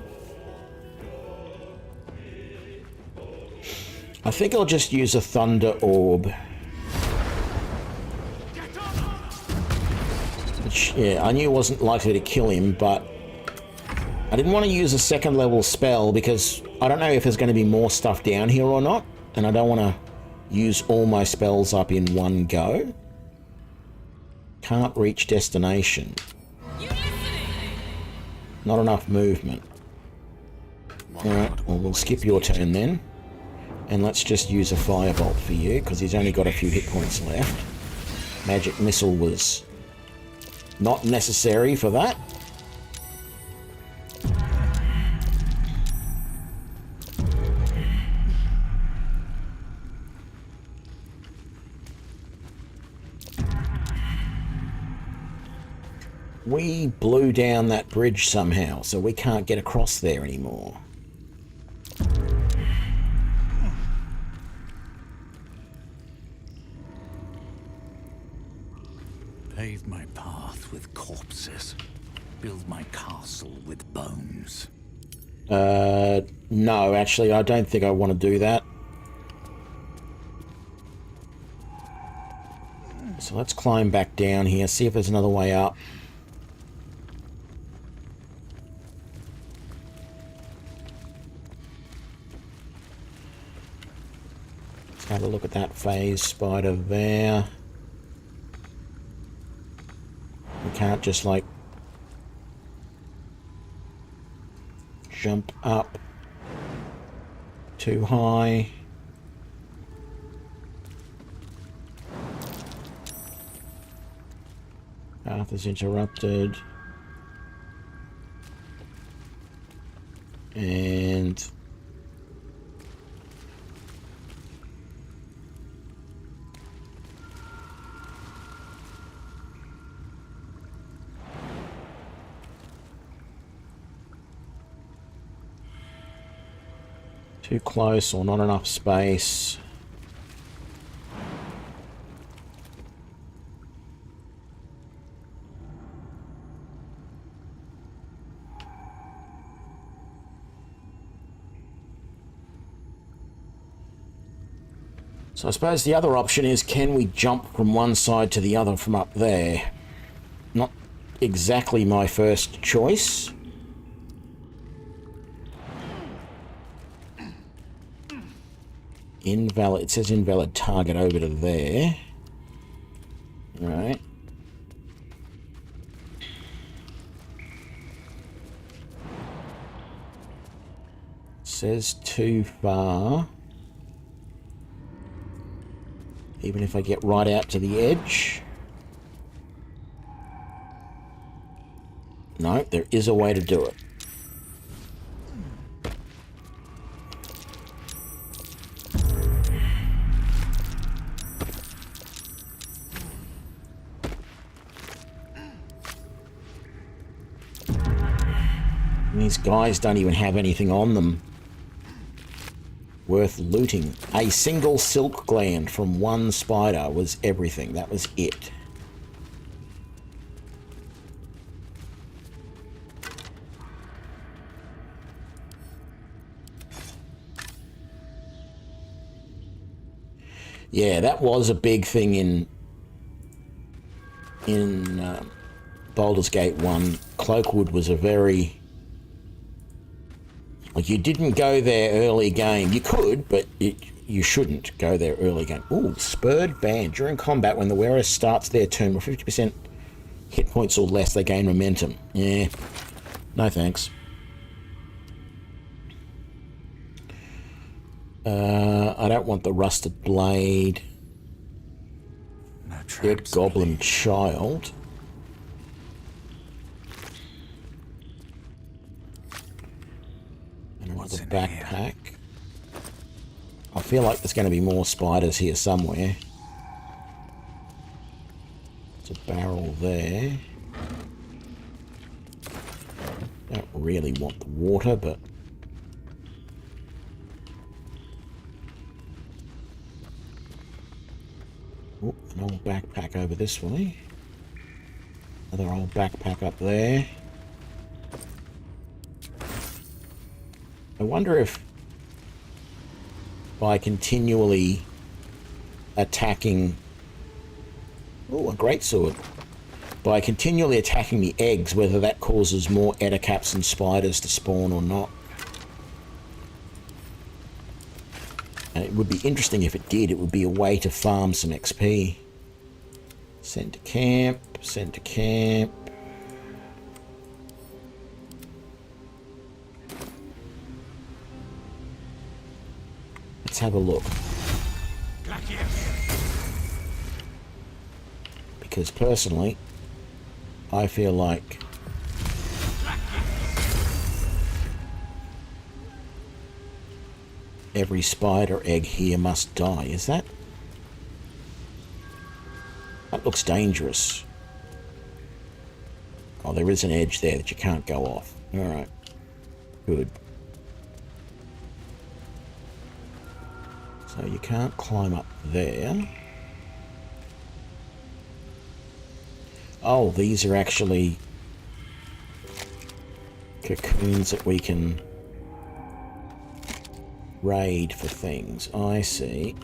think I'll just use a Thunder Orb. Which, yeah, I knew wasn't likely to kill him, but I didn't want to use a second level spell because I don't know if there's going to be more stuff down here or not, and I don't want to use all my spells up in one go. Can't reach destination. Not enough movement. Alright, well, we'll skip your turn then. And let's just use a Firebolt for you, because he's only got a few hit points left. Magic Missile was not necessary for that. We blew down that bridge somehow, so we can't get across there anymore.
Pave my path with corpses. Build my castle with bones.
No, actually, I don't think I want to do that. So let's climb back down here, see if there's another way up. Let's have a look at that phase spider there. We can't just, like, jump up too high. Path is interrupted. And too close or not enough space. So I suppose the other option is, can we jump from one side to the other from up there? Not exactly my first choice. Invalid. It says invalid target over to there. Right. Says too far. Even if I get right out to the edge. No, there is a way to do it. These guys don't even have anything on them worth looting. A single silk gland from one spider was everything. That was it. Yeah, that was a big thing in Baldur's Gate 1. Cloakwood was a very... Like, you didn't go there early game. You could, but you shouldn't go there early game. Ooh, spurred band. During combat, when the wearer starts their turn with 50% hit points or less, they gain momentum. Yeah. No thanks. I don't want the rusted blade.
No
Dead
traps,
goblin child. Another backpack. I feel like there's going to be more spiders here somewhere. There's a barrel there. Don't really want the water, but... Oh, an old backpack over this way. Another old backpack up there. I wonder if by continually attacking... Oh, a greatsword. By continually attacking the eggs, whether that causes more ettercaps and spiders to spawn or not. And it would be interesting if it did. It would be a way to farm some XP. Send to camp, send to camp. Let's have a look. Because personally, I feel like every spider egg here must die. Is that? That looks dangerous. Oh, there is an edge there that you can't go off. Alright. Good. So you can't climb up there. Oh, these are actually cocoons that we can raid for things. I see.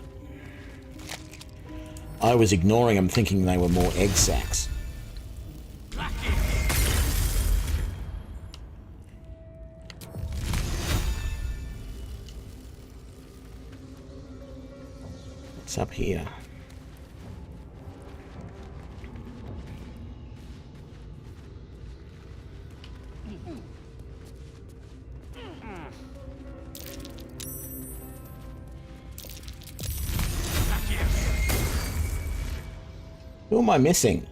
I was ignoring them, thinking they were more egg sacs. What's up here? Who am I missing?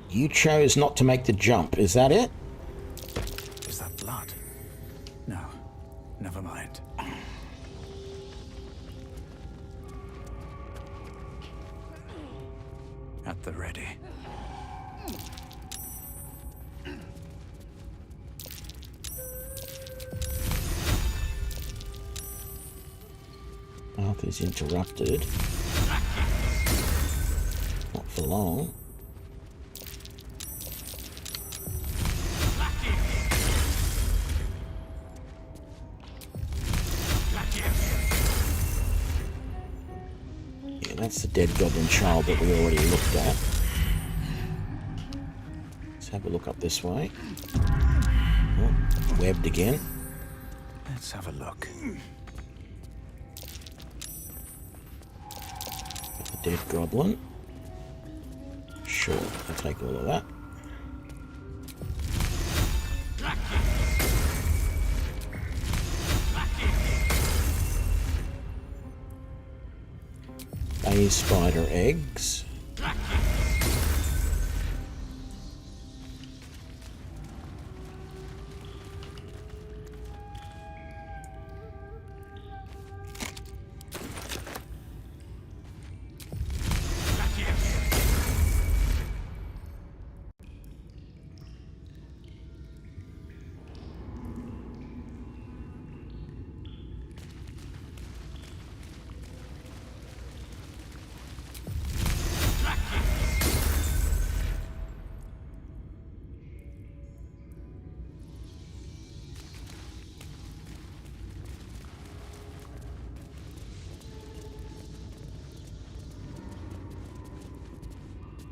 You chose not to make the jump, is that it?
Is that blood? No, never mind. At the ready.
Path is interrupted. Not for long. That's the dead goblin child that we already looked at. Let's have a look up this way. Oh, webbed again.
Let's have a look.
The dead goblin. Sure, I'll take all of that. Phase spider eggs.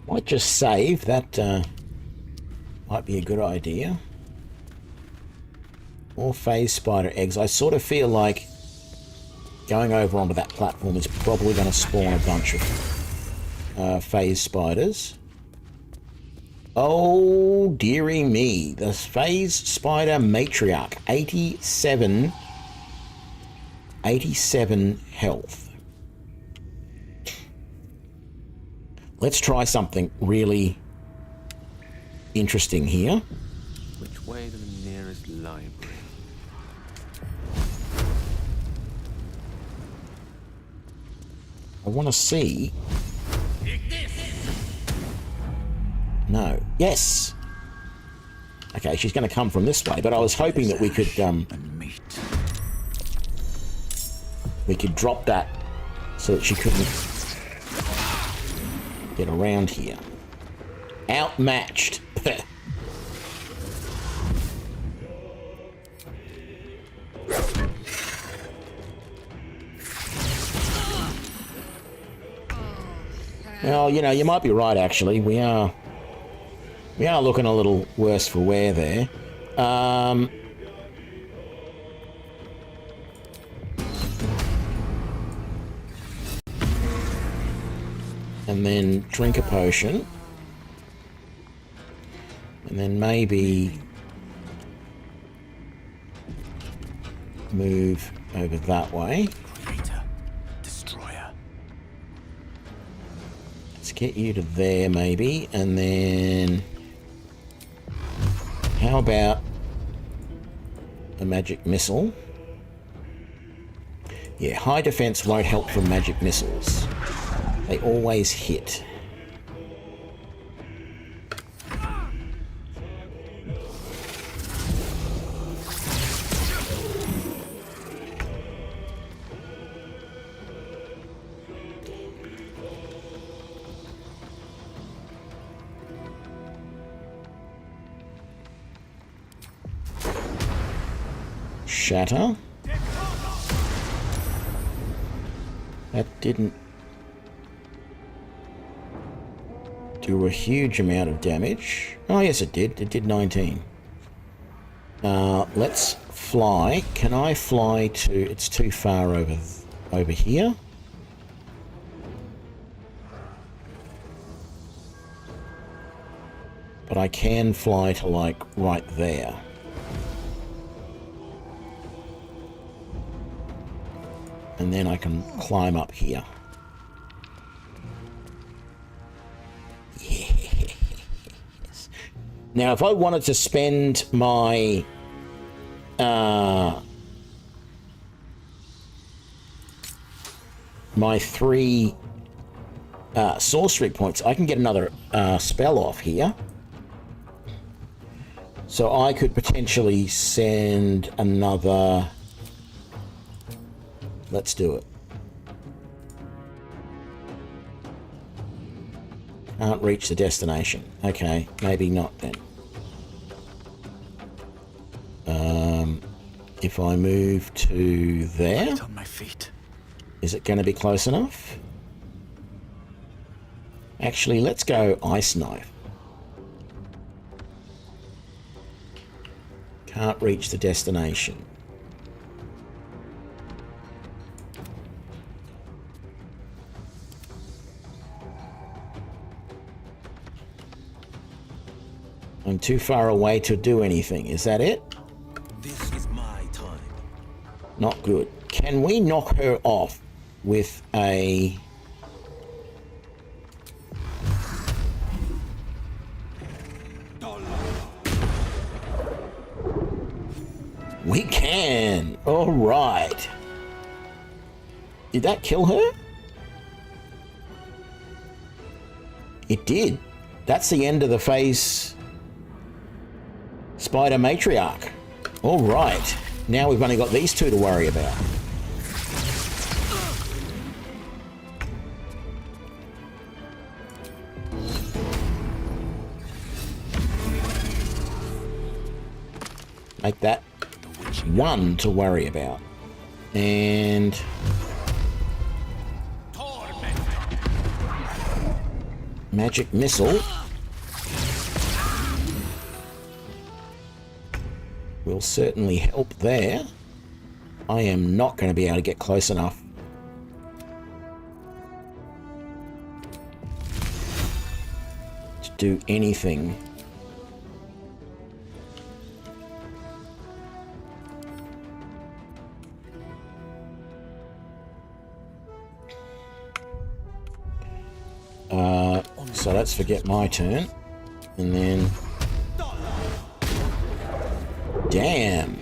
Might just save, that might be a good idea. More phase spider eggs. I sort of feel like going over onto that platform is probably going to spawn a bunch of phase spiders. Oh, dearie me. The phase spider matriarch. 87 health. Let's try something really interesting here.
Which way to the nearest library?
I want to see. No. Yes. Okay, she's going to come from this way, but I was hoping that we could drop that so that she couldn't get around here. Outmatched. Well, you know, you might be right, actually. We are looking a little worse for wear there. And then drink a potion. And then maybe move over that way.
Creator, destroyer.
Let's get you to there, maybe. And then how about a magic missile? Yeah, high defense won't help from magic missiles. They always hit. Shatter. That didn't do a huge amount of damage. Oh, yes, it did. It did 19. Let's fly. Can I fly to... It's too far over here. But I can fly to, like, right there. And then I can climb up here. Yes. Now, if I wanted to spend my my 3 sorcery points, I can get another spell off here. So I could potentially send another... Let's do it. Can't reach the destination. Okay, maybe not then. If I move to there,
on my feet.
is it going to be close enough? Actually, let's go Ice Knife. Can't reach the destination. I'm too far away to do anything. Is that it?
This is my time.
Not good. Can we knock her off with a... We can. All right. Did that kill her? It did. That's the end of the phase Spider Matriarch. All right. Now we've only got these two to worry about. Make that one to worry about. And magic missile will certainly help there. I am not going to be able to get close enough. To do anything. So let's forget my turn. And then... Damn.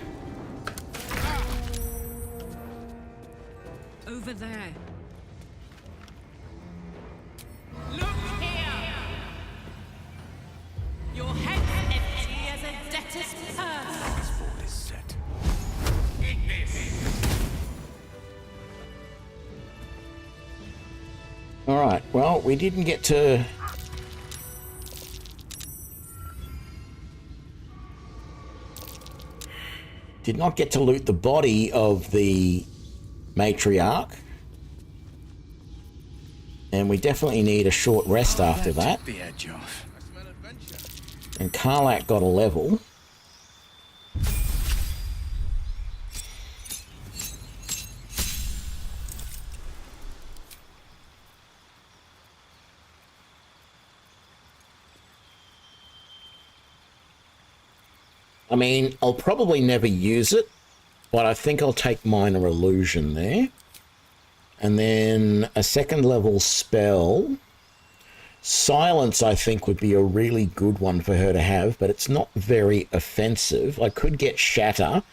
Over there.
Look here! Your head's empty as a debtor's purse.
Sword is set.
Alright, well, we didn't get to... Did not get to loot the body of the matriarch. And we definitely need a short rest after that.
The edge off.
And Karlak got a level. I mean, I'll probably never use it, but I think I'll take Minor Illusion there. And then a second level spell. Silence, I think, would be a really good one for her to have, but it's not very offensive. I could get Shatter,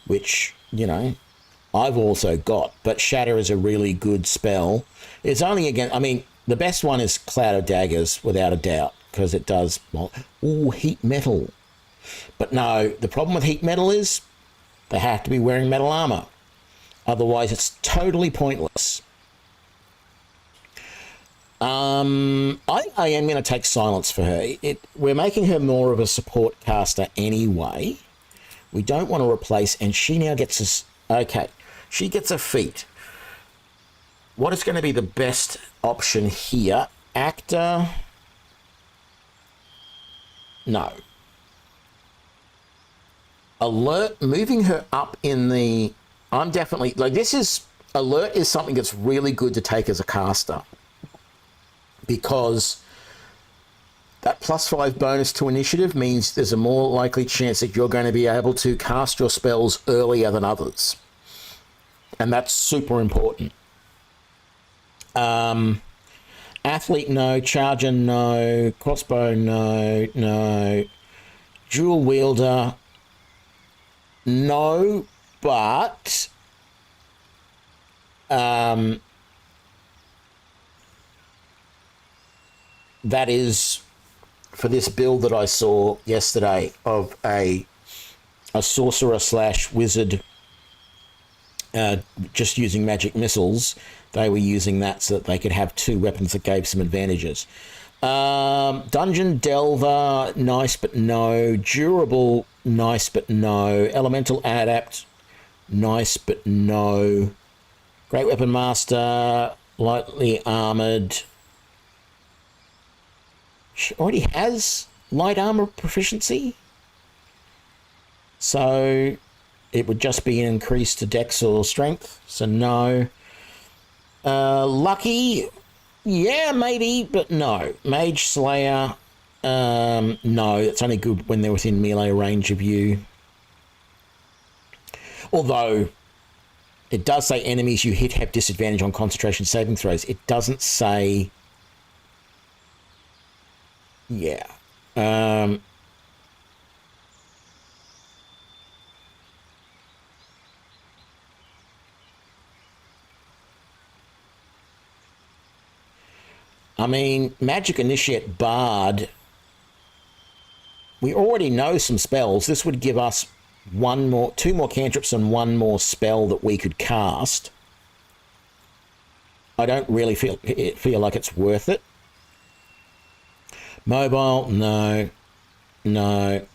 which, you know, I've also got, but Shatter is a really good spell. It's only again, I mean, the best one is Cloud of Daggers, without a doubt, because it does, well, ooh, Heat Metal. But no, the problem with Heat Metal is they have to be wearing metal armor. Otherwise, it's totally pointless. I am going to take Silence for her. We're making her more of a support caster anyway. We don't want to replace, and she now gets us... Okay, she gets a feat. What is going to be the best option here? Actor? No. Alert, moving her up in the... I'm definitely... Like, this is... Alert is something that's really good to take as a caster. Because that +5 bonus to initiative means there's a more likely chance that you're going to be able to cast your spells earlier than others. And that's super important. Athlete, no. Charger, no. Crossbow, no. Dual wielder... No, but that is for this build that I saw yesterday of a sorcerer / wizard just using magic missiles. They were using that so that they could have two weapons that gave some advantages. Dungeon Delver, nice but no. Durable, nice but no. Elemental Adept, nice but no. Great Weapon Master, lightly armored. She already has light armor proficiency. So it would just be an increase to dex or strength. So no. Lucky, yeah, maybe, but no. Mage Slayer, no. It's only good when they're within melee range of you. Although it does say enemies you hit have disadvantage on concentration saving throws. It doesn't say... Yeah. I mean, Magic Initiate Bard, we already know some spells. This would give us two more cantrips and one more spell that we could cast. I don't really feel like it's worth it. Mobile, no. No.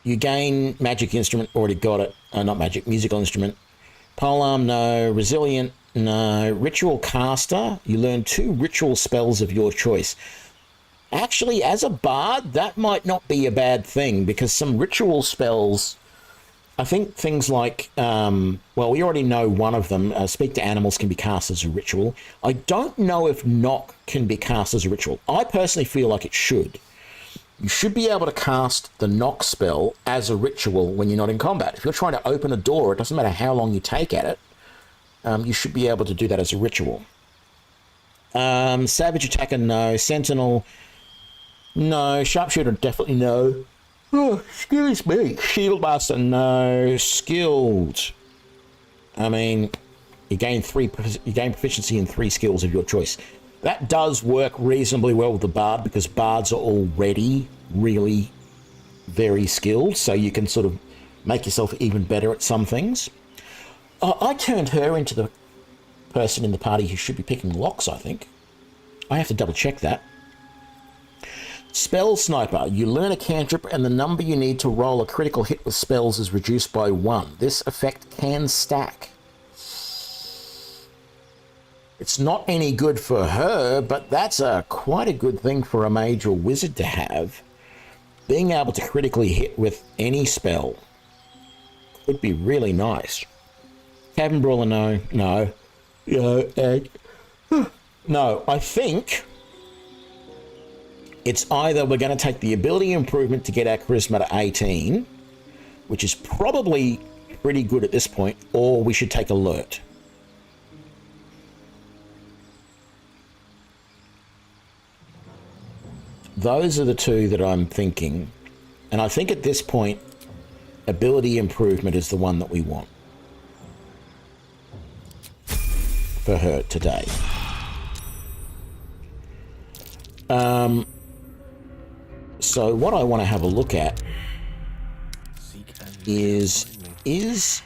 You gain Magic Instrument, already got it. Not Magic, Musical Instrument. Polearm, no. Resilient, no. Ritual Caster, you learn 2 ritual spells of your choice. Actually, as a bard, that might not be a bad thing, because some ritual spells, I think things like, well, we already know one of them, Speak to Animals can be cast as a ritual. I don't know if Knock can be cast as a ritual. I personally feel like it should. You should be able to cast the Knock spell as a ritual when you're not in combat. If you're trying to open a door, it doesn't matter how long you take at it, you should be able to do that as a ritual. Savage Attacker, no. Sentinel, no. Sharpshooter, definitely no. Oh, excuse me. Shieldmaster, no. Skilled, I mean, you gain proficiency in 3 skills of your choice. That does work reasonably well with the Bard, because Bards are already really very skilled, so you can sort of make yourself even better at some things. I turned her into the person in the party who should be picking locks, I think. I have to double check that. Spell Sniper. You learn a cantrip and the number you need to roll a critical hit with spells is reduced by 1. This effect can stack. It's not any good for her, but that's quite a good thing for a mage or wizard to have. Being able to critically hit with any spell would be really nice. Cabin Brawler, no. No. No, I think it's either we're going to take the ability improvement to get our charisma to 18, which is probably pretty good at this point, or we should take alert. Those are the two that I'm thinking. And I think at this point, ability improvement is the one that we want for her today. So what I want to have a look at is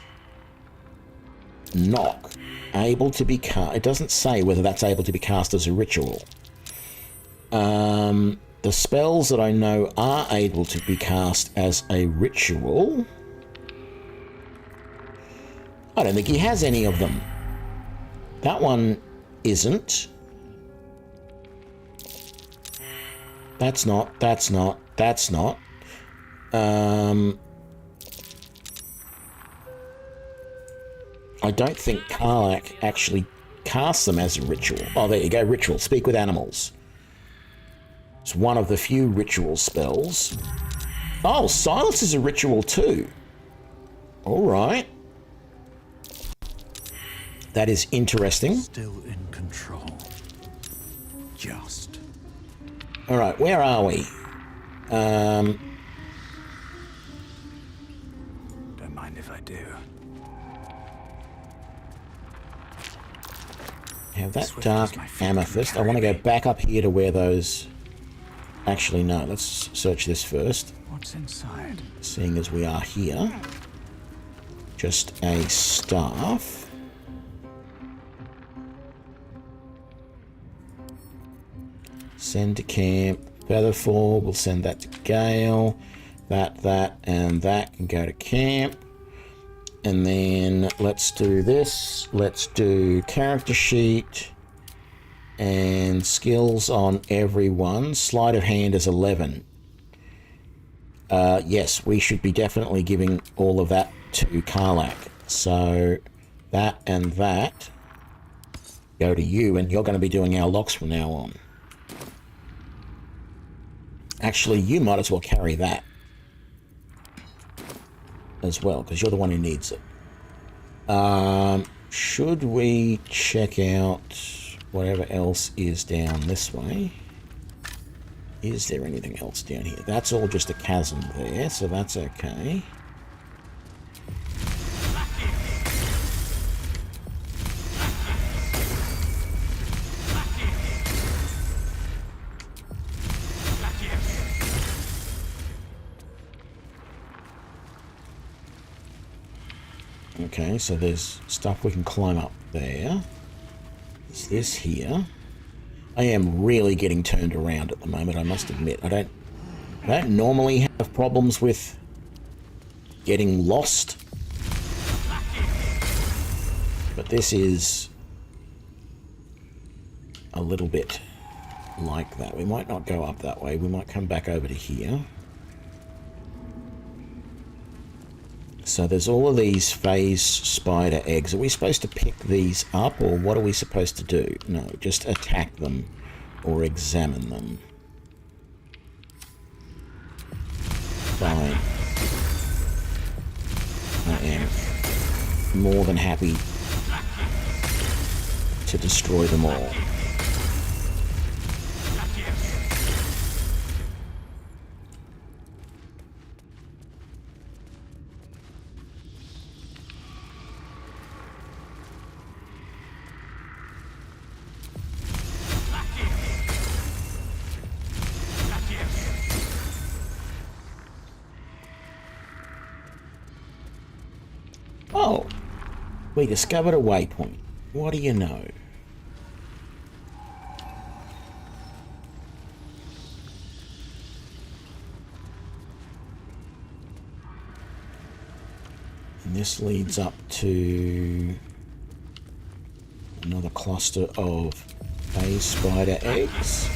Knock able to be cast? It doesn't say whether that's able to be cast as a ritual. The spells that I know are able to be cast as a ritual, I don't think he has any of them. That one isn't. That's not. I don't think Karlach actually casts them as a ritual. Oh, there you go, ritual. Speak with animals. It's one of the few ritual spells. Oh, silence is a ritual too. All right. That is interesting.
Still in control. Just.
All right, where are we?
Don't mind if I do.
Have that dark amethyst. I want to go back up here to where those... Actually, no. Let's search this first.
What's inside?
Seeing as we are here. Just a staff. Send to camp. Featherfall. We'll send that to Gale. That, and that can go to camp. And then let's do this. Let's do character sheet. And skills on everyone. Sleight of hand is 11. Yes, we should be definitely giving all of that to Karlak. So that and that go to you, and you're going to be doing our locks from now on. Actually, you might as well carry that as well, because you're the one who needs it. Should we check out whatever else is down this way? Is there anything else down here? That's all just a chasm there, so that's okay. Okay, so there's stuff we can climb up there. Is this here? I am really getting turned around at the moment, I must admit. I don't normally have problems with getting lost. But this is a little bit like that. We might not go up that way. We might come back over to here. So there's all of these phase spider eggs. Are we supposed to pick these up, or what are we supposed to do? No, just attack them or examine them. Fine. I am more than happy to destroy them all. Oh, we discovered a waypoint. What do you know? And this leads up to another cluster of phase spider eggs.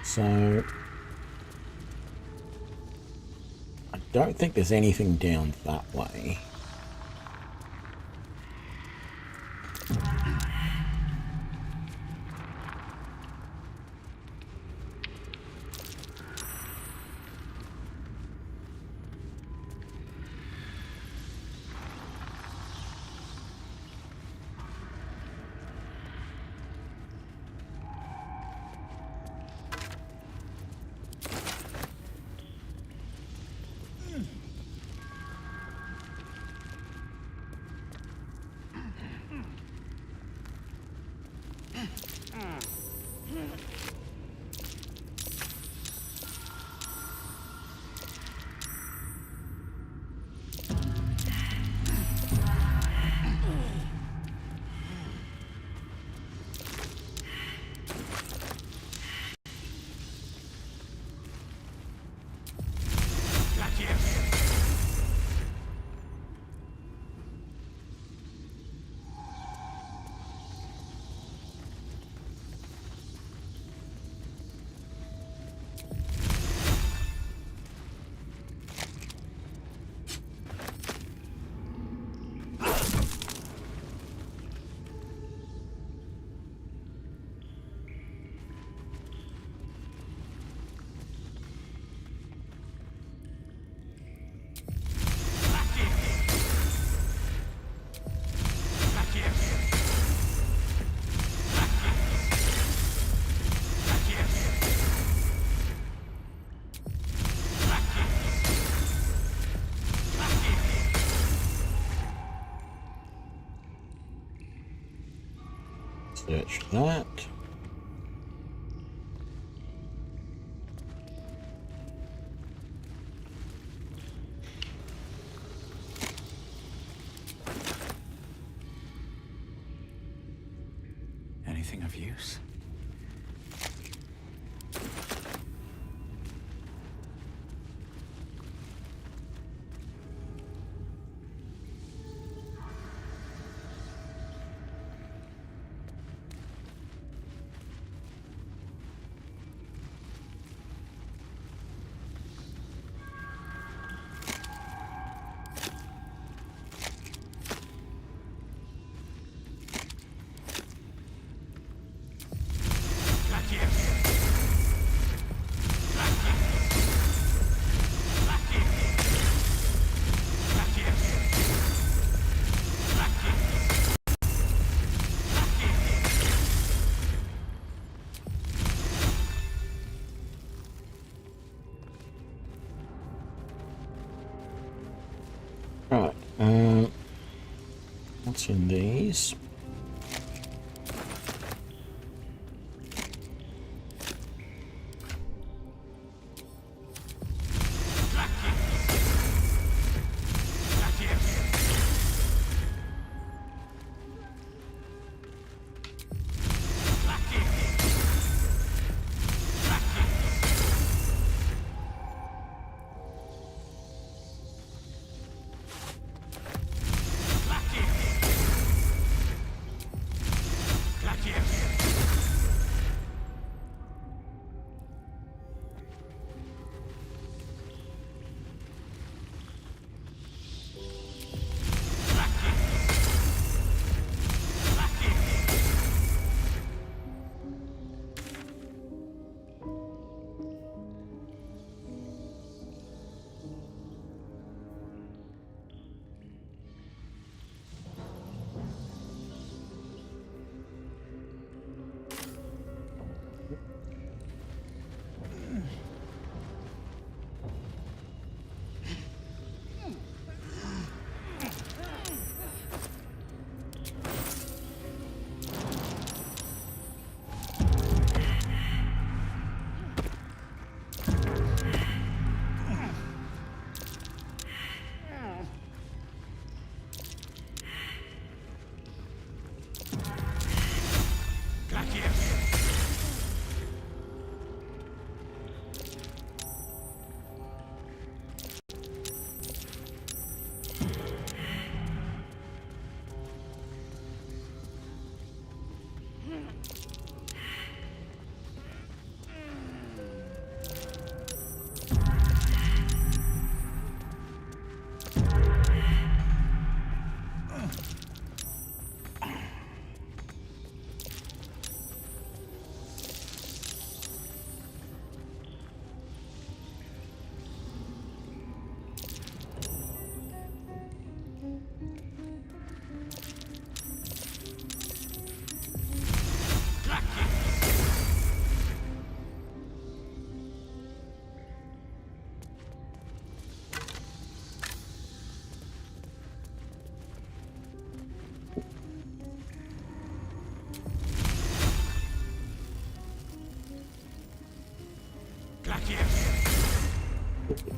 So I don't think there's anything down that way. Search that.
Anything of use?
Right, what's in these?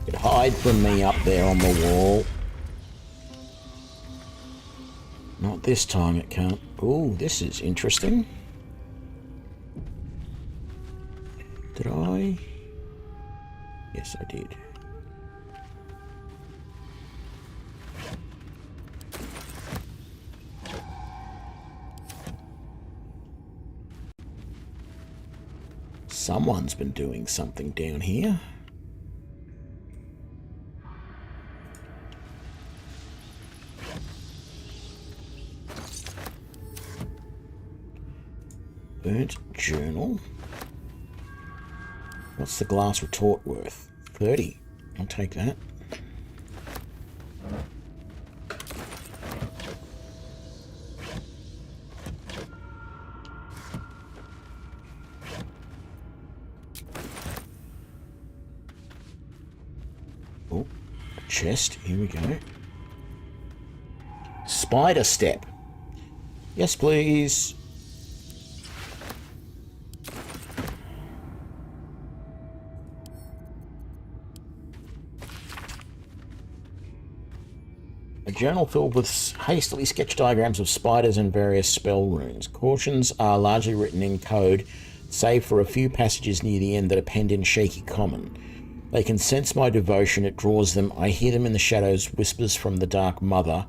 It hide from me up there on the wall. Not this time it can't. Ooh, this is interesting. Did I? Yes, I did. Someone's been doing something down here. Burnt journal. What's the glass retort worth? 30. I'll take that. Oh, a chest. Here we go. Spider step. Yes, please. journal filled with hastily sketched diagrams of spiders and various spell runes. Cautions are largely written in code, save for a few passages near the end that are penned in shaky common. They can sense my devotion, it draws them. I hear them in the shadows, whispers from the Dark Mother.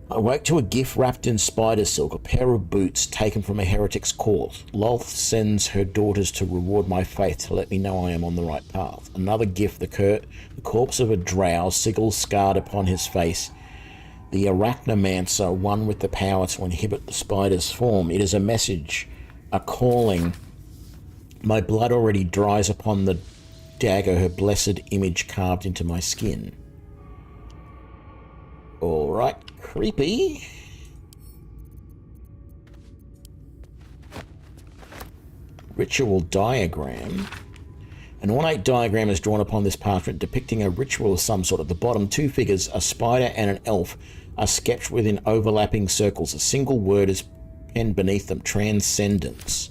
I wake to a gift wrapped in spider silk, a pair of boots taken from a heretic's corpse. Lolth sends her daughters to reward my faith, to let me know I am on the right path. Another gift, the corpse of a drow, sigil scarred upon his face. The arachnomancer, one with the power to inhibit the spider's form. It is a message, a calling. My blood already dries upon the dagger, her blessed image carved into my skin. Alright, creepy. Ritual diagram. An ornate diagram is drawn upon this parchment depicting a ritual of some sort. At the bottom, two figures, a spider and an elf, are sketched within overlapping circles. A single word is penned beneath them, transcendence.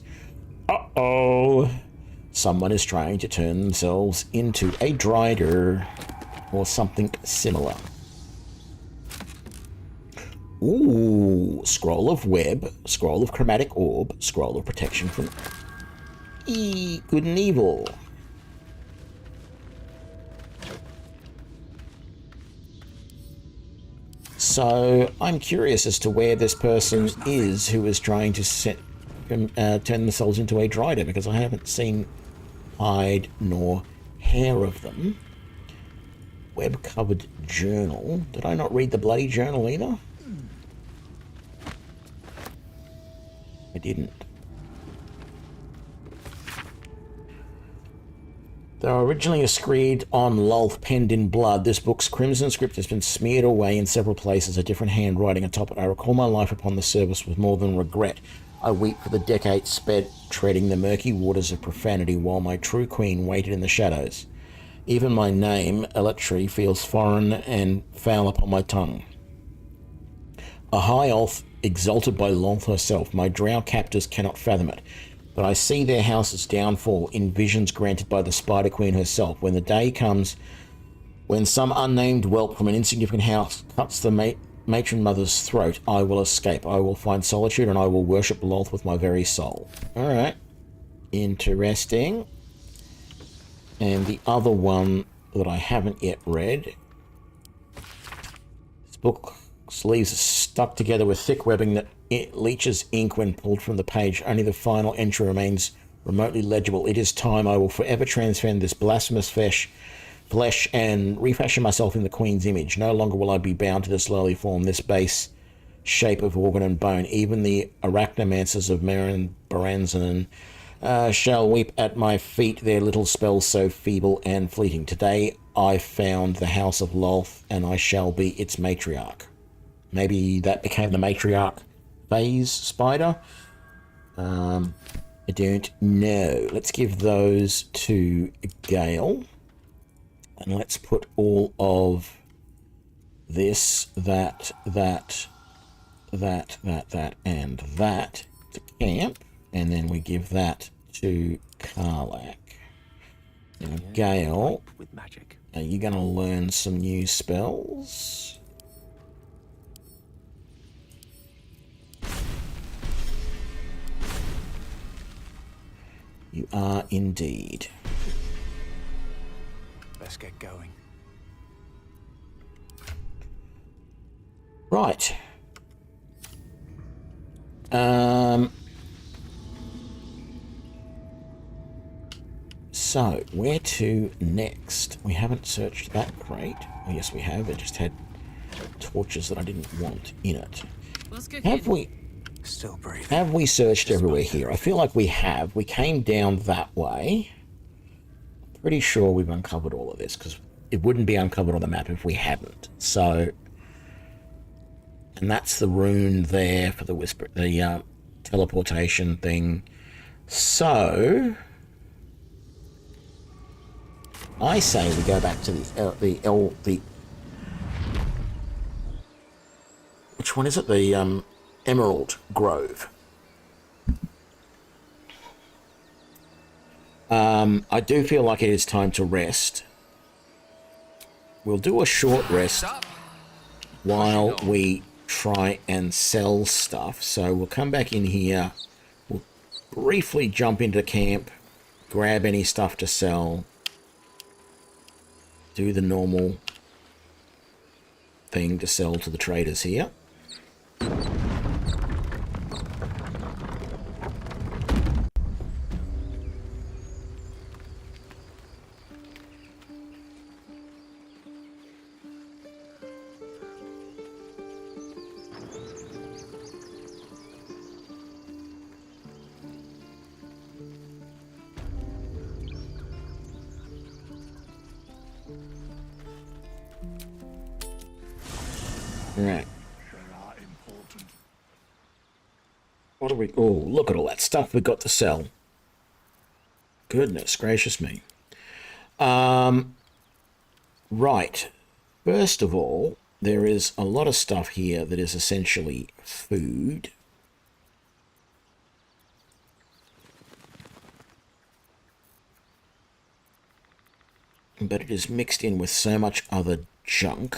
Uh-oh. Someone is trying to turn themselves into a drider or something similar. Ooh, scroll of web, scroll of chromatic orb, scroll of protection from good and evil. So I'm curious as to where this person is who is trying to turn themselves into a drider, because I haven't seen hide nor hair of them. Web-covered journal. Did I not read the bloody journal either? I didn't. Though originally inscribed on Lolth, penned in blood, this book's crimson script has been smeared away in several places, a different handwriting atop it. I recall my life upon the surface with more than regret. I weep for the decades sped treading the murky waters of profanity while my true queen waited in the shadows. Even my name, Eletri, feels foreign and foul upon my tongue. A high elf exalted by Lolth herself, my drow captors cannot fathom it. But I see their house's downfall in visions granted by the Spider Queen herself. When the day comes when some unnamed whelp from an insignificant house cuts the matron mother's throat, I will escape. I will find solitude and I will worship Lolth with my very soul. Alright. Interesting. And the other one that I haven't yet read. This book sleeves are stuck together with thick webbing that it leaches ink when pulled from the page. Only the final entry remains remotely legible. It is time. I will forever transcend this blasphemous flesh and refashion myself in the Queen's image. No longer will I be bound to this lowly form, this base shape of organ and bone. Even the arachnomancers of Marin Baranzanen shall weep at my feet, their little spells so feeble and fleeting. Today I found the house of Lolth, and I shall be its matriarch. Maybe that became the matriarch phase spider. I don't know. Let's give those to Gale. And let's put all of this, that, and that to camp. And then we give that to Karlach. Now, Gale,
with magic.
are you going to learn some new spells? You are indeed.
Let's get going.
Right. So, where to next? We haven't searched that crate. Oh, yes, we have. It just had torches that I didn't want in it. Have we...
Still breathing.
Have we searched everywhere here? I feel like we have. We came down that way. Pretty sure we've uncovered all of this, because it wouldn't be uncovered on the map if we hadn't. So, and that's the rune there for the whisper, the teleportation thing. So, I say we go back to the which one is it? The Emerald Grove. I do feel like it is time to rest. We'll do a short rest while we try and sell stuff. So we'll come back in here. We'll briefly jump into camp, grab any stuff to sell, do the normal thing to sell to the traders here. Right. What do we... Oh, look at all that stuff we got to sell. Goodness gracious me. Right. First of all, there is a lot of stuff here that is essentially food. But it is mixed in with so much other junk.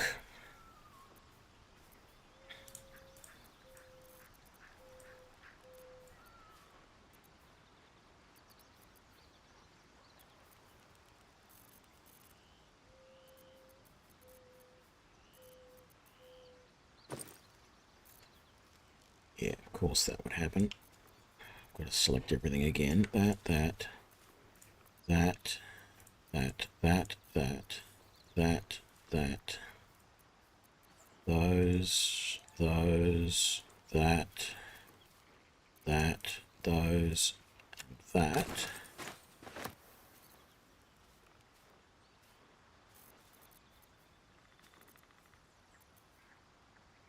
Yeah, of course that would happen. I've got to select everything again. That. Those, that.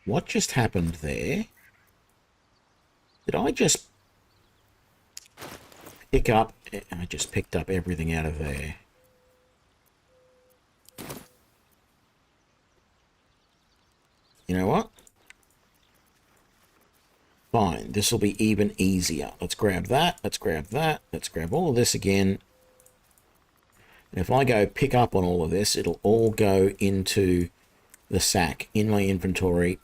What just happened there? Did I just pick up... I just picked up everything out of there. You know what? Fine, this will be even easier. Let's grab that, let's grab that, let's grab all of this again. And if I go pick up on all of this, it'll all go into the sack in my inventory.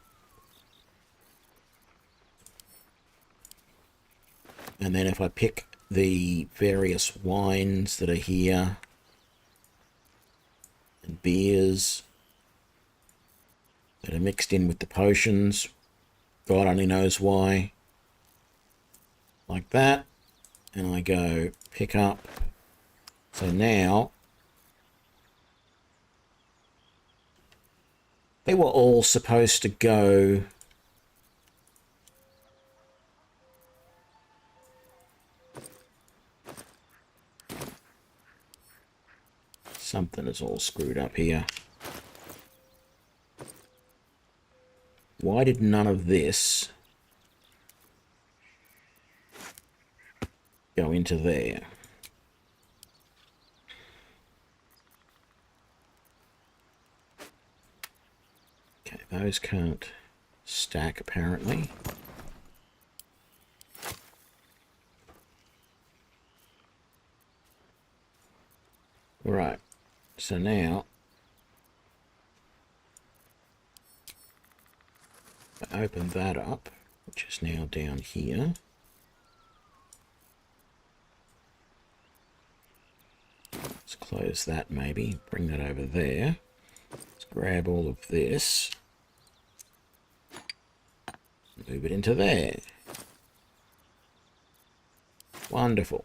And then if I pick the various wines that are here, and beers that are mixed in with the potions, God only knows why, like that, and I go pick up. So now, they were all supposed to go... Something is all screwed up here. Why did none of this go into there? Okay, those can't stack apparently. Right. So now, I open that up, which is now down here. Let's close that maybe, bring that over there. Let's grab all of this, move it into there. Wonderful.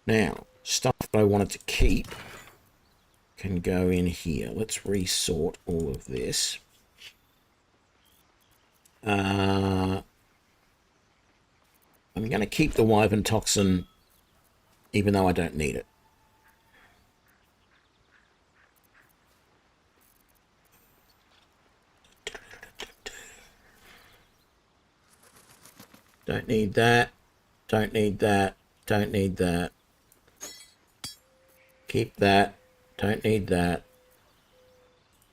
Now, stuff that I wanted to keep can go in here. Let's resort all of this. I'm going to keep the Wyvern Toxin, even though I don't need it. Don't need that. Don't need that. Don't need that. Keep that. Don't need that.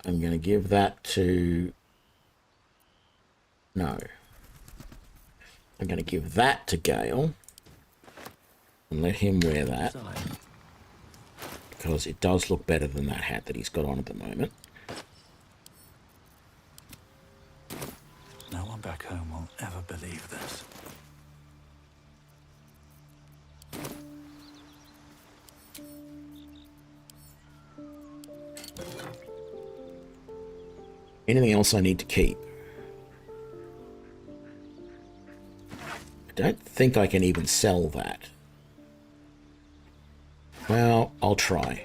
I'm going to give that to... No. I'm going to give that to Gale. And let him wear that. Because it does look better than that hat that he's got on at the moment.
back home will ever believe this.
Anything else I need to keep? I don't think I can even sell that. Well, I'll try.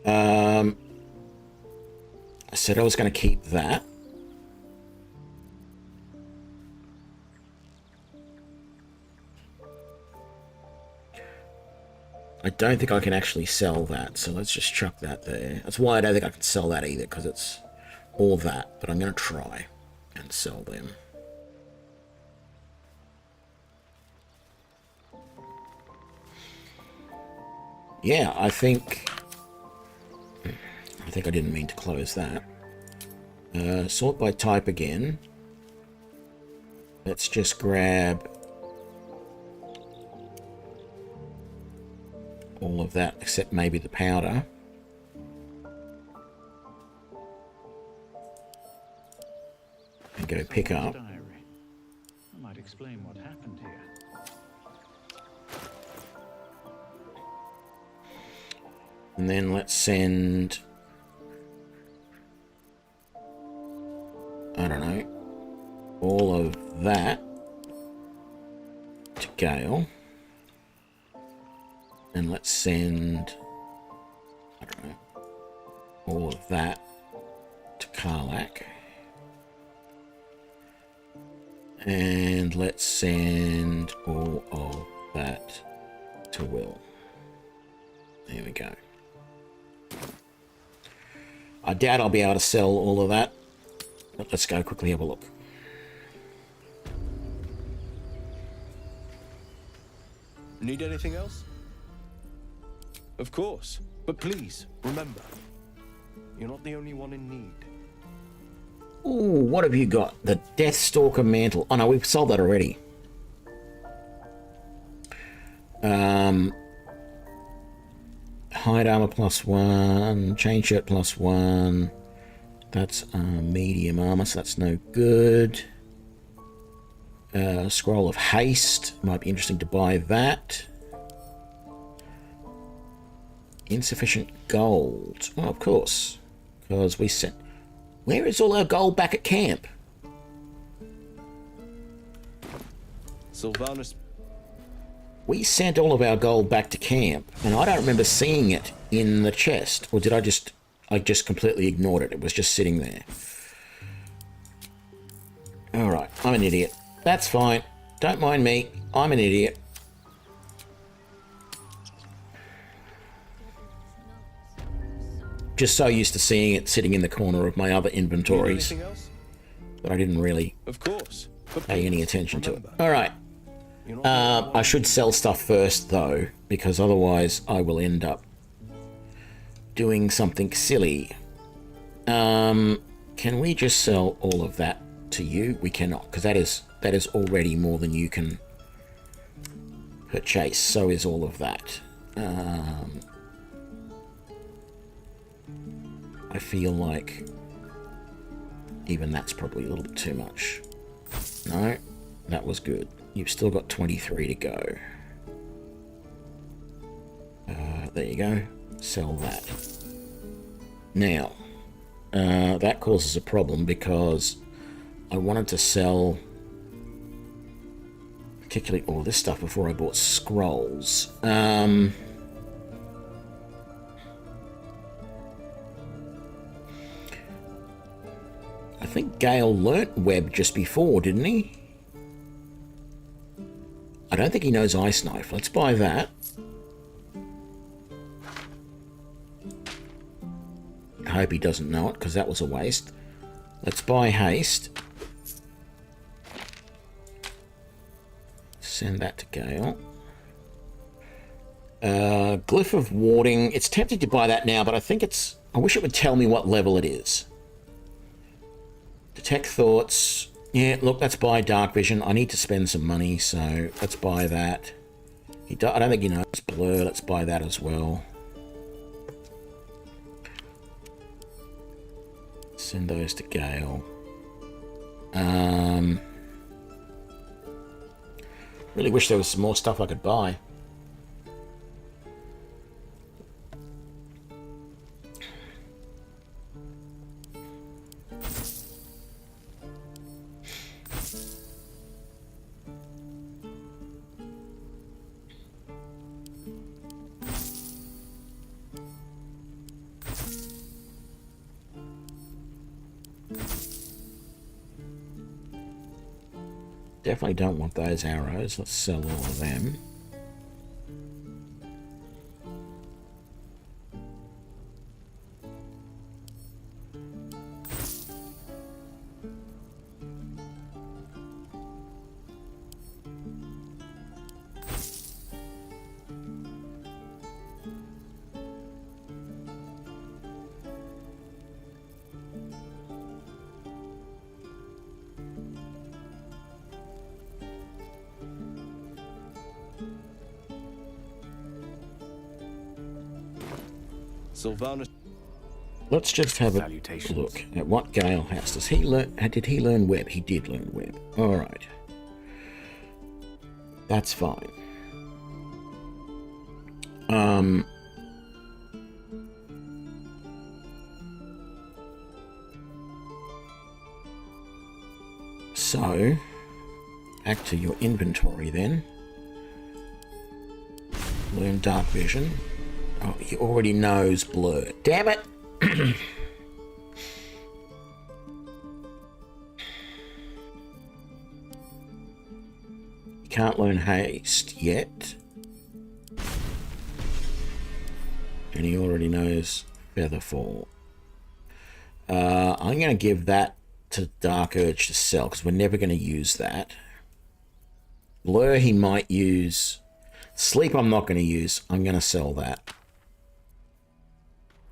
I said I was going to keep that. I don't think I can actually sell that, so let's just chuck that there. That's why I don't think I can sell that either, because it's all that, but I'm going to try and sell them. Yeah, I think I didn't mean to close that. Sort by type again. Let's just grab all of that, except maybe the powder. And go pick up.
Diary. I might explain what happened here.
And then let's send, I don't know, all of that to Gale. And let's send, I don't know, all of that to Karlak. And let's send all of that to Will. There we go. I doubt I'll be able to sell all of that, but let's go quickly have a look.
Need anything else? Of course, but please, remember, you're not the only one in need.
Ooh, what have you got? The Deathstalker Mantle. Oh no, we've sold that already. Hide armor +1, chain shirt +1. That's medium armor, so that's no good. Scroll of haste. Might be interesting to buy that. Insufficient gold. Oh, of course. Because we sent... Where is all our gold back at camp?
Sylvanus.
We sent all of our gold back to camp, and I don't remember seeing it in the chest. Or did I just completely ignored it? It was just sitting there. Alright, I'm an idiot. That's fine. Don't mind me. I'm an idiot. Just so used to seeing it sitting in the corner of my other inventories that I didn't really pay any attention to it. Alright. I should sell stuff first, though, because otherwise I will end up doing something silly. Can we just sell all of that to you? We cannot, because that is already more than you can purchase. So is all of that. I feel like even that's probably a little bit too much. No, that was good. You've still got 23 to go. There you go. Sell that. Now, that causes a problem because I wanted to sell particularly all this stuff before I bought scrolls. I think Gale learnt web just before, didn't he? I don't think he knows Ice Knife. Let's buy that. I hope he doesn't know it, because that was a waste. Let's buy Haste. Send that to Gale. Glyph of Warding. It's tempting to buy that now, but I think it's... I wish it would tell me what level it is. Detect Thoughts. Yeah, look, let's buy Dark Vision. I need to spend some money, so let's buy that. I don't think he knows Blur. Let's buy that as well. Send those to Gale. Really wish there was some more stuff I could buy. Definitely don't want those arrows. Let's sell all of them.
Sylvanas.
Let's just have a look at what Gale has. Does he learn? Did he learn web? He did learn web. All right, that's fine. So back to your inventory then. Learn dark vision. Oh, he already knows blur. Damn it! You can't learn haste yet. And he already knows featherfall. I'm going to give that to Dark Urge to sell, because we're never going to use that. Blur he might use. Sleep I'm not going to use. I'm going to sell that.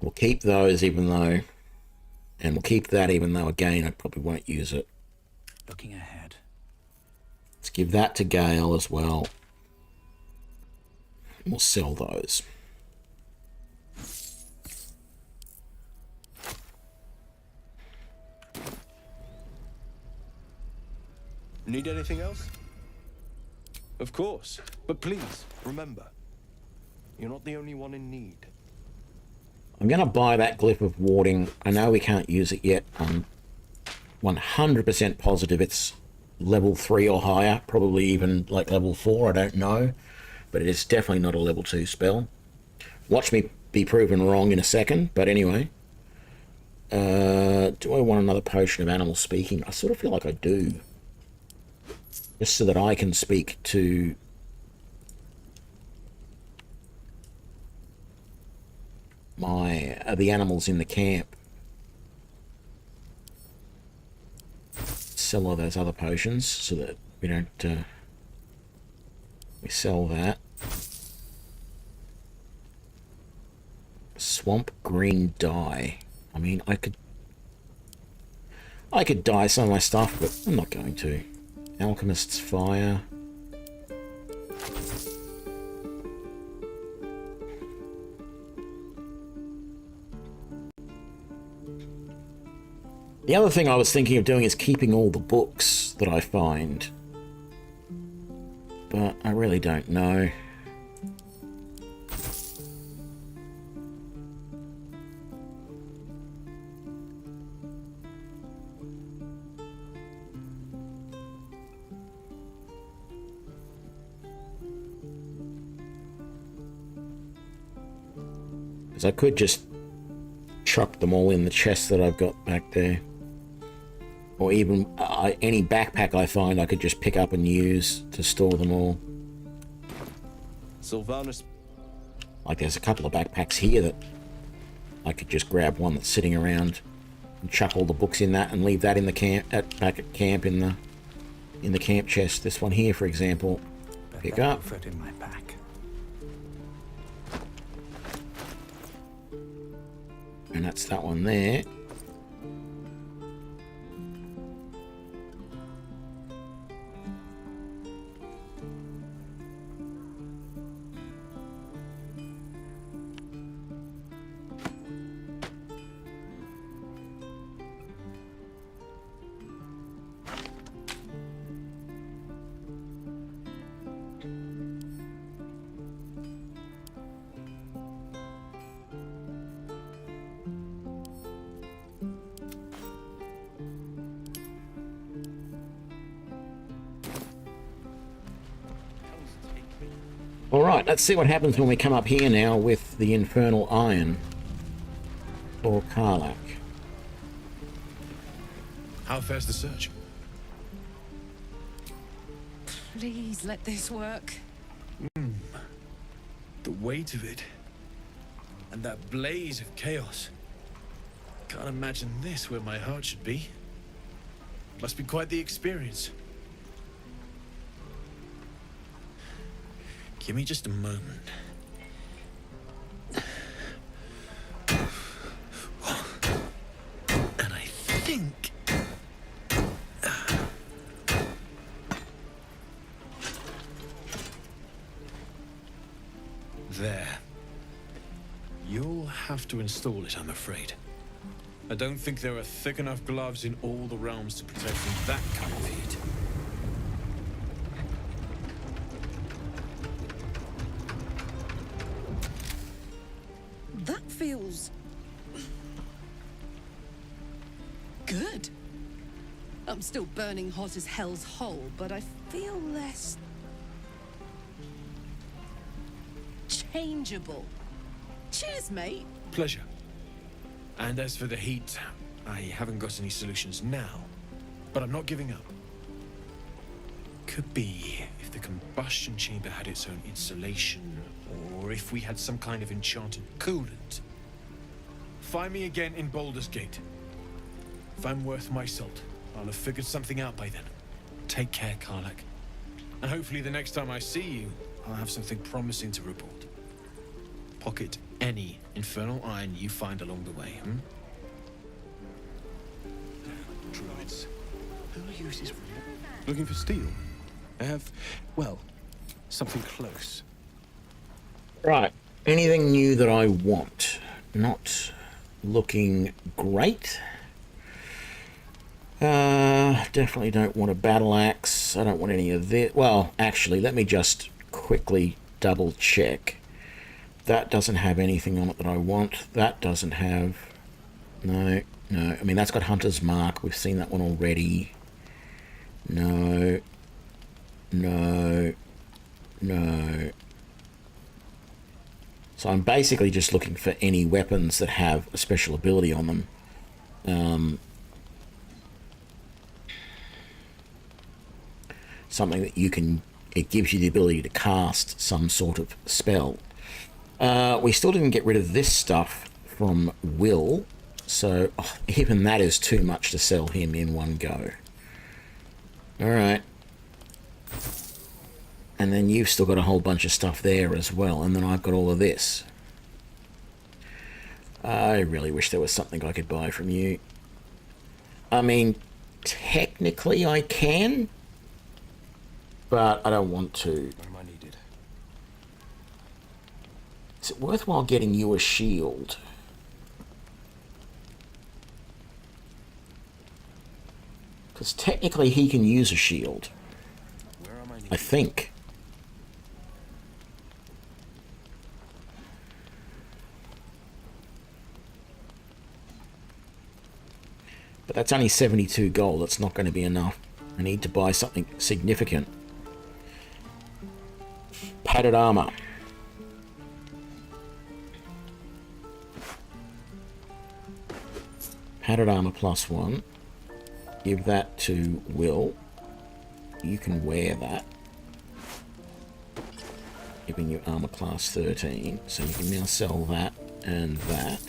We'll keep those even though, and we'll keep that even though again I probably won't use it.
Looking ahead.
Let's give that to Gale as well. We'll sell those.
Need anything else? Of course. But please, remember, you're not the only one in need.
I'm going to buy that Glyph of Warding. I know we can't use it yet. I'm 100% positive it's level 3 or higher. Probably even like level 4, I don't know. But it is definitely not a level 2 spell. Watch me be proven wrong in a second. But anyway. Do I want another potion of animal speaking? I sort of feel like I do. Just so that I can speak to the animals in the camp. Sell all those other potions so that we don't we sell that. Swamp green dye. I mean, I could dye some of my stuff, but I'm not going to. Alchemist's fire. The other thing I was thinking of doing is keeping all the books that I find. But I really don't know. Because I could just chuck them all in the chest that I've got back there. Or even any backpack I find I could just pick up and use to store them all.
Sylvanas.
Like there's a couple of backpacks here that I could just grab one that's sitting around and chuck all the books in that and leave that in the camp back at camp in the camp chest. This one here, for example, pick up.
Fit in my pack.
And that's that one there. Alright, let's see what happens when we come up here now with the Infernal Iron. Or Karlach.
How fares the search?
Please let this work.
The weight of it. And that blaze of chaos. Can't imagine this where my heart should be. Must be quite the experience. Give me just a moment. And I think... There. You'll have to install it, I'm afraid. I don't think there are thick enough gloves in all the realms to protect from that kind of heat.
That feels... good. I'm still burning hot as hell's hole, but I feel less... changeable. Cheers, mate.
Pleasure. And as for the heat, I haven't got any solutions now, but I'm not giving up. Could be if the combustion chamber had its own insulation, or if we had some kind of enchanted coolant. Find me again in Baldur's Gate. If I'm worth my salt, I'll have figured something out by then. Take care, Karlach. And hopefully the next time I see you, I'll have something promising to report. Pocket any infernal iron you find along the way,
Druids. Who uses... Looking for steel? I have, well, something close.
Right. Anything new that I want? Not looking great. Definitely don't want a battle axe. I don't want any of this. Well, actually, let me just quickly double check. That doesn't have anything on it that I want. That doesn't have... No. I mean, that's got Hunter's Mark. We've seen that one already. No. So I'm basically just looking for any weapons that have a special ability on them. Something that you can... It gives you the ability to cast some sort of spell. We still didn't get rid of this stuff from Will, so even that is too much to sell him in one go. Alright. And then you've still got a whole bunch of stuff there as well, and then I've got all of this. I really wish there was something I could buy from you. I mean, technically I can, but I don't want to. Is it worthwhile getting you a shield? Because technically he can use a shield. I think. But that's only 72 gold. That's not going to be enough. I need to buy something significant. Padded armor. Padded armor +1. Give that to Will. You can wear that. Giving you armor class 13. So you can now sell that and that.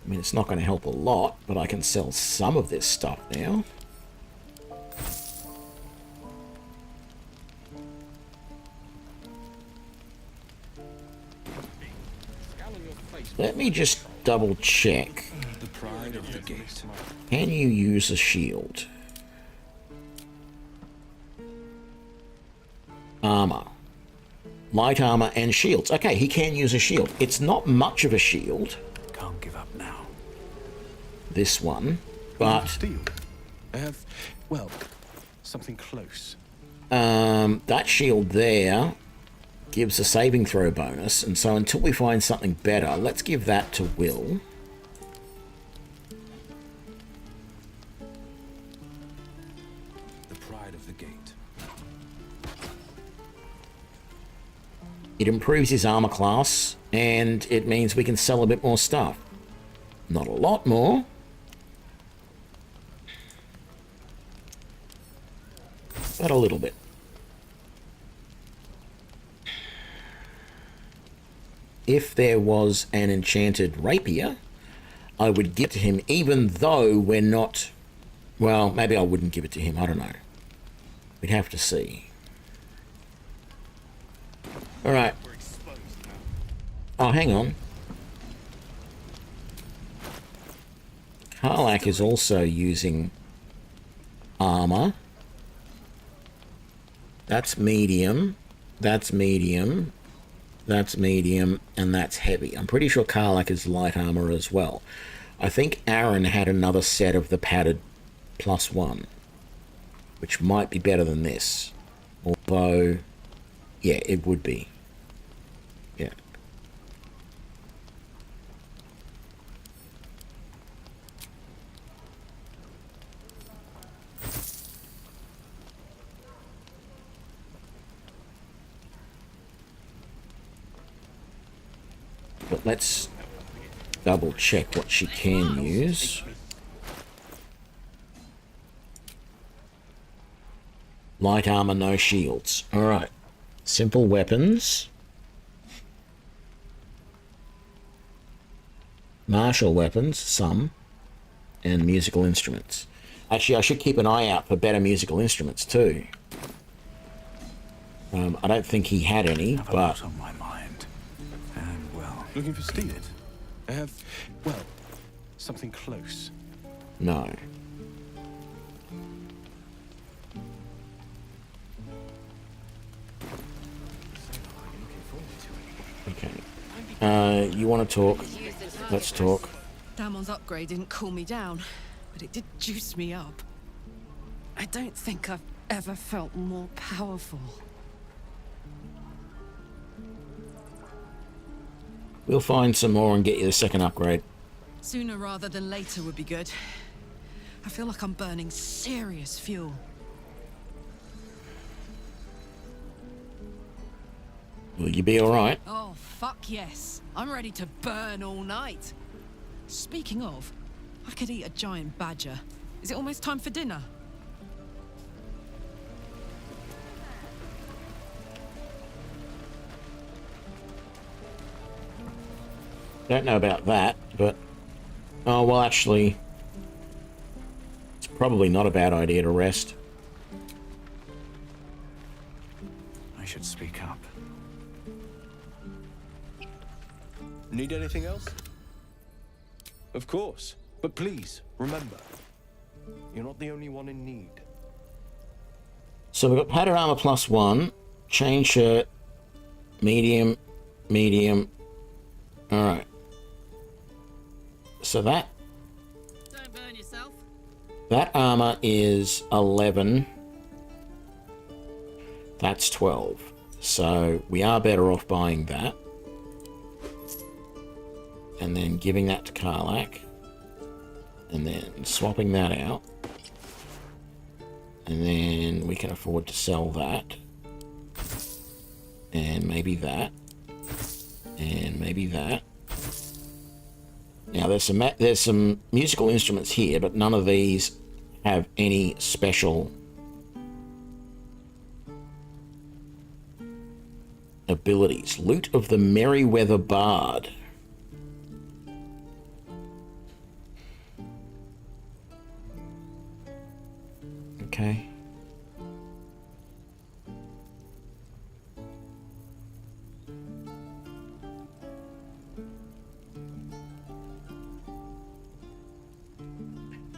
I mean, it's not going to help a lot, but I can sell some of this stuff now. Let me just double check.
The pride of the gate.
Can you use a shield? Armor. Light armor and shields. Okay, he can use a shield. It's not much of a shield.
Can't give up now.
This one, but...
Steel. I have, well, something close.
That shield there gives a saving throw bonus, and so until we find something better, let's give that to Will.
The pride of the gate.
it improves his armor class, and it means we can sell a bit more stuff. Not a lot more. But a little bit. If there was an enchanted rapier, I would give it to him, even though we're not... Well, maybe I wouldn't give it to him. I don't know. We'd have to see. All right. Oh, hang on. Karlach is also using armor. That's medium. That's medium. That's medium. And that's heavy. I'm pretty sure Karlach is light armor as well. I think Aaron had another set of the padded +1, which might be better than this. Although, yeah, it would be. Yeah. But let's double check what she can use. Light armor, no shields. Alright. Simple weapons. Martial weapons, some. And musical instruments. Actually, I should keep an eye out for better musical instruments too. I don't think he had any,
I have
but...
a lot on my mind. And, well...
Looking for steel? I have, well, something close.
No. Okay. You want to talk? Let's talk.
Damon's upgrade didn't cool me down, but it did juice me up. I don't think I've ever felt more powerful.
We'll find some more and get you the second upgrade.
Sooner rather than later would be good. I feel like I'm burning serious fuel.
Will you be alright?
Oh, fuck yes. I'm ready to burn all night. Speaking of, I could eat a giant badger. Is it almost time for dinner?
Don't know about that, but... Oh, well, actually... It's probably not a bad idea to rest.
I should speak up.
Need anything else? Of course. But please, remember, you're not the only one in need.
So we've got padded armor +1, chain shirt, medium, medium. Alright. So that...
Don't burn yourself.
That armor is 11. That's 12. So we are better off buying that. And then giving that to Karlach. And then swapping that out. And then we can afford to sell that. And maybe that. And maybe that. Now there's some musical instruments here, but none of these have any special abilities. Lute of the Merryweather Bard. Okay.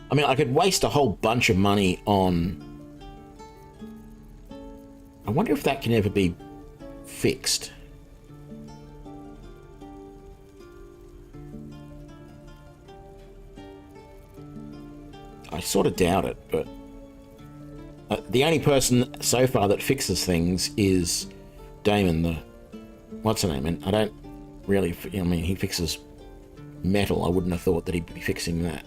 I mean, I could waste a whole bunch of money on... I wonder if that can ever be fixed. I sort of doubt it, but... the only person so far that fixes things is Damon, the... What's her name? And I don't really... I mean, he fixes metal. I wouldn't have thought that he'd be fixing that.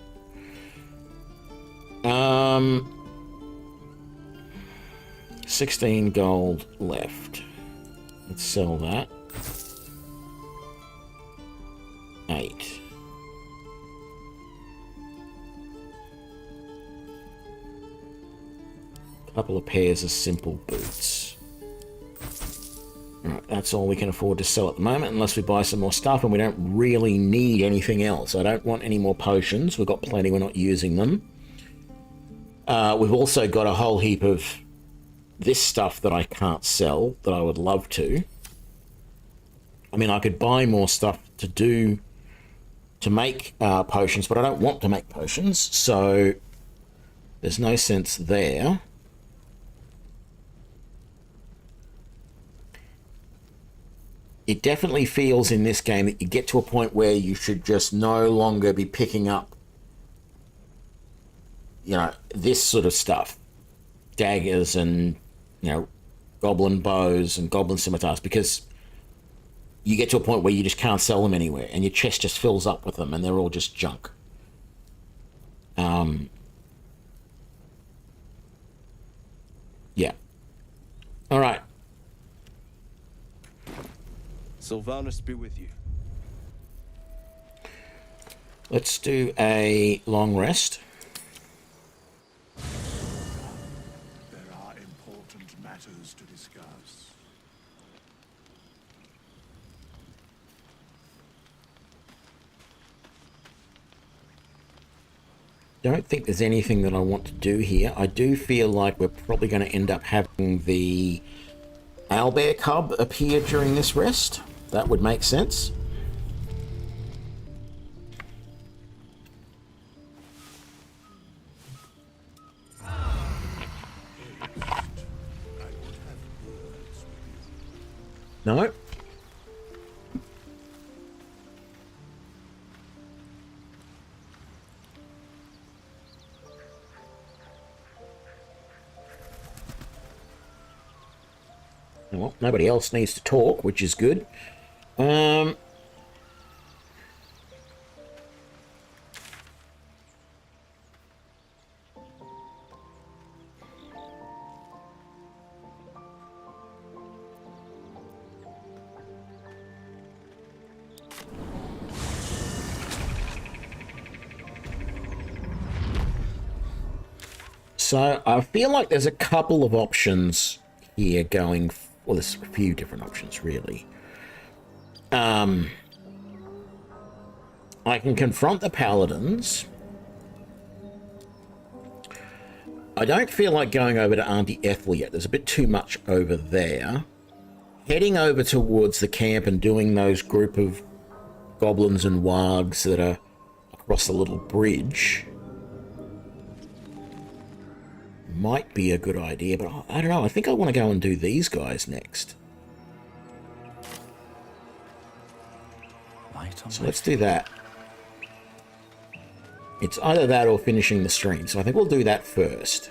16 gold left. Let's sell that. Couple of pairs of simple boots. Right, that's all we can afford to sell at the moment, unless we buy some more stuff, and we don't really need anything else. I don't want any more potions. We've got plenty, we're not using them. We've also got a whole heap of this stuff that I can't sell, that I would love to. I mean, I could buy more stuff to make potions, but I don't want to make potions, so there's no sense there. It definitely feels in this game that you get to a point where you should just no longer be picking up, you know, this sort of stuff. Daggers and, you know, goblin bows and goblin scimitars, because you get to a point where you just can't sell them anywhere and your chest just fills up with them and they're all just junk. Yeah. All right.
Sylvanas be with you.
Let's do a long rest.
There are important matters to discuss.
Don't think there's anything that I want to do here. I do feel like we're probably going to end up having the owlbear cub appear during this rest. That would make sense. No? Well, nobody else needs to talk, which is good. So I feel like there's a couple of options here going. Well, there's a few different options, really. I can confront the paladins. I don't feel like going over to Auntie Ethel yet. There's a bit too much over there. Heading over towards the camp and doing those group of goblins and wargs that are across the little bridge might be a good idea, but I don't know. I think I want to go and do these guys next. So let's do that. It's either that or finishing the stream, so I think we'll do that first.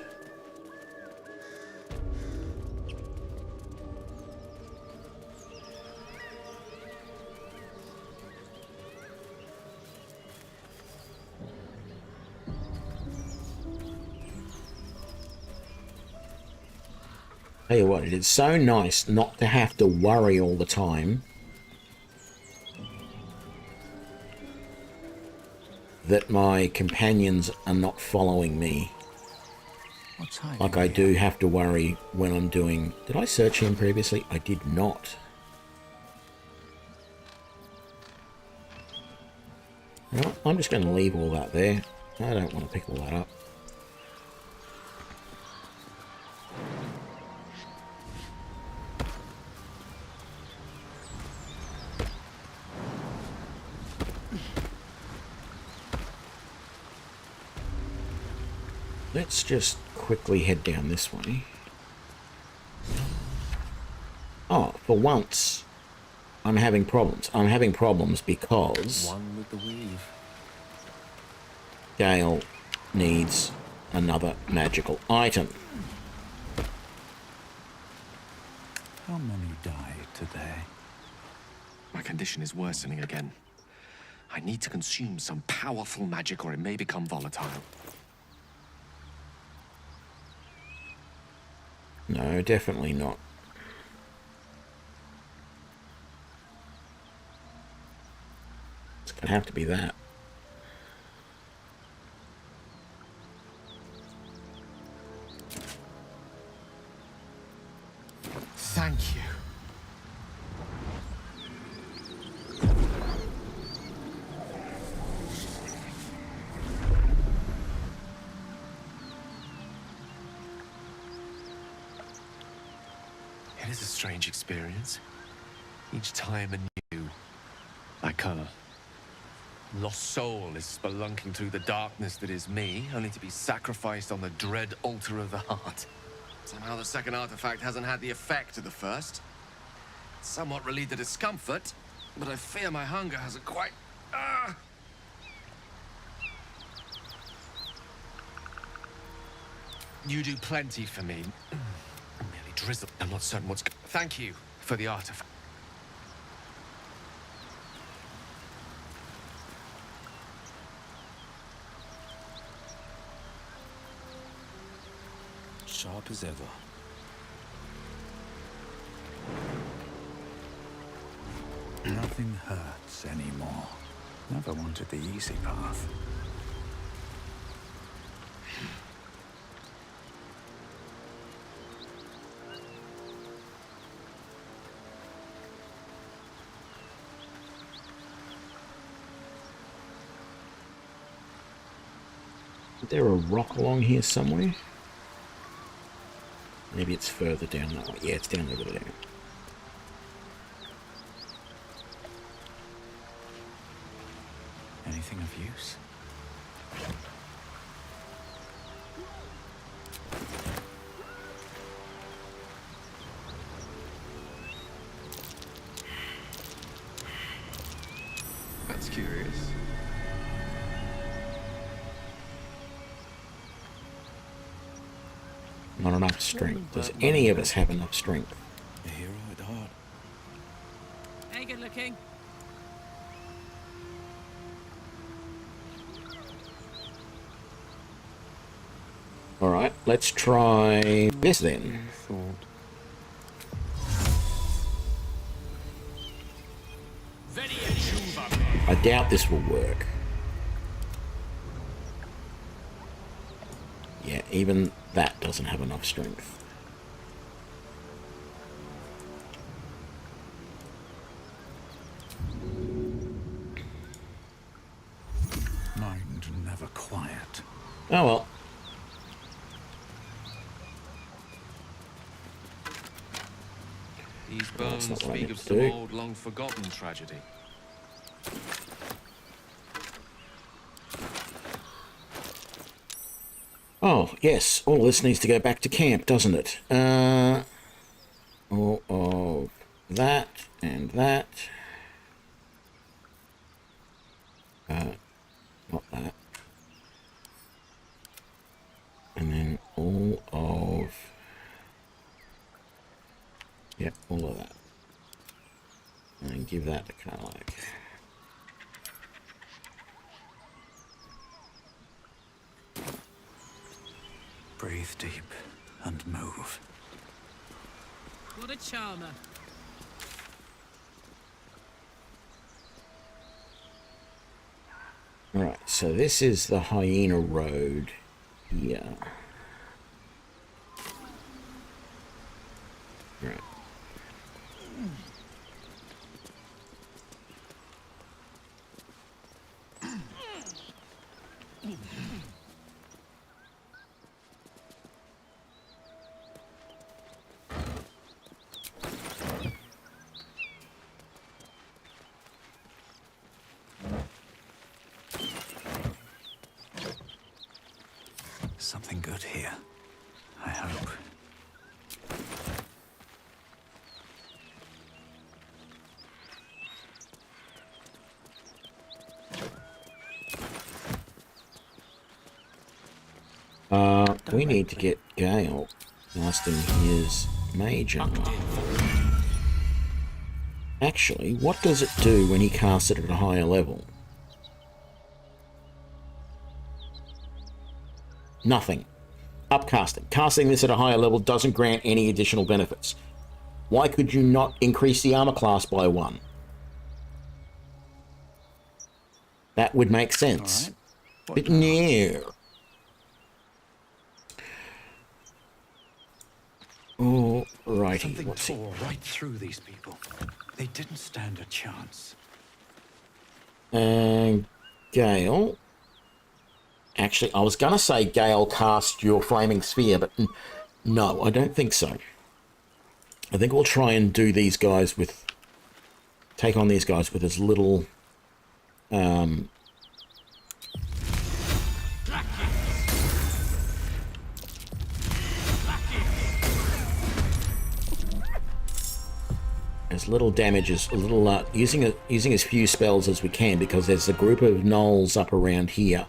Tell you what, it is so nice not to have to worry all the time that my companions are not following me. Like I do have to worry when I'm doing... Did I search him previously? I did not. No, I'm just going to leave all that there. I don't want to pick all that up. Let's just quickly head down this way. Oh, for once, I'm having problems. I'm having problems because
One with the weave.
Gale needs another magical item.
How many died today?
My condition is worsening again. I need to consume some powerful magic or it may become volatile.
No, definitely not. It's gonna have to be that.
is a strange experience. Each time anew. Like a lost soul is spelunking through the darkness that is me, only to be sacrificed on the dread altar of the heart. Somehow the second artifact hasn't had the effect of the first. It's somewhat relieved the discomfort, but I fear my hunger hasn't quite... You do plenty for me. I'm merely drizzled. I'm not certain what's... Thank you for the artifact.
Sharp as ever.
Nothing hurts anymore. Never wanted the easy path.
Is there a rock along here somewhere? Maybe it's further down that way. Yeah, it's down over there.
Anything of use?
That's curious.
Not enough strength. Does any of us have enough strength?
A hero at heart.
Hey, good looking.
Alright, let's try this then. I doubt this will work. Yeah, even that doesn't have enough strength.
Mind never quiet.
Oh well.
These bones
not what I
speak
meant
of
to
some
do.
old, long-forgotten tragedy.
Oh, yes, all this needs to go back to camp, doesn't it? All of that and that. Not that. And then all of... Yep, all of that. And then give that to Karlak.
Breathe deep and move.
What a charmer.
Right, so this is the Hyena Road here. Right.
Something good here. I hope.
We need to get Gale lasting his mage armor. Actually, what does it do when he casts it at a higher level? Nothing. Upcasting. Casting this at a higher level doesn't grant any additional benefits. Why could you not increase the armor class by 1? That would make sense. But no. Alrighty,
Something
what's it?
tore right through these people. They didn't stand a chance.
And Gale. Actually, I was going to say Gale cast your flaming sphere, but no, I don't think so. I think we'll try and do these guys with, take on these guys with as little, as little damage as using as few spells as we can, because there's a group of gnolls up around here.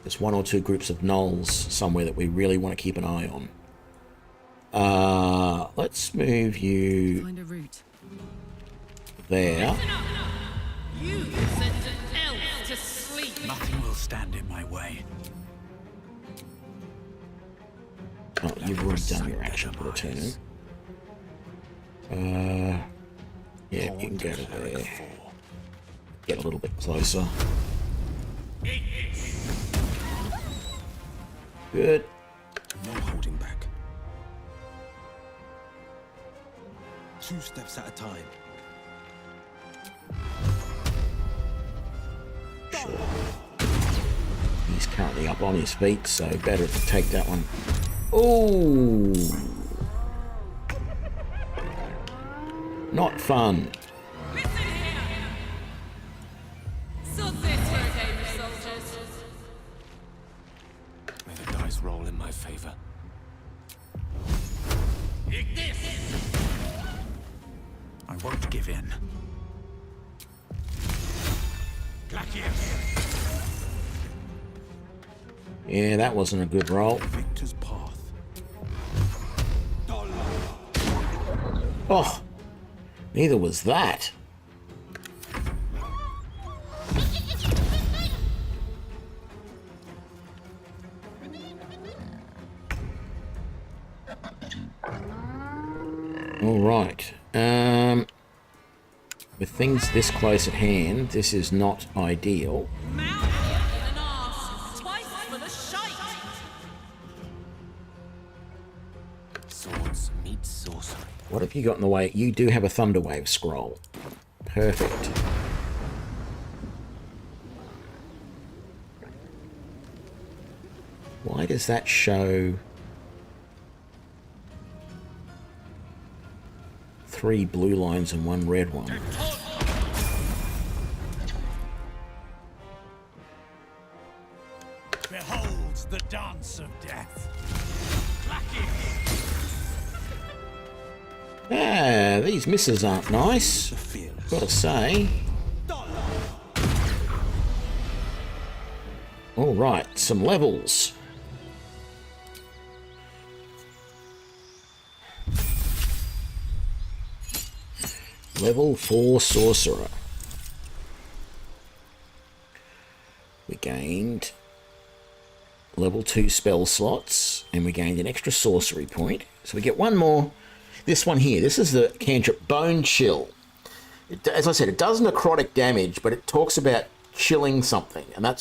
There's one or two groups of gnolls somewhere that we really want to keep an eye on. Let's move you
Find a route.
there.
You sent an elf to sleep.
Nothing will stand in my way.
Oh, you've already done your action for the turn. Yeah, you can go to there. Get a little bit closer. Good.
No holding back. 2 steps at a time.
Sure. He's currently up on his feet, so better to take that one. Ooh. Not fun.
So this for a game of soldiers.
May the dice roll in my favor.
I won't give in.
Yeah, that wasn't a good roll.
Victor's path.
Oh, neither was that. All right. With things this close at hand, this is not ideal.
Swords meet sorcery.
What have you got in the way? You do have a Thunderwave scroll. Perfect. Why does that show 3 blue lines and 1 red one?
Behold the dance of death.
Ah, these misses aren't nice, gotta say. All right, some levels. Level 4 Sorcerer. We gained level 2 spell slots, and we gained an extra sorcery point. So we get one more. This one here, this is the cantrip Bone Chill. As I said, it does necrotic damage, but it talks about chilling something, and that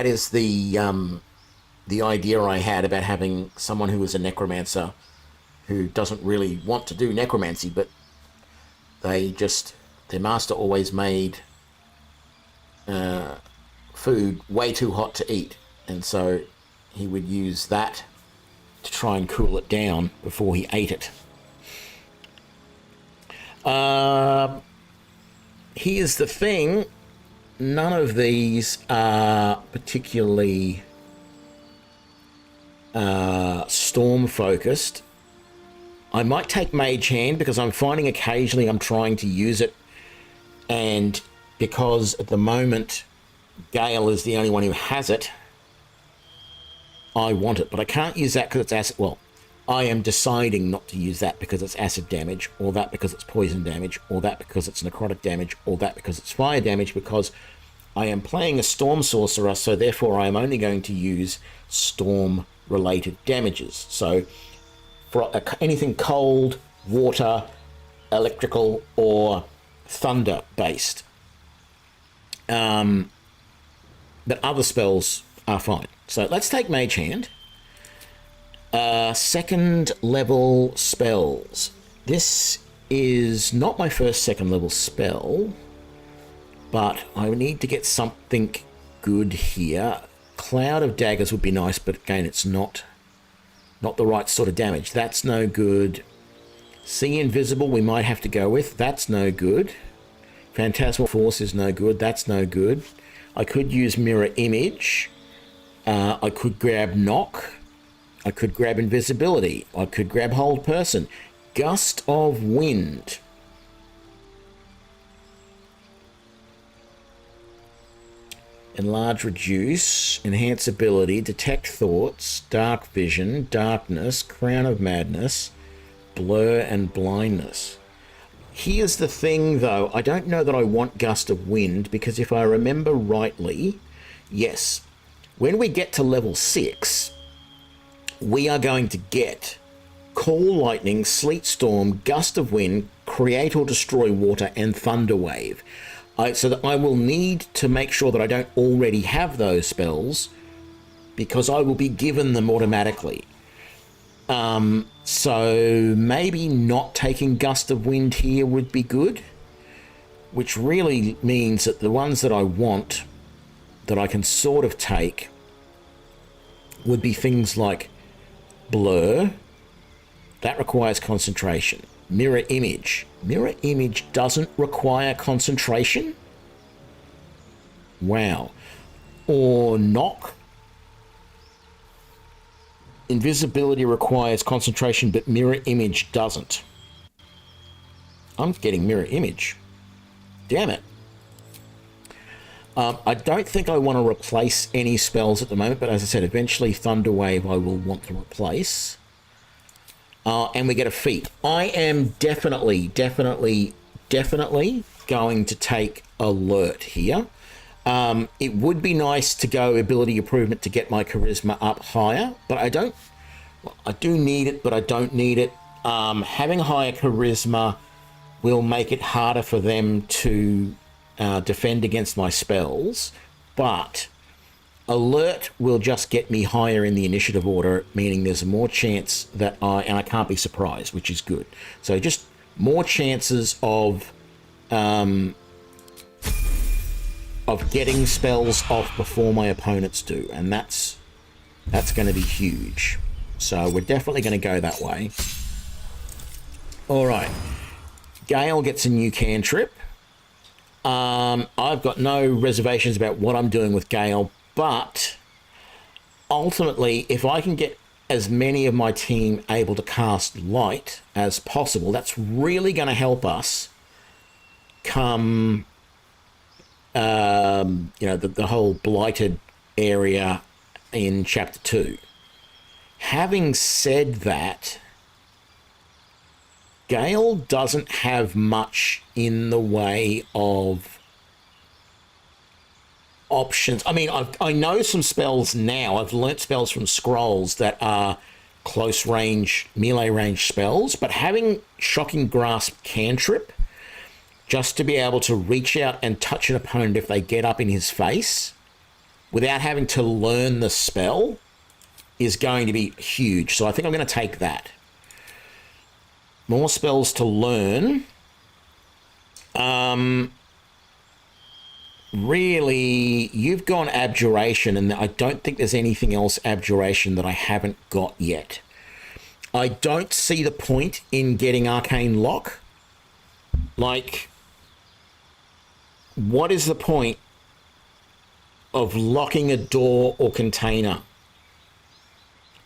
is the idea I had about having someone who is a necromancer who doesn't really want to do necromancy, but their master always made food way too hot to eat, and so he would use that to try and cool it down before he ate it. Here's the thing, none of these are particularly storm focused. I might take Mage Hand because I'm finding occasionally I'm trying to use it, and because at the moment Gale is the only one who has it, I want it, but I can't use that because it's acid. Well, I am deciding not to use that because it's acid damage, or that because it's poison damage, or that because it's necrotic damage, or that because it's fire damage, because I am playing a storm sorcerer, so therefore I am only going to use storm related damages. So for anything cold, water, electrical, or thunder based. But other spells are fine. So let's take Mage Hand. Second level spells. This is not my first second level spell, but I need to get something good here. Cloud of Daggers would be nice, but again, it's not the right sort of damage. That's no good. See Invisible we might have to go with. That's no good. Phantasmal Force is no good. That's no good. I could use Mirror Image. I could grab Knock. I could grab Invisibility. I could grab Hold Person. Gust of Wind. Enlarge, Reduce, Enhance Ability, Detect Thoughts, Dark Vision, Darkness, Crown of Madness, Blur, and Blindness. Here's the thing, though. I don't know that I want Gust of Wind, because if I remember rightly, yes, when we get to level 6, we are going to get Call Lightning, Sleet Storm, Gust of Wind, Create or Destroy Water, and Thunder Wave. So that I will need to make sure that I don't already have those spells, because I will be given them automatically. So maybe not taking Gust of Wind here would be good, which really means that the ones that I want, that I can sort of take, would be things like Blur. That requires concentration. Mirror Image. Mirror Image doesn't require concentration? Wow. Or Knock. Invisibility requires concentration, but Mirror Image doesn't. I'm getting Mirror Image. Damn it. I don't think I want to replace any spells at the moment, but as I said, eventually Thunder Wave I will want to replace. And we get a feat. I am definitely going to take Alert here. It would be nice to go Ability Improvement to get my Charisma up higher, but I don't. Well, I do need it, but I don't need it. Having higher Charisma will make it harder for them to defend against my spells, but Alert will just get me higher in the initiative order, meaning there's more chance that I can't be surprised, which is good. So just more chances of getting spells off before my opponents do, and that's going to be huge. So we're definitely going to go that way. All right, Gale gets a new cantrip. I've got no reservations about what I'm doing with Gale, but ultimately, if I can get as many of my team able to cast Light as possible, that's really going to help us come, the whole Blighted area in Chapter 2. Having said that, Gale doesn't have much in the way of options. I mean, I know some spells now. I've learnt spells from scrolls that are close range, melee range spells, but having Shocking Grasp cantrip, just to be able to reach out and touch an opponent if they get up in his face, without having to learn the spell, is going to be huge. So I think I'm going to take that. More spells to learn. Really, you've gone Abjuration, and I don't think there's anything else Abjuration that I haven't got yet. I don't see the point in getting Arcane Lock. Like, what is the point of locking a door or container?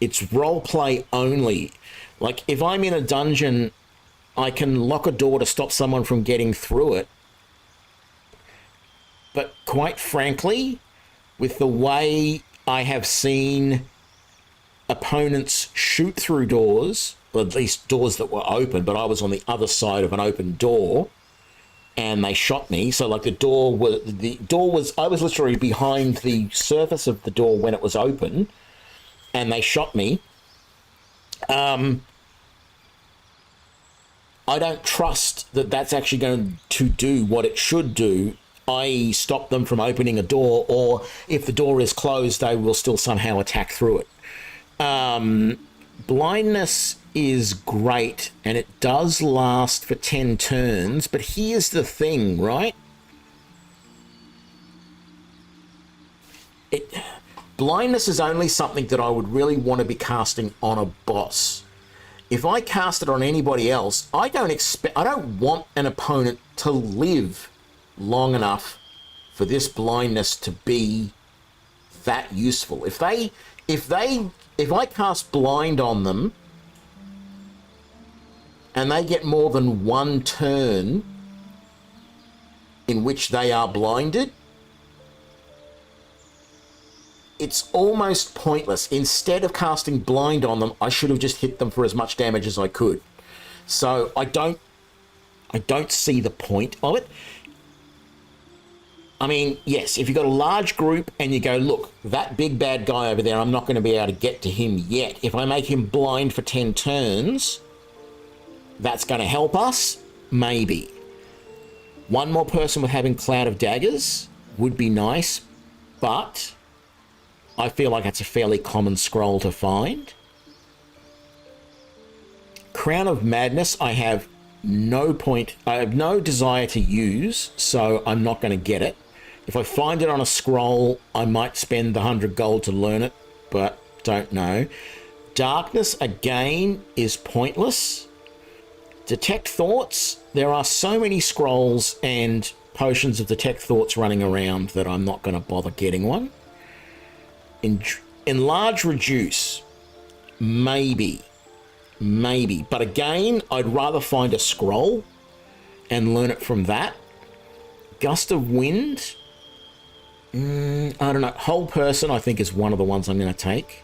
It's roleplay only. Like, if I'm in a dungeon, I can lock a door to stop someone from getting through it. But quite frankly, with the way I have seen opponents shoot through doors, or at least doors that were open, but I was on the other side of an open door, and they shot me. So like I was literally behind the surface of the door when it was open, and they shot me. I don't trust that that's actually going to do what it should do, i.e. stop them from opening a door, or if the door is closed, they will still somehow attack through it. Blindness is great, and it does last for 10 turns, but here's the thing, right? Blindness is only something that I would really want to be casting on a boss. if I cast it on anybody else, I don't want an opponent to live long enough for this blindness to be that useful. If I cast blind on them and they get more than one turn in which they are blinded, it's almost pointless. Instead of casting blind on them, I should have just hit them for as much damage as I could. So I don't see the point of it. I mean, yes, if you've got a large group and you go, look, that big bad guy over there, I'm not going to be able to get to him yet. If I make him blind for 10 turns, that's going to help us? Maybe. One more person with having Cloud of Daggers would be nice, but I feel like it's a fairly common scroll to find. Crown of Madness, I have no desire to use, so I'm not going to get it. If I find it on a scroll, I might spend the 100 gold to learn it, but don't know. Darkness, again, is pointless. Detect Thoughts, there are so many scrolls and potions of Detect Thoughts running around that I'm not going to bother getting one. Enlarge Reduce, maybe, but again, I'd rather find a scroll and learn it from that. Gust of Wind, I don't know. Whole Person, I think, is one of the ones I'm going to take.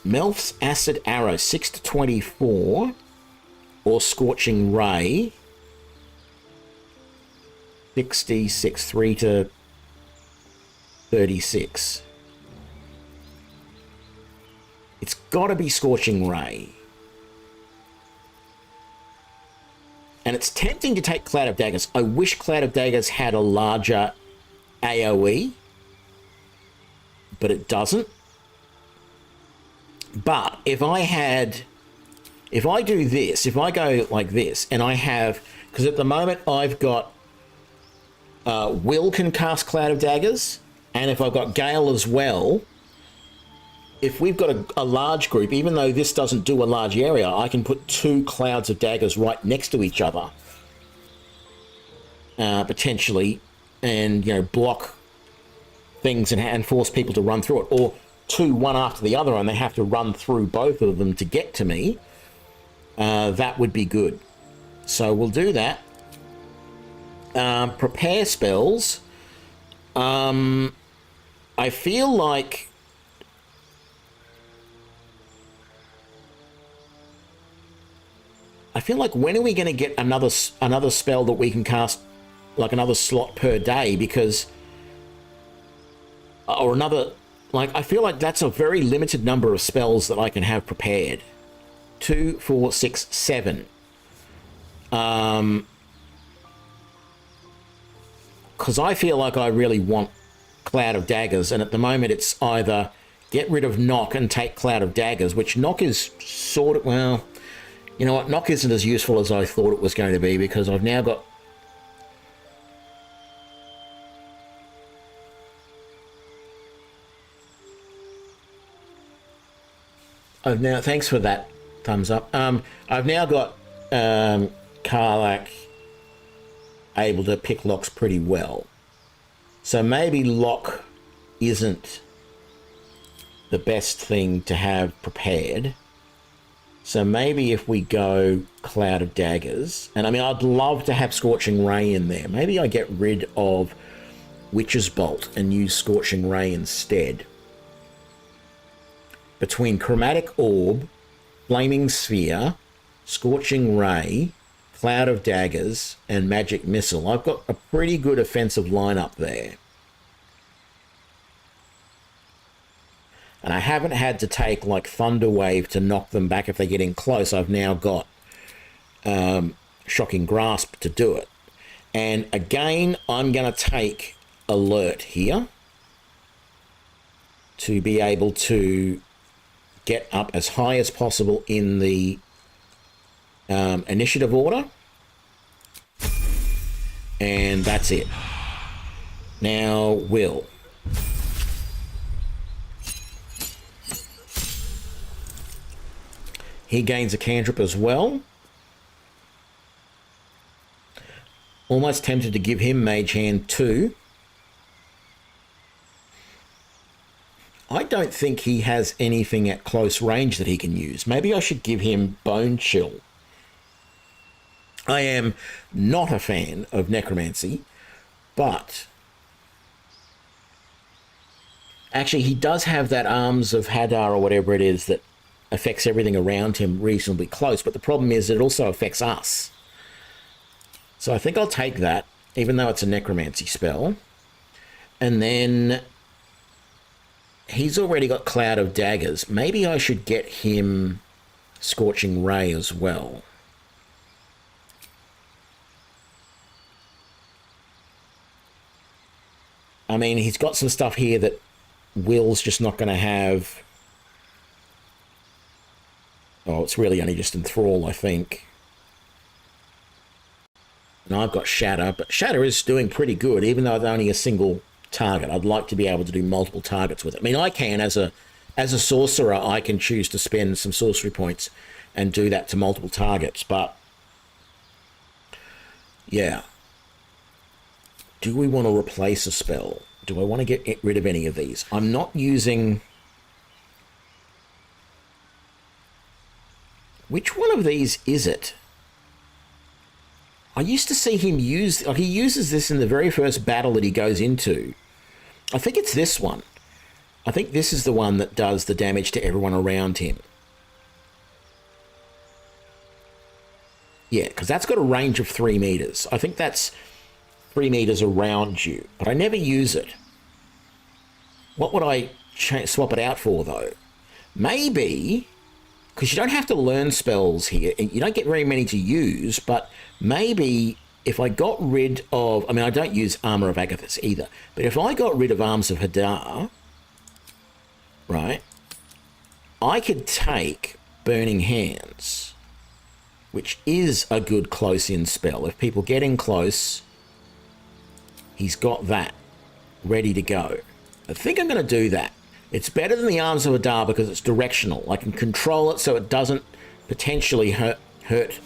Melf's Acid Arrow, 6 to 24, or Scorching Ray, 66, 3 to 36. It's got to be Scorching Ray. And it's tempting to take Cloud of Daggers. I wish Cloud of Daggers had a larger AoE, but it doesn't. But if I do this, if I go like this, and I have, because at the moment I've got Will can cast Cloud of Daggers, and if I've got Gale as well, if we've got a large group, even though this doesn't do a large area, I can put 2 Clouds of Daggers right next to each other, potentially, and, you know, block things and force people to run through it, or 2 one after the other, and they have to run through both of them to get to me. That would be good. So we'll do that. Prepare spells. I feel like when are we going to get another spell that we can cast, like another slot per day? Because, or another, like, I feel like that's a very limited number of spells that I can have prepared. 2, 4, 6, 7. Because I feel like I really want Cloud of Daggers, and at the moment it's either get rid of Knock and take Cloud of Daggers, which Knock is sort of, well, you know what, Knock isn't as useful as I thought it was going to be, because I've now got thanks for that thumbs up. I've now got Karlach able to pick locks pretty well. So maybe lock isn't the best thing to have prepared. So maybe if we go Cloud of Daggers, and I mean, I'd love to have Scorching Ray in there. Maybe I get rid of Witch's Bolt and use Scorching Ray instead. Between Chromatic Orb, Flaming Sphere, Scorching Ray, Cloud of Daggers, and Magic Missile, I've got a pretty good offensive lineup there. And I haven't had to take like Thunder Wave to knock them back if they get in close. I've now got Shocking Grasp to do it. And again, I'm going to take Alert here to be able to get up as high as possible in the initiative order. And that's it. Now, Will. He gains a cantrip as well. Almost tempted to give him Mage Hand too. I don't think he has anything at close range that he can use. Maybe I should give him Bone Chill. I am not a fan of necromancy, but actually he does have that Arms of Hadar or whatever it is that affects everything around him reasonably close, but the problem is it also affects us. So I think I'll take that, even though it's a necromancy spell. And then he's already got Cloud of Daggers. Maybe I should get him Scorching Ray as well. I mean, he's got some stuff here that Will's just not going to have. Oh, it's really only just Enthrall, I think. And I've got Shatter, but Shatter is doing pretty good, even though it's only a single target. I'd like to be able to do multiple targets with it. I mean, I can, as a sorcerer, I can choose to spend some sorcery points and do that to multiple targets, but yeah. Do we want to replace a spell? Do I want to get rid of any of these? I'm not using... Which one of these is it? I used to see him use... Like, he uses this in the very first battle that he goes into. I think it's this one. I think this is the one that does the damage to everyone around him. Yeah, because that's got a range of 3 meters. I think that's 3 meters around you, but I never use it. What would I swap it out for, though? Maybe, because you don't have to learn spells here, and you don't get very many to use, but maybe if I got rid of... I mean, I don't use Armor of Agathis either, but if I got rid of Arms of Hadar, right, I could take Burning Hands, which is a good close-in spell. If people get in close, he's got that ready to go. I think I'm going to do that. It's better than the Arms of Hadar because it's directional. I can control it so it doesn't potentially hurt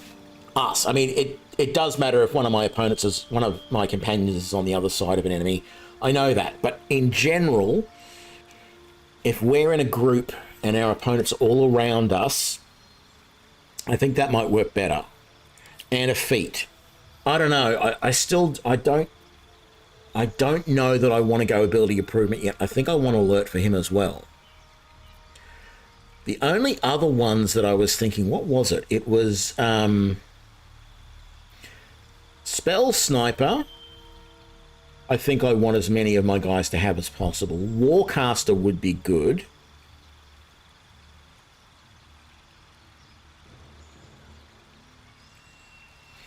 us. I mean, it does matter if one of my opponents is... one of my companions is on the other side of an enemy. I know that. But in general, if we're in a group and our opponents are all around us, I think that might work better. And a feat. I don't know. I don't know that I want to go ability improvement yet. I think I want alert for him as well. The only other ones that I was thinking, what was it? It was Spell Sniper. I think I want as many of my guys to have as possible. Warcaster would be good.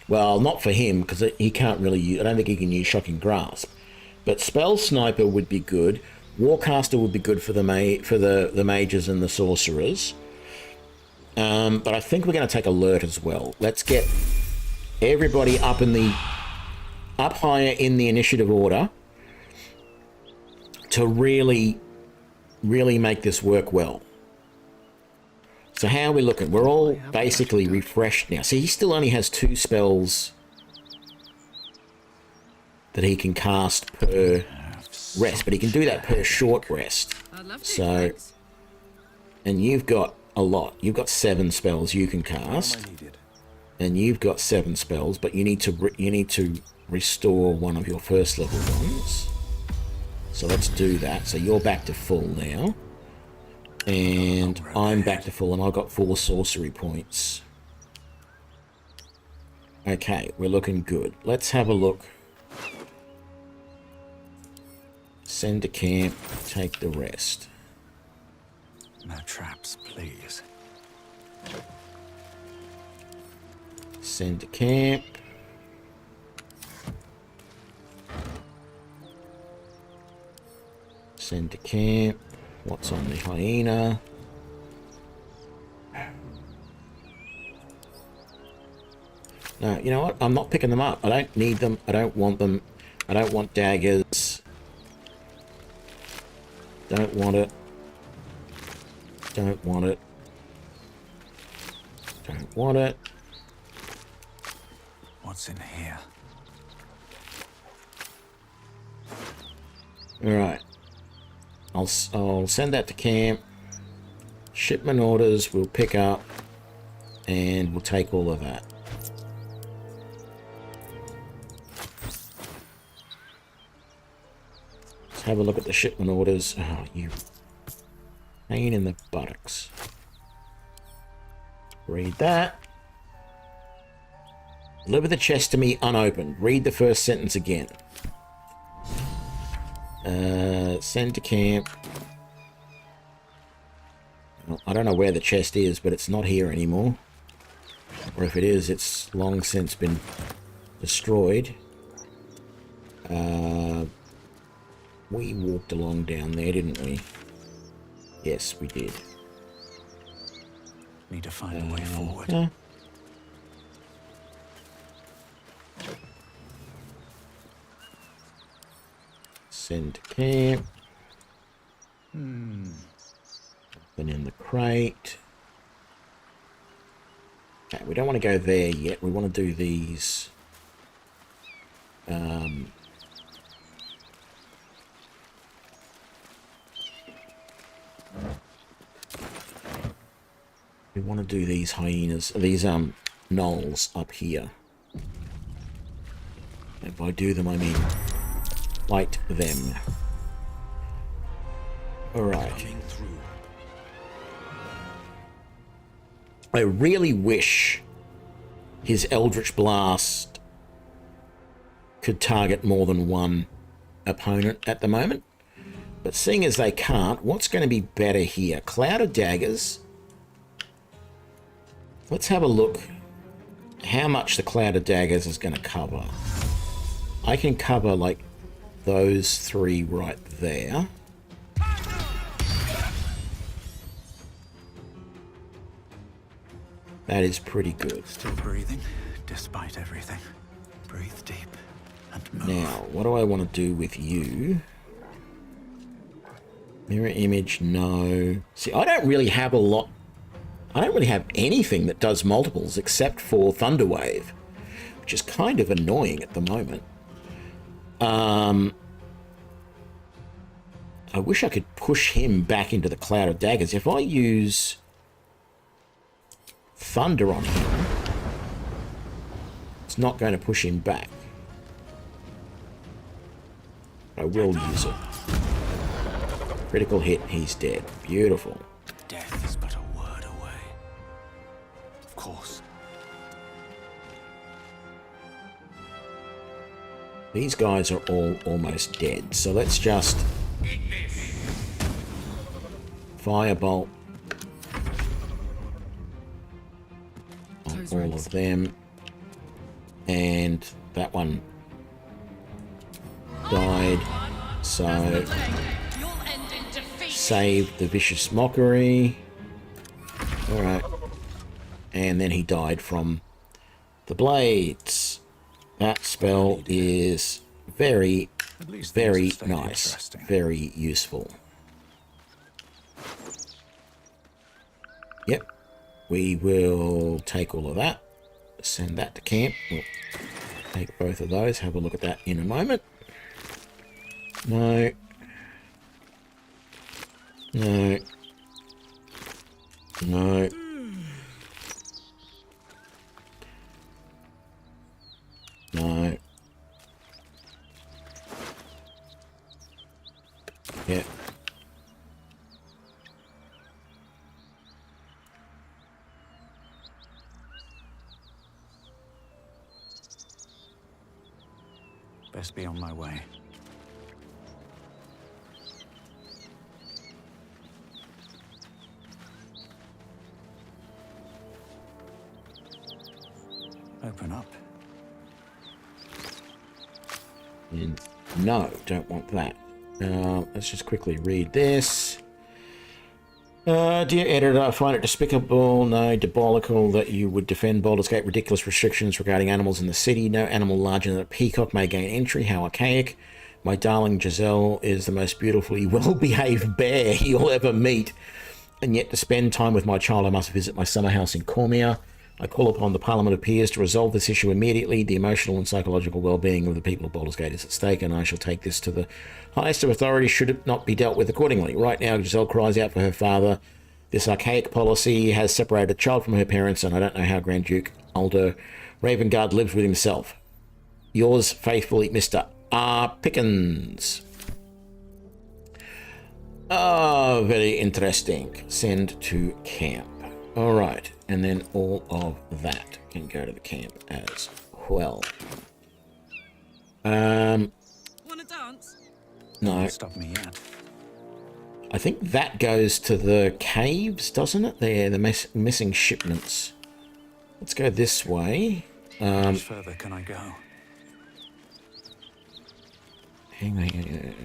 Well, not for him, because he can't really use... I don't think he can use Shocking Grasp. But Spell Sniper would be good. Warcaster would be good for the mages and the sorcerers. But I think we're going to take Alert as well. Let's get everybody up higher in the initiative order to really make this work well. So how are we looking? We're all basically refreshed now. See, he still only has 2 spells that he can cast per rest, but he can do that per short rest. So, and you've got a lot. You've got 7 spells you can cast, and you've got 7 spells, but you need to restore one of your first level ones. So let's do that. So you're back to full now. And I'm back to full, and I've got 4 sorcery points. Okay, we're looking good. Let's have a look. Send to camp, take the rest.
No traps, please.
Send to camp. Send to camp. What's on the hyena? No, you know what? I'm not picking them up. I don't need them. I don't want them. I don't want daggers. Don't want it. Don't want it. Don't want it.
What's in here?
Alright. I'll send that to camp. Shipment orders we'll pick up. And we'll take all of that. Let's have a look at the shipment orders. Oh, you pain in the buttocks. Read that. Deliver the chest to me unopened. Read the first sentence again. Send to camp. Well, I don't know where the chest is, but it's not here anymore. Or if it is, it's long since been destroyed. We walked along down there, didn't we? Yes, we did.
Need to find a way forward.
Yeah. Send to camp. Nothing in the crate. Okay, we don't want to go there yet. We want to do these. We want to do these hyenas, these gnolls up here. And by do them, I mean fight them. Alright. I really wish his Eldritch Blast could target more than one opponent at the moment. But seeing as they can't, what's going to be better here? Cloud of Daggers. Let's have a look how much the Cloud of Daggers is going to cover. I can cover like those three right there. That is pretty good.
Still breathing, despite everything. Breathe deep and move.
Now, what do I want to do with you? Mirror image, no. See, I don't really have a lot. I don't really have anything that does multiples except for Thunderwave, which is kind of annoying at the moment. I wish I could push him back into the Cloud of Daggers. If I use Thunder on him, it's not going to push him back. I will use it. Critical hit, he's dead. Beautiful.
Death is but a word away. Of course.
These guys are all almost dead, so let's just Firebolt on all of them, and that one died, so save the Vicious Mockery. Alright, and then he died from the blades. That spell is very, very nice, very useful. Yep, we will take all of that, send that to camp. We'll take both of those, have a look at that in a moment. No. No. No. No. Yeah.
Best be on my way. Open up.
And no, don't want that. Let's just quickly read this. Dear editor, I find it despicable, no, diabolical that you would defend Baldur's Gate ridiculous restrictions regarding animals in the city. No animal larger than a peacock may gain entry. How archaic. My darling Giselle is the most beautifully well-behaved bear you'll ever meet. And yet to spend time with my child, I must visit my summer house in Cormier. I call upon the Parliament of Peers to resolve this issue immediately. The emotional and psychological well-being of the people of Baldur's Gate is at stake, and I shall take this to the highest of authority should it not be dealt with accordingly. Right now, Giselle cries out for her father. This archaic policy has separated a child from her parents, and I don't know how Grand Duke Alder Ravengard lives with himself. Yours faithfully, Mr. R. Pickens. Oh, very interesting. Send to camp. All right, and then all of that can go to the camp as well.
Wanna dance?
No.
Stop me yet.
I think that goes to the caves, doesn't it? There, the missing shipments. Let's go this way.
How much further can I go?
Hang on.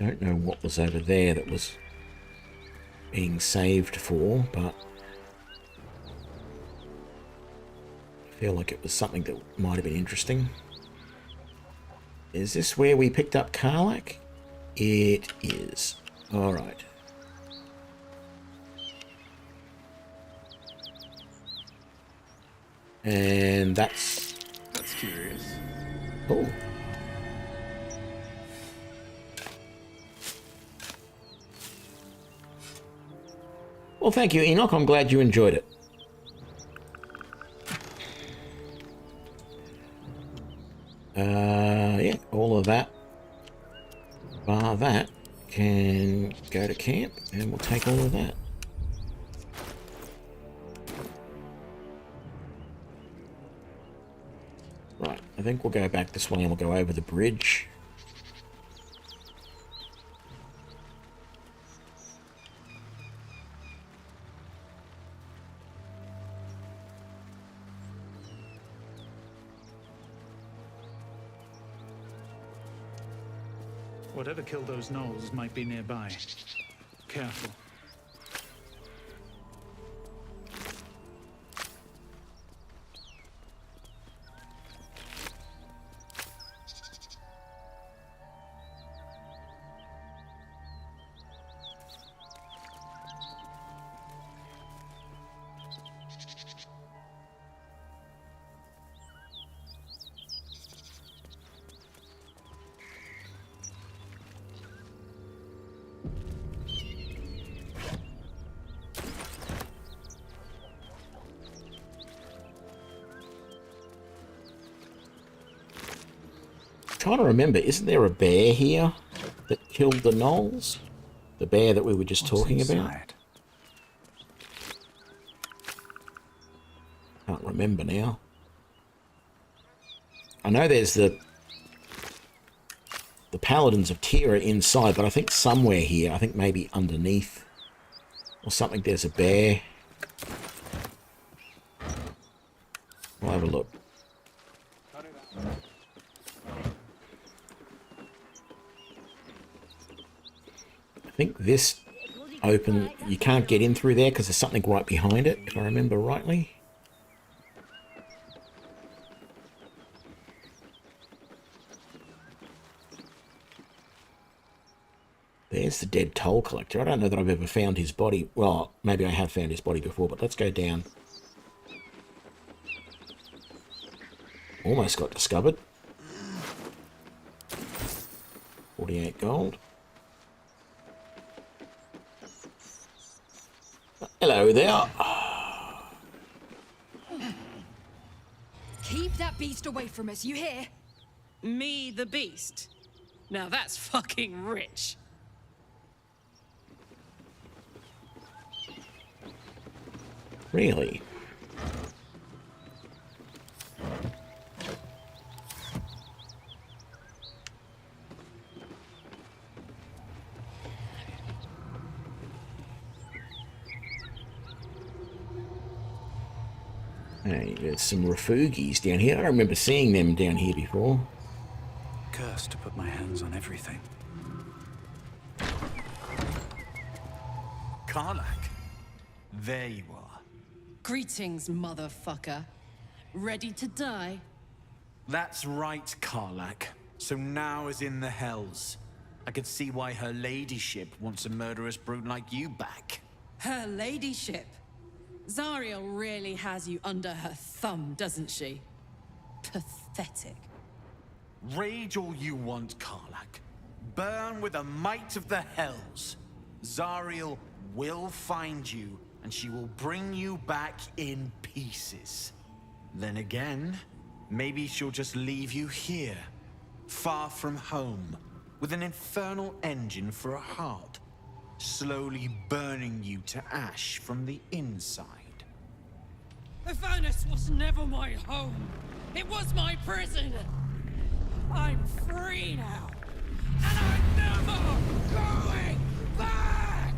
Don't know what was over there that was being saved for, but I feel like it was something that might have been interesting. Is this where we picked up Karlach? It is. All right. And that's
curious.
Oh. Well, thank you, Enoch. I'm glad you enjoyed it. Yeah, all of that, bar that, can go to camp, and we'll take all of that. Right, I think we'll go back this way and we'll go over the bridge.
Whatever killed those gnolls might be nearby. Careful.
Trying to remember, isn't there a bear here that killed the gnolls? The bear that we were just talking about? Can't remember now. I know there's the Paladins of Tira inside, but I think somewhere here, I think maybe underneath or something, there's a bear. We'll have a look. I think this open, you can't get in through there because there's something right behind it, if I remember rightly. There's the dead toll collector. I don't know that I've ever found his body. Well, maybe I have found his body before, but let's go down. Almost got discovered. 48 gold. Hello there.
Keep that beast away from us, you hear?
Me, the beast? Now that's fucking rich.
Really? Hey, there's some refugees down here. I don't remember seeing them down here before.
Cursed to put my hands on everything.
Karlach, there you are.
Greetings, motherfucker. Ready to die?
That's right, Karlak. So now is in the Hells. I could see why her ladyship wants a murderous brute like you back.
Her ladyship. Zariel really has you under her thumb, doesn't she? Pathetic.
Rage all you want, Karlak. Burn with the might of the Hells. Zariel will find you, and she will bring you back in pieces. Then again, maybe she'll just leave you here, far from home, with an infernal engine for a heart, slowly burning you to ash from the inside.
The furnace was never my home. It was my prison. I'm free now. And I'm never going back!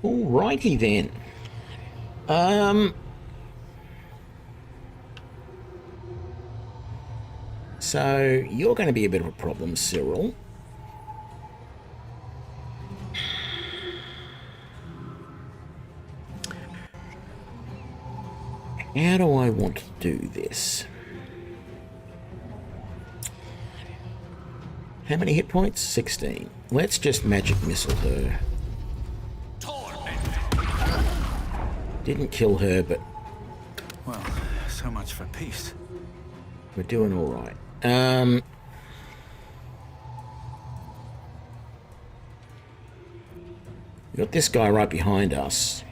Alrighty then. So you're going to be a bit of a problem, Cyril. How do I want to do this? How many hit points? 16. Let's just magic missile her. Didn't kill her, but...
Well, so much for peace.
We're doing all right. We've got this guy right behind us.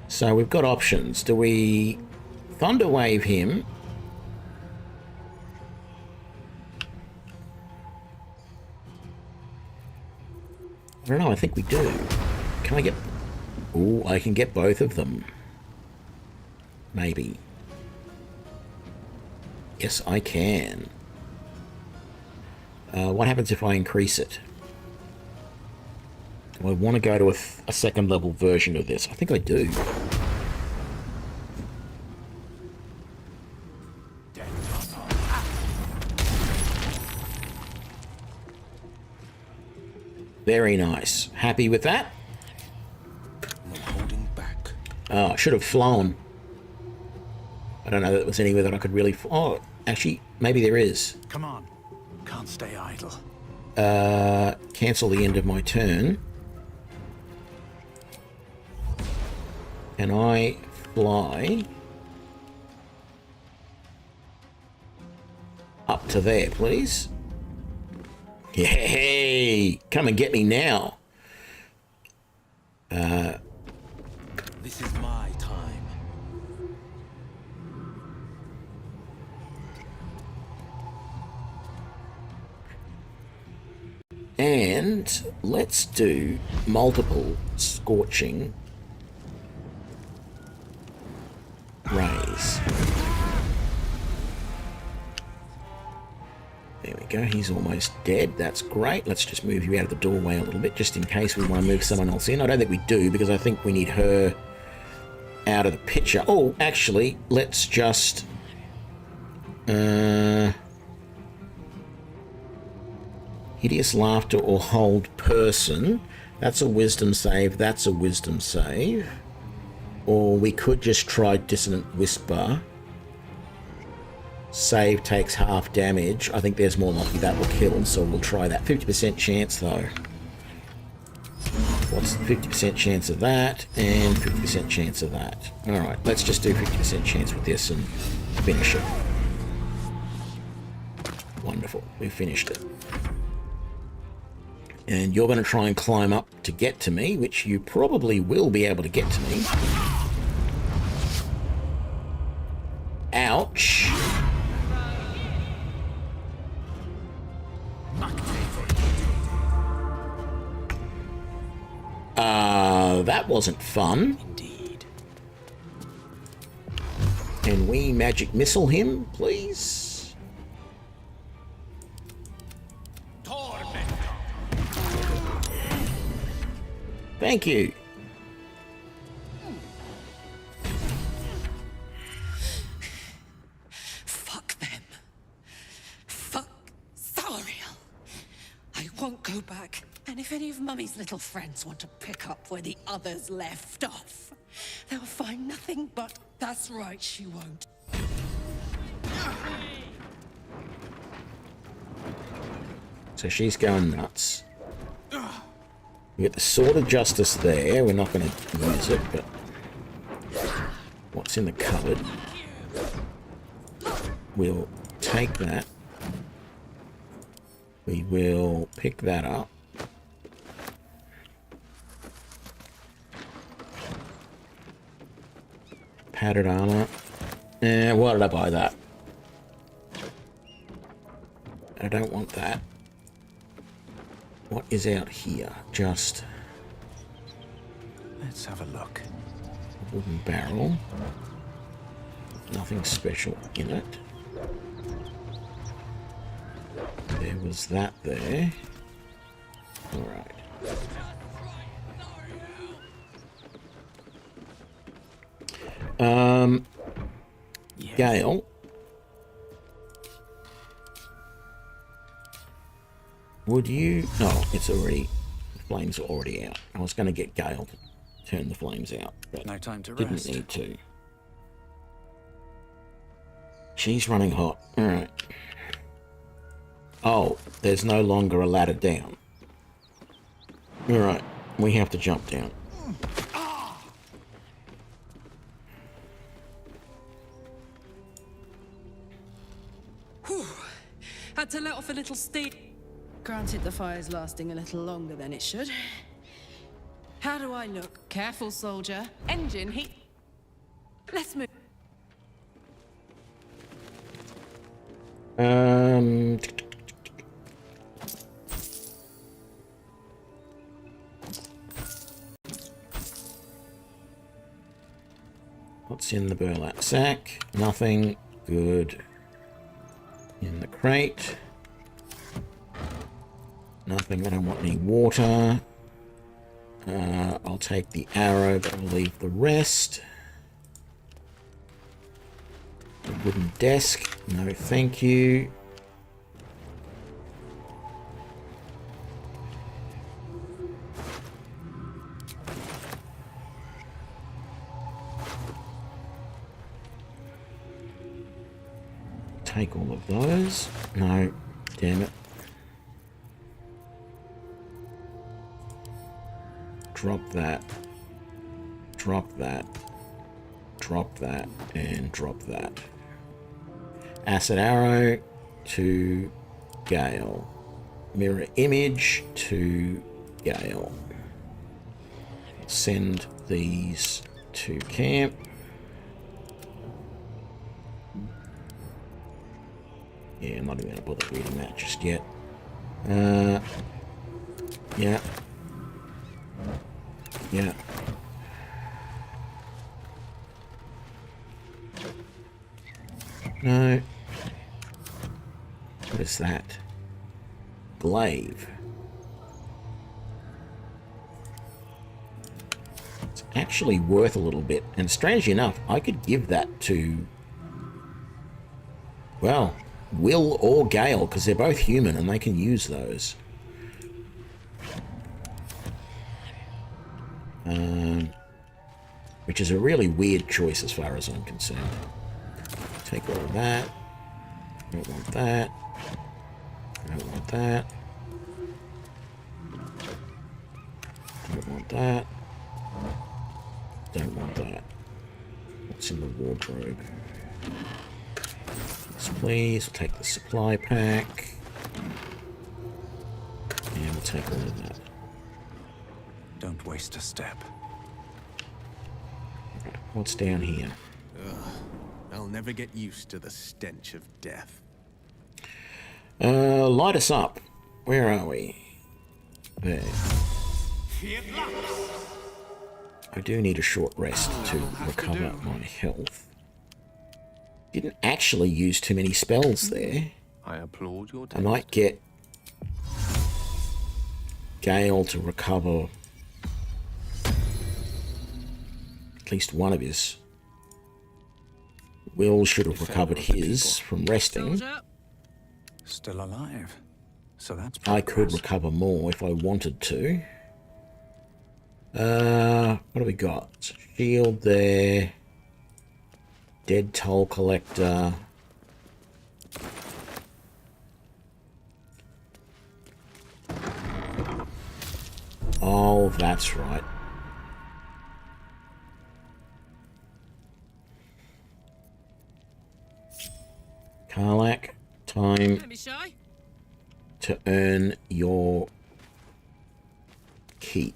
So we've got options. Do we Thunder Wave him? I don't know, I think we do. Can I get... Ooh, I can get both of them. Maybe. Yes, I can. What happens if I increase it? Do I want to go to a second level version of this? I think I do. Very nice. Happy with that?
No holding back.
Oh, I should have flown. I don't know that there was anywhere that I could really... Oh, actually, maybe there is.
Come on. Can't stay idle.
Cancel the end of my turn. Can I fly up to there, please? Yay! Come and get me now.
This is my time.
And let's do multiple scorching rays. There we go, he's almost dead. That's great. Let's just move you out of the doorway a little bit, just in case we want to move someone else in. I don't think we do, because I think we need her out of the picture. Oh, actually, let's just... Hideous laughter or hold person. That's a wisdom save. That's a wisdom save. Or we could just try Dissonant Whisper. Save takes half damage. I think there's more likely that will kill, so we'll try that. 50% chance though. What's the 50% chance of that? And 50% chance of that. Alright, let's just do 50% chance with this and finish it. Wonderful, we finished it. And you're going to try and climb up to get to me, which you probably will be able to get to me. Ouch. That wasn't fun.
Indeed.
Can we magic missile him, please? Thank you.
Fuck them. Fuck Zariel. I
won't go back. And if any of Mummy's little friends want to pick up where the others left off, they'll find nothing but, that's right, she won't.
So she's going nuts. We get the Sword of Justice there. We're not going to use it, but what's in the cupboard? We'll take that. We will pick that up. Padded armor. Why did I buy that? I don't want that. What is out here? Just...
Let's have a look.
A wooden barrel. Nothing special in it. There was that there. Alright. Gale. Would you... No, it's already... The flames are already out. I was going to get Gale to turn the flames out, but
no time to
didn't
rest.
need to. She's running hot. Alright. Oh, there's no longer a ladder down. Alright, we have to jump down.
Whew. Had to let off a little steam. Granted, the fire's lasting a little longer than it should. How do I look?
Careful, soldier. Engine heat.
Let's move.
What's in the burlap sack? Nothing. Good. In the crate. Nothing. I don't want any water. I'll take the arrow, but I'll leave the rest. A wooden desk. No, thank you. Take all of those. No, damn it. Drop that. Drop that. Drop that. And drop that. Acid arrow to Gale. Mirror image to Gale. Send these to camp. Yeah, I'm not even going to bother reading that just yet. Yeah. Yeah. No. What is that? Glaive. It's actually worth a little bit. And strangely enough, I could give that to... Well... Will or Gale, because they're both human and they can use those. Which is a really weird choice as far as I'm concerned. Take all of that. Don't want that. Don't want that. Don't want that. Don't want that. What's in the wardrobe? Please, we'll take the supply pack. And we'll take all of that.
Don't waste a step.
Right, what's down here?
Ugh, I'll never get used to the stench of death.
Light us up. Where are we? There. I do need a short rest to recover my health. Didn't actually use too many spells there.
I applaud your
I might get Gale to recover at least one of his. Will should have recovered his from resting.
Still alive. So that's
I could recover more if I wanted to. What do we got? Shield there. Dead toll collector. Oh, that's right. Karlach, time
Don't be shy.
to earn your keep.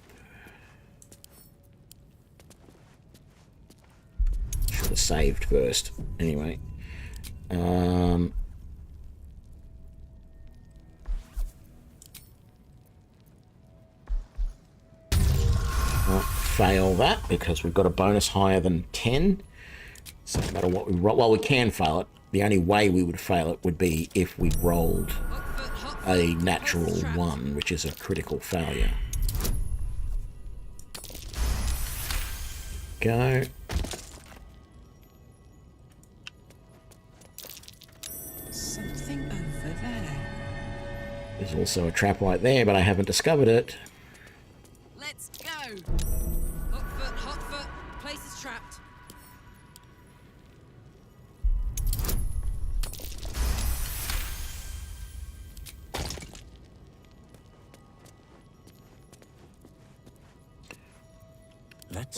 Should have saved first. Anyway. Fail that because we've got a bonus higher than 10. So no matter what we roll, well, we can fail it. The only way we would fail it would be if we rolled a natural 1, which is a critical failure. Go.
Something over there.
There's also a trap right there, but I haven't discovered it.
Let's go. Hot foot. Place is trapped.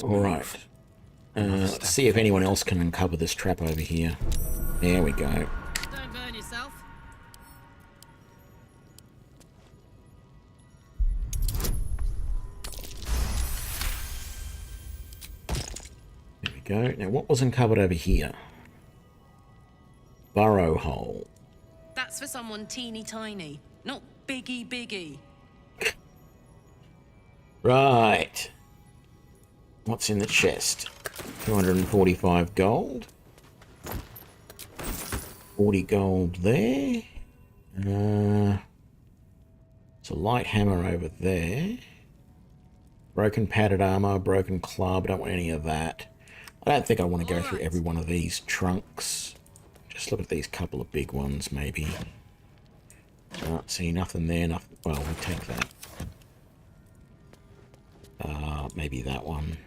All right. Let's see if anyone else can uncover this trap over here. There we go.
Don't burn yourself.
There we go. Now, what was uncovered over here? Burrow hole.
That's for someone teeny tiny, not biggie.
Right. What's in the chest? 245 gold. 40 gold there. It's a light hammer over there. Broken padded armor, broken club. I don't want any of that. I don't think I want to go through every one of these trunks. Just look at these couple of big ones, maybe. Can't see nothing there. Nothing. Well, we'll take that. Maybe that one.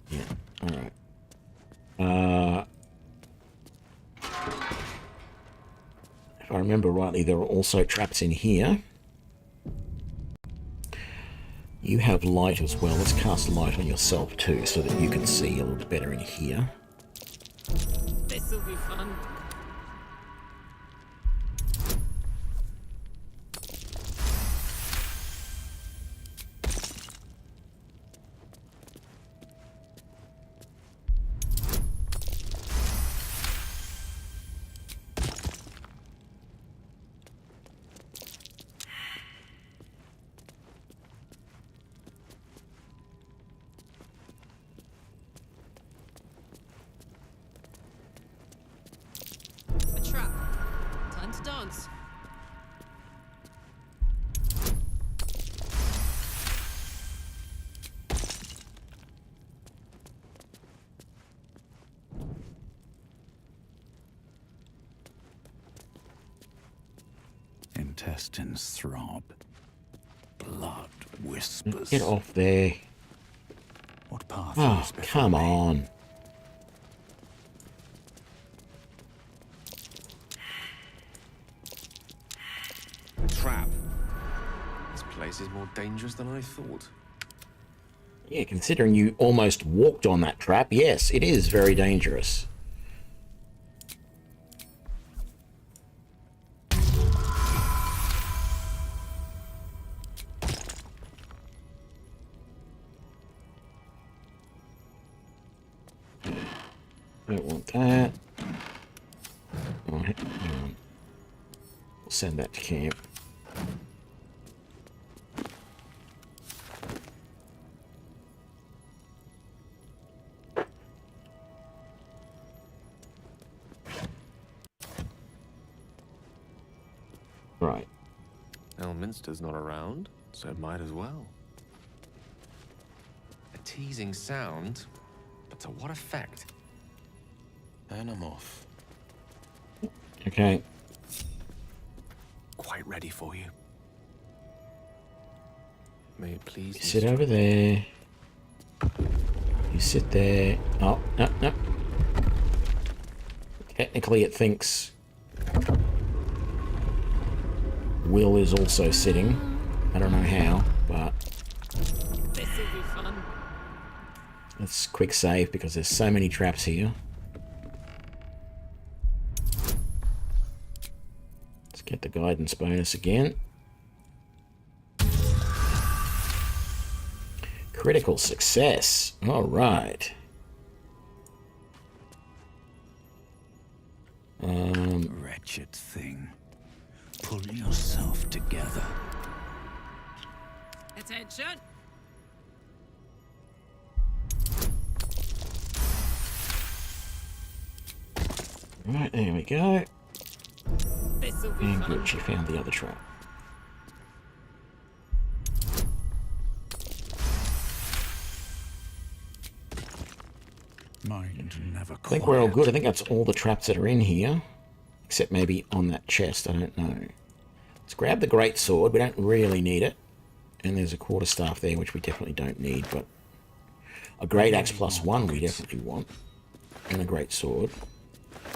Yeah. All right. If I remember rightly, there are also traps in here. You have light as well. Let's cast light on yourself too, so that you can see a little bit better in here.
This'll be fun. A trap. Time to dance.
Intestines throb. Blood whispers.
Get off there.
What path
Oh,
lies before
come
me?
on.
A trap. This place is more dangerous than I thought.
Yeah, considering you almost walked on that trap, yes, it is very dangerous. Don't want that. Oh, hang on. We'll send that to camp. Right.
Elminster's not around, so it might as well. A teasing sound, but to what effect?
Animorph.
Okay.
Quite
quite ready for you.
May it please
You sit over there. You sit there. Oh, no, no. Technically it thinks Will is also sitting. I don't know how, but
This'll be fun.
let's quick save because there's so many traps here. Let's get the guidance bonus again. Critical success. All right.
Wretched thing. Pull yourself together.
Attention.
Right, there we go.
This'll be
And
fun.
good, she found the other trap.
Mind never
I think we're all good. I think that's all the traps that are in here. Except maybe on that chest, I don't know. Let's grab the great sword. We don't really need it. And there's a quarterstaff there, which we definitely don't need, but a great axe +1 we definitely want. And a great sword.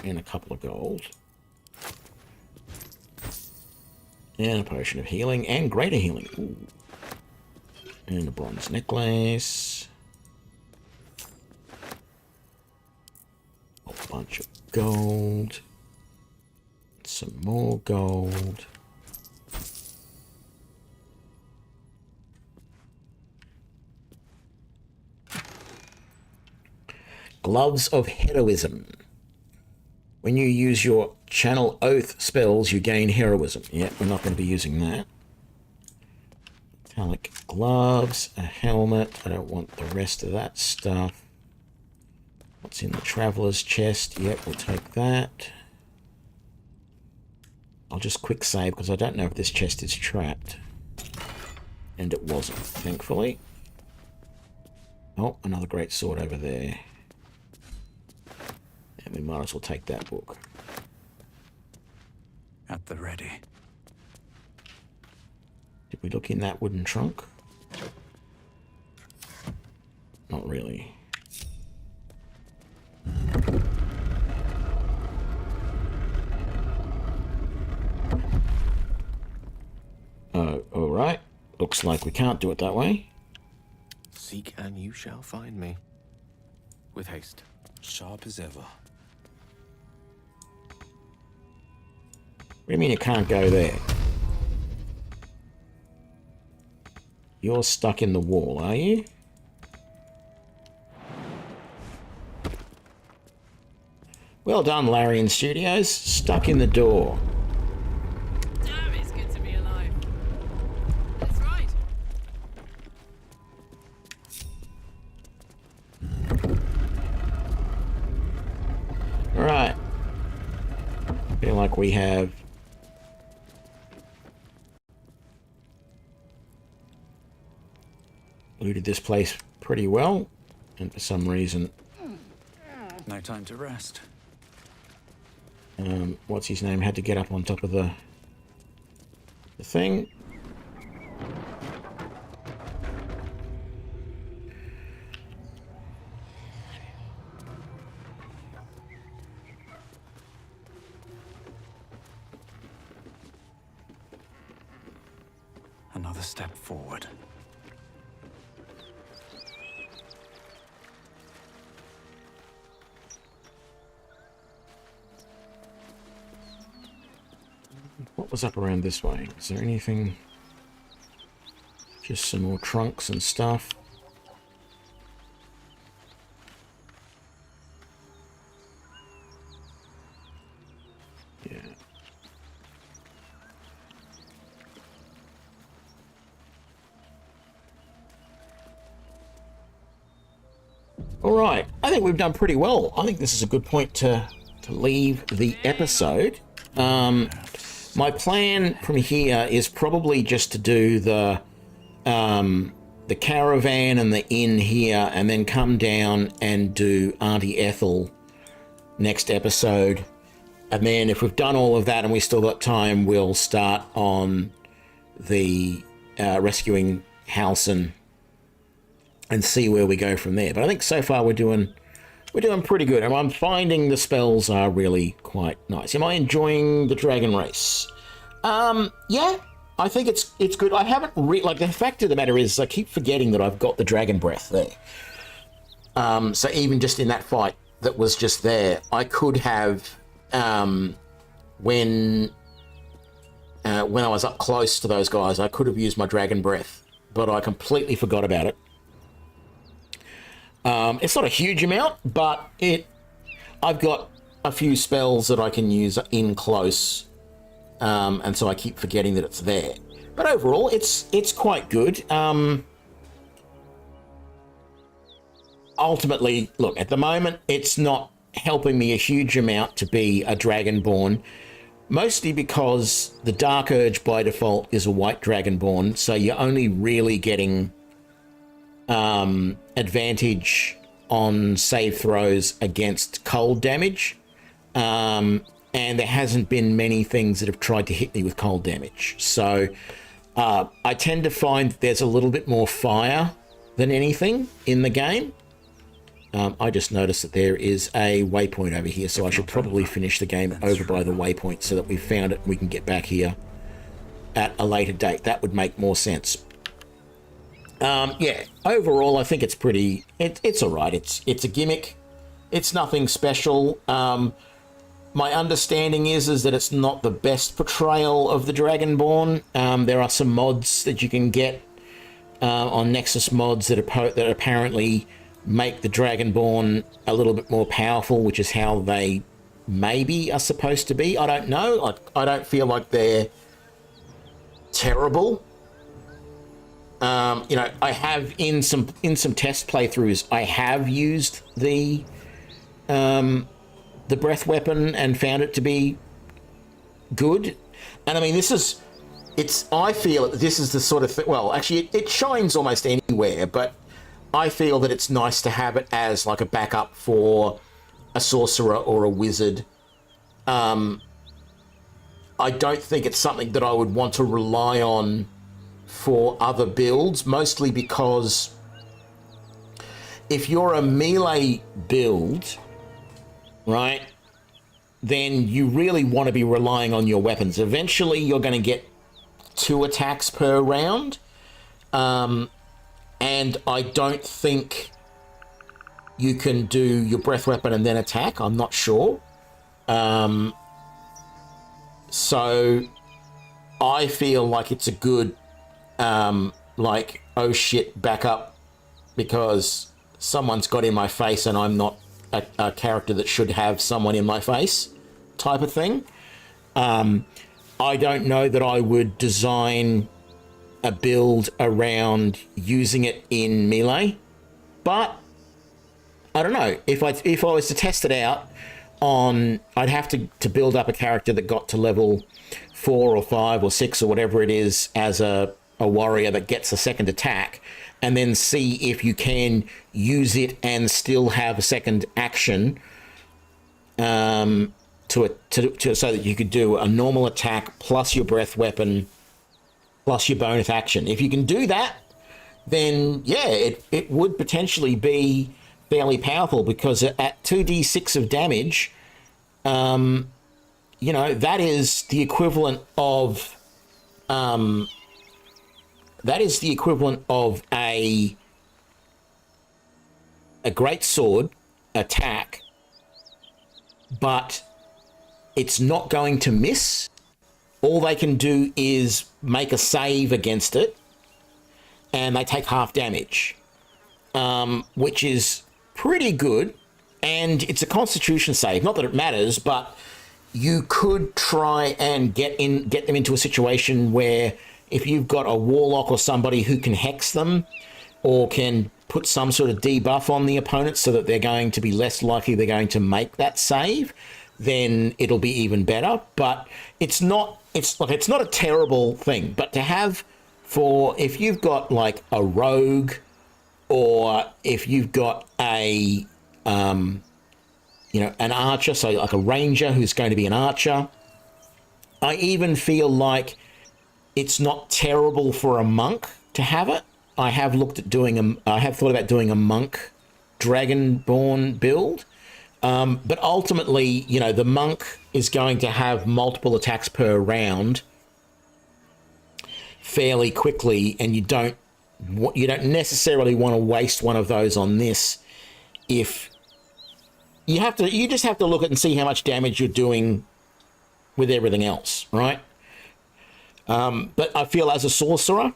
And a couple of gold. And a potion of healing and greater healing. Ooh. And a bronze necklace. A bunch of gold. Some more gold. Gloves of Heroism. When you use your Channel Oath spells, you gain Heroism. Yeah, we're not going to be using that. Metallic gloves, a helmet. I don't want the rest of that stuff. What's in the Traveler's chest? Yep, we'll take that. I'll just quick save because I don't know if this chest is trapped. And it wasn't, thankfully. Oh, another great sword over there. And we might as well take that book.
At the ready.
Did we look in that wooden trunk? Not really. Oh, alright. Looks like we can't do it that way.
Seek and you shall find me. With haste.
Sharp as ever.
What do you mean you can't go there? You're stuck in the wall, are you? Well done, Larian Studios. Stuck in the door.
Damn, it's good to be alive. That's right.
Alright. Feel like we have looted this place pretty well, and for some reason
No time to rest.
what's his name had to get up on top of the thing.
Another step forward.
What was up around this way? Is there anything? Just some more trunks and stuff. Yeah. All right. I think we've done pretty well. I think this is a good point to leave the episode. My plan from here is probably just to do the caravan and the inn here, and then come down and do Auntie Ethel next episode. And then if we've done all of that and we still got time, we'll start on the rescuing Halson and see where we go from there. But I think so far we're doing pretty good, and I'm finding the spells are really quite nice. Am I enjoying the dragon race? Yeah, I think it's good. I haven't like, the fact of the matter is I keep forgetting that I've got the dragon breath there. So even just in that fight that was just there, I could have when I was up close to those guys, I could have used my dragon breath, but I completely forgot about it. It's not a huge amount, but I've got a few spells that I can use in close, and so I keep forgetting that it's there. But overall, it's quite good. Ultimately, look, at the moment, it's not helping me a huge amount to be a Dragonborn, mostly because the Dark Urge by default is a white Dragonborn, so you're only really getting advantage on save throws against cold damage, and there hasn't been many things that have tried to hit me with cold damage. So I tend to find that there's a little bit more fire than anything in the game. I just noticed that there is a waypoint over here, so I should probably finish the game over by the waypoint so that we've found it and we can get back here at a later date. That would make more sense. Yeah, overall, I think it's pretty... It's all right. It's a gimmick. It's nothing special. My understanding is that it's not the best portrayal of the Dragonborn. There are some mods that you can get on Nexus mods that apparently make the Dragonborn a little bit more powerful, which is how they maybe are supposed to be. I don't know. I don't feel like they're terrible. You know, I have in some test playthroughs, I have used the breath weapon and found it to be good. And I mean, I feel this is the sort of thing, well, actually it shines almost anywhere, but I feel that it's nice to have it as like a backup for a sorcerer or a wizard. I don't think it's something that I would want to rely on for other builds, mostly because if you're a melee build, right, then you really want to be relying on your weapons. Eventually you're going to get 2 attacks per round, and I don't think you can do your breath weapon and then attack. I'm not sure. So I feel like it's a good like, oh shit, back up, because someone's got in my face and I'm not a character that should have someone in my face type of thing. I don't know that I would design a build around using it in melee, but I don't know. If I was to test it out I'd have to build up a character that got to level 4 or 5 or 6 or whatever it is as a warrior that gets a second attack, and then see if you can use it and still have a second action so that you could do a normal attack plus your breath weapon plus your bonus action. If you can do that, then yeah, it would potentially be fairly powerful, because at 2d6 of damage, you know, that is the equivalent of a great sword attack, but it's not going to miss. All they can do is make a save against it, and they take half damage, which is pretty good. And it's a constitution save. Not that it matters, but you could try and get them into a situation where if you've got a warlock or somebody who can hex them or can put some sort of debuff on the opponent so that they're going to be less likely they're going to make that save, then it'll be even better. But it's not a terrible thing. But to have for if you've got like a rogue, or if you've got a you know, an archer, so like a ranger who's going to be an archer. I even feel like it's not terrible for a monk to have it. I have looked at doing I have thought about doing a monk dragonborn build. But ultimately, you know, the monk is going to have multiple attacks per round fairly quickly, and you don't necessarily want to waste one of those on this. If you just have to look at and see how much damage you're doing with everything else, right? But I feel as a sorcerer,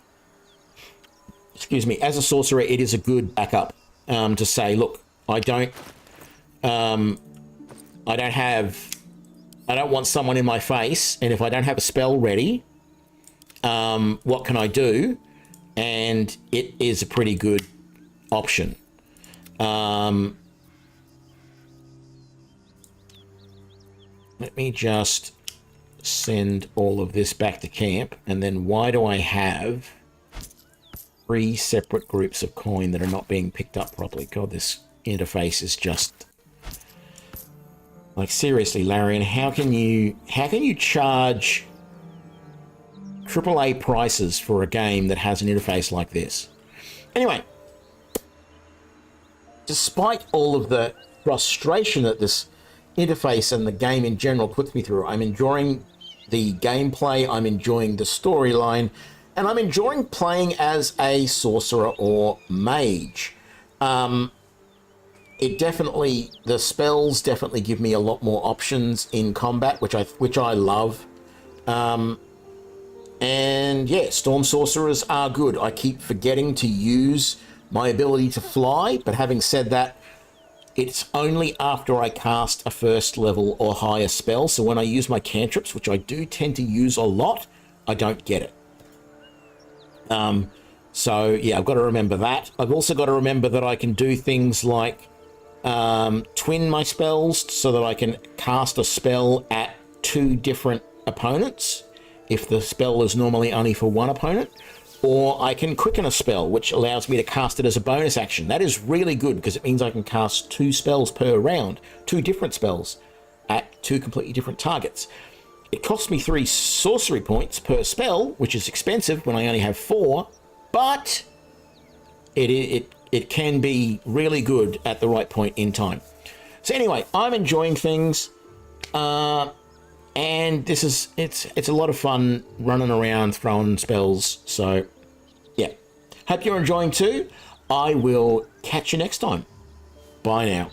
it is a good backup to say, look, I don't want someone in my face, and if I don't have a spell ready, what can I do? And it is a pretty good option. Let me just send all of this back to camp, and then why do I have 3 separate groups of coin that are not being picked up properly? God, this interface is just like, seriously, Larian, how can you charge AAA prices for a game that has an interface like this? Anyway, despite all of the frustration that this interface and the game in general puts me through, I'm enjoying the gameplay, I'm enjoying the storyline, and I'm enjoying playing as a sorcerer or mage. The spells definitely give me a lot more options in combat, which I love. And yeah, Storm Sorcerers are good. I keep forgetting to use my ability to fly, but having said that, it's only after I cast a first level or higher spell. So when I use my cantrips, which I do tend to use a lot, I don't get it. So yeah, I've got to remember that. I've also got to remember that I can do things like twin my spells so that I can cast a spell at 2 different opponents if the spell is normally only for one opponent, or I can quicken a spell, which allows me to cast it as a bonus action. That is really good because it means I can cast 2 spells per round, 2 different spells at 2 completely different targets. It costs me 3 sorcery points per spell, which is expensive when I only have 4, but it can be really good at the right point in time. So anyway, I'm enjoying things, and it's a lot of fun running around throwing spells. So yeah, hope you're enjoying too. I will catch you next time. Bye now.